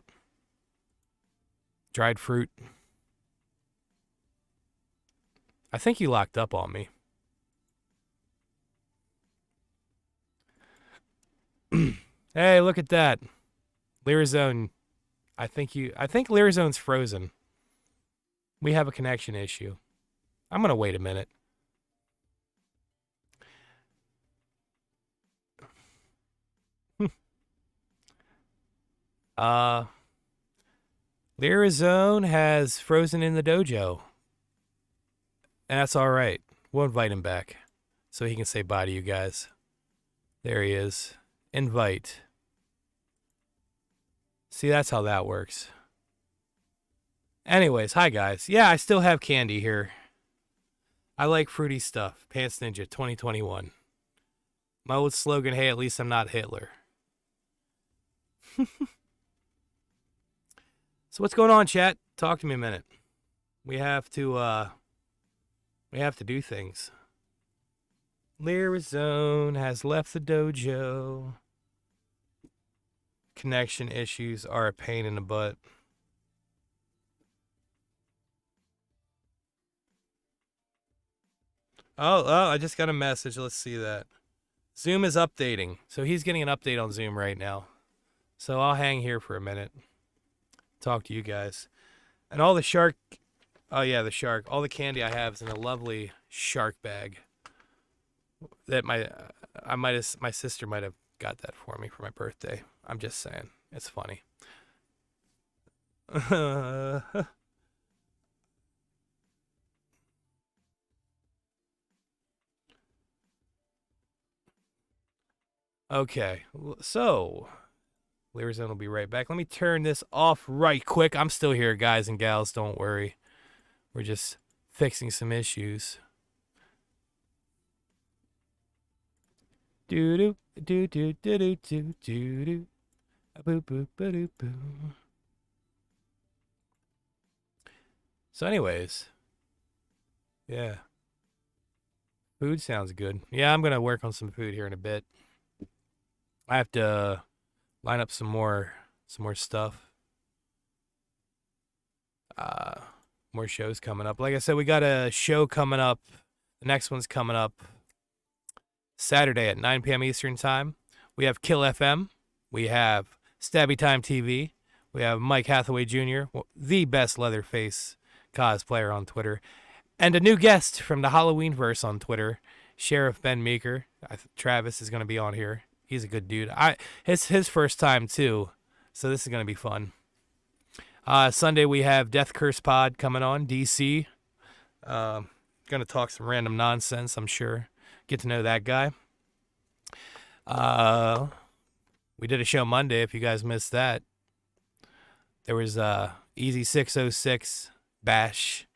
Dried fruit. I think you locked up on me. Hey, look at that. Lyrizone. I think Lyrizone's frozen. We have a connection issue. I'm going to wait a minute. Lyrizone has frozen in the dojo. And that's all right. We'll invite him back so he can say bye to you guys. There he is. Invite. See, that's how that works. Anyways, hi guys. Yeah, I still have candy here. I like fruity stuff. PantsNinja 2021. My old slogan, hey, at least I'm not Hitler. So what's going on, chat? Talk to me a minute. We have to do things. Lyrizone has left the dojo. Connection issues are a pain in the butt. Oh, I just got a message. Let's see that. Zoom is updating. So he's getting an update on Zoom right now. So I'll hang here for a minute. Talk to you guys. And all the shark... Oh, yeah, the shark. All the candy I have is in a lovely shark bag. That my sister might have got that for me for my birthday. I'm just saying. It's funny. Okay, so Lyrizone will be right back. Let me turn this off right quick. I'm still here, guys and gals. Don't worry. We're just fixing some issues. Do do do do do do do do do. Boo boo boo boo boo. So, anyways, yeah, food sounds good. Yeah, I'm gonna work on some food here in a bit. I have to line up some more stuff. More shows coming up. Like I said, we got a show coming up. The next one's coming up Saturday at 9 p.m. Eastern Time. We have Kill FM. We have Stabby Time TV. We have Mike Hathaway Jr., the best Leatherface cosplayer on Twitter. And a new guest from the Halloween-verse on Twitter, Sheriff Ben Meeker. Travis is going to be on here. He's a good dude. His first time, too. So this is going to be fun. Sunday, we have Death Curse Pod coming on, DC. Going to talk some random nonsense, I'm sure. Get to know that guy. We did a show Monday, if you guys missed that. There was Easy 606 Bash.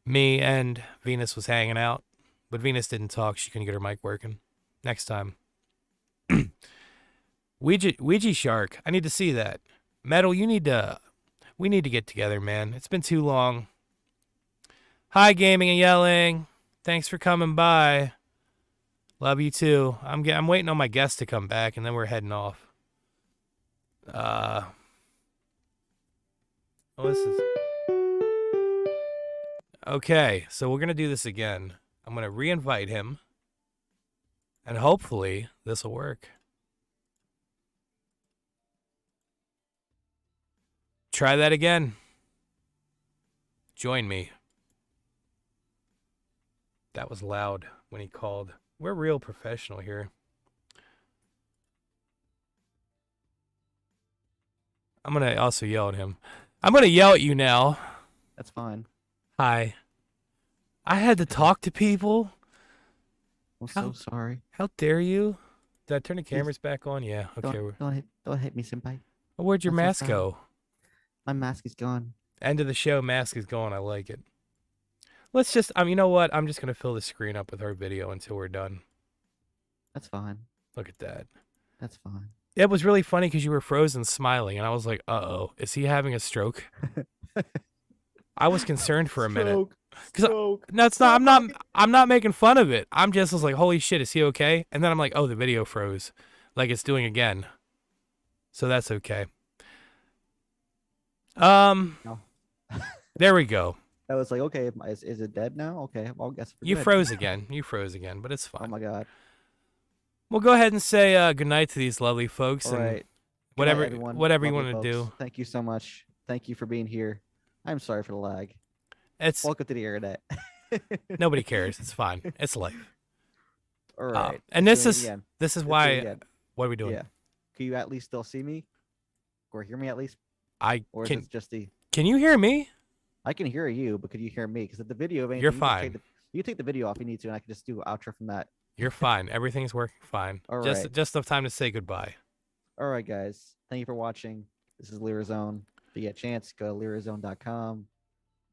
Me and Venus was hanging out. But Venus didn't talk. She couldn't get her mic working. Next time. Ouija Shark. I need to see that. Metal, we need to get together, man. It's been too long. Hi, Gaming and Yelling. Thanks for coming by. Love you too. I'm waiting on my guest to come back, and then we're heading off. This is... Okay, so we're going to do this again. I'm going to re-invite him, and hopefully this will work. Try that again. Join me. That was loud when he called. We're real professional here. I'm going to also yell at him. I'm going to yell at you now. That's fine. Hi. I had to talk to people. I'm so sorry. How dare you? Did I turn the cameras back on? Yeah. Okay. Don't hit me, senpai. Where'd your mask go? My mask is gone. End of the show. Mask is gone. I like it. Let's just. You know what? I'm just gonna fill the screen up with our video until we're done. That's fine. Look at that. That's fine. It was really funny because you were frozen smiling, and I was like, "Uh-oh, is he having a stroke?" I was concerned for a minute. Stroke. No, it's not. I'm not making fun of it. I'm just was like, "Holy shit, is he okay?" And then I'm like, "Oh, the video froze, like it's doing again." So that's okay. No. There we go. I was like, okay, is it dead now? Okay, well, I guess You froze again. You froze again, but it's fine. Oh my god. We'll go ahead and say goodnight to these lovely folks. All right. Whatever night, whatever you lovely want to folks. do. Thank you so much. Thank you for being here. I'm sorry for the lag. It's Welcome to the internet. nobody cares. It's fine. It's life. All right. And this is why. What are we doing? Yeah. Can you at least still see me, or hear me at least? Or is can. it just the? Can you hear me? I can hear you, but could you hear me? Because the video, You're fine. You take the video off if you need to, and I can just do an outro from that. You're fine. Everything's working fine. All just right. just enough time to say goodbye. All right, guys. Thank you for watching. This is Lyrizone. If you get a chance, go to lyrizone.com.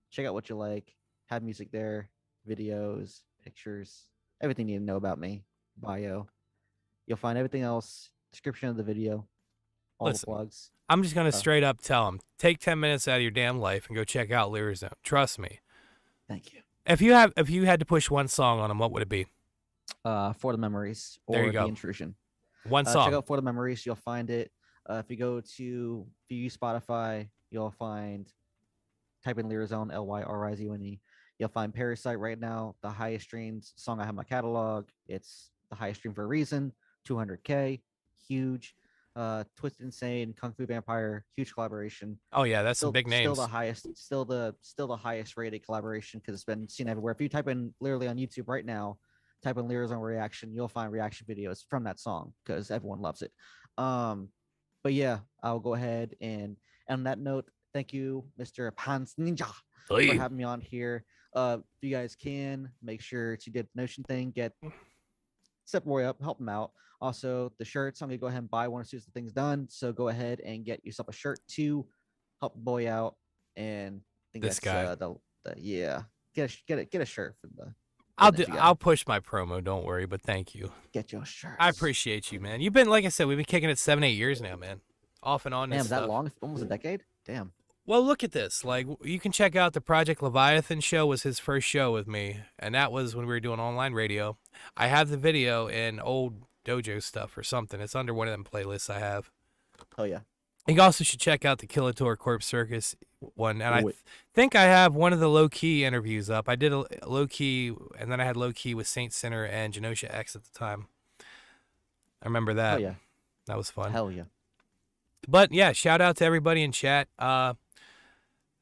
Check out what you like. Have music there, videos, pictures, everything you need to know about me, bio. You'll find everything else, description of the video, all the plugs. I'm just going to straight up tell them, take 10 minutes out of your damn life and go check out Lyrizone. Trust me. Thank you. If you had to push one song on them, what would it be? For the Memories or The Intrusion. One song. Check out For the Memories. You'll find it. If you use Spotify, you'll find, type in Lyrizone, Lyrizone. You'll find Parasite right now, the highest streamed song I have in my catalog. It's the highest stream for a reason, 200K, huge. Twisted Insane, Kung Fu Vampire, huge collaboration. Oh yeah, that's some big names. Still the highest rated collaboration because it's been seen everywhere. If you type in literally on YouTube right now, type in Lyrizone reaction, you'll find reaction videos from that song because everyone loves it. But yeah, I'll go ahead and on that note, thank you, Mr. PantsNinja, for having me on here. If you guys can, make sure to get the Notion thing, set Boy up, help him out. Also, the shirts, I'm gonna go ahead and buy one as soon as the thing's done. So go ahead and get yourself a shirt to help Boy out. And I think this that's guy. Get a shirt for the. I'll push my promo. Don't worry, but thank you. Get your shirt. I appreciate you, man. You've been, like I said, we've been kicking it 7-8 years now, man. Off and on. Damn, is that long? Almost a decade. Damn. Well, look at this. Like, you can check out the Project Leviathan show. Was his first show with me, and that was when we were doing online radio. I have the video in old Dojo stuff or something. It's under one of them playlists I have. Oh yeah. You also should check out the Killator Corpse Circus one, and I think I have one of the low key interviews up. I did a low key, and then I had low key with Saint Sinner and Genosha X at the time. I remember that. Oh yeah. That was fun. Hell yeah. But yeah, shout out to everybody in chat.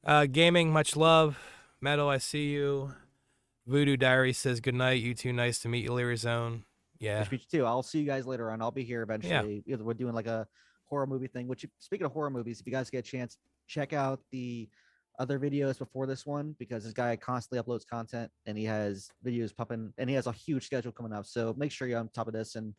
Gaming, much love. Metal, I see you. Voodoo Diary says good night. You too. Nice to meet you, Lyrizone. Yeah. Nice to meet you too. I'll see you guys later on. I'll be here eventually. Yeah. We're doing like a horror movie thing. Which, speaking of horror movies, if you guys get a chance, check out the other videos before this one because this guy constantly uploads content and he has videos popping and he has a huge schedule coming up. So make sure you're on top of this and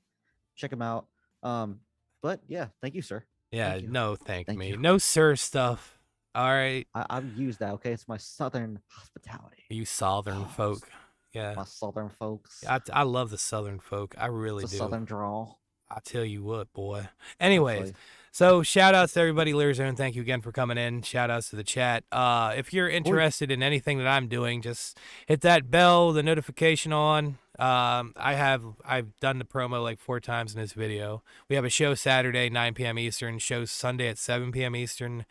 check him out. But yeah, thank you, sir. Yeah, thank me. No sir stuff. All right. I've used that, okay? It's my southern hospitality. You southern folk. Yeah. My southern folks. I love the southern folk. I really do. Southern drawl. I tell you what, boy. Anyways, so shout outs to everybody, Lyrizone. Thank you again for coming in. Shout outs to the chat. If you're interested in anything that I'm doing, just hit that bell, the notification on. I've done the promo like 4 times in this video. We have a show Saturday, 9 p.m. Eastern, show Sunday at 7 p.m. Eastern.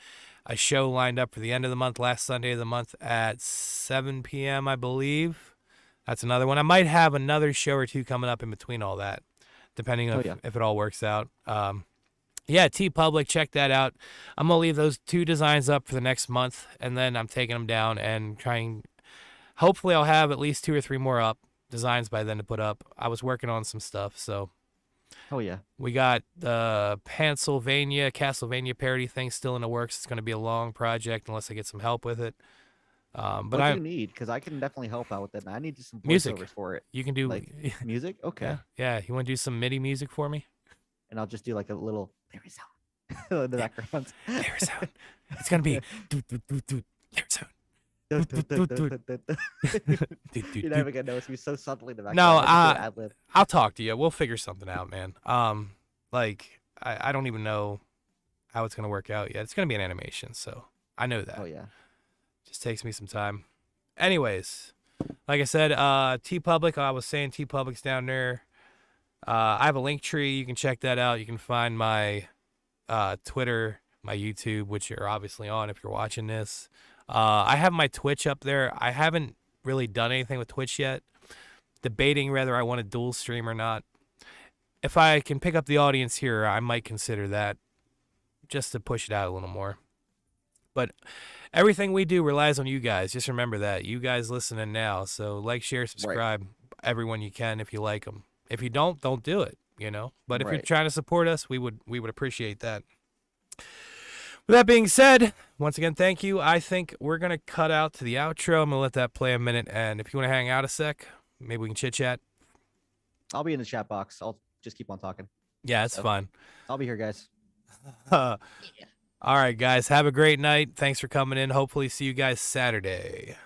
A show lined up for the end of the month, last Sunday of the month at 7 p.m., I believe. That's another one. I might have another show or two coming up in between all that, depending on if it all works out. Yeah, TeePublic, check that out. I'm going to leave those 2 designs up for the next month, and then I'm taking them down and trying. Hopefully, I'll have at least 2 or 3 more up designs by then to put up. I was working on some stuff, so Oh yeah. we got the Castlevania parody thing still in the works. It's going to be a long project unless I get some help with it. But What do I you need? Because I can definitely help out with it. And I need just some music. voiceovers for it. You can do Like music? Okay. yeah. You want to do some MIDI music for me? And I'll just do like a little Lyrizone in the background. Lyrizone. It's gonna be Lyrizone. You're never gonna know. It's gonna be so subtly in the background. No, ad-lib. I'll talk to you. We'll figure something out, man. Like I don't even know how it's gonna work out yet. It's gonna be an animation, so I know that. Oh yeah. Just takes me some time. Anyways, like I said, TeePublic. I was saying TeePublic's down there. I have a link tree. You can check that out. You can find my Twitter, my YouTube, which you're obviously on if you're watching this. I have my Twitch up there. I haven't really done anything with Twitch yet. Debating whether I want to dual stream or not. If I can pick up the audience here, I might consider that just to push it out a little more. But everything we do relies on you guys. Just remember that. You guys listening now. So like, share, subscribe, everyone you can if you like them. If you don't do it, you know. But if you're trying to support us, we would appreciate that. With that being said, once again, thank you. I think we're going to cut out to the outro. I'm going to let that play a minute. And if you want to hang out a sec, maybe we can chit-chat. I'll be in the chat box. I'll just keep on talking. Yeah, it's fun. I'll be here, guys. All right, guys. Have a great night. Thanks for coming in. Hopefully see you guys Saturday.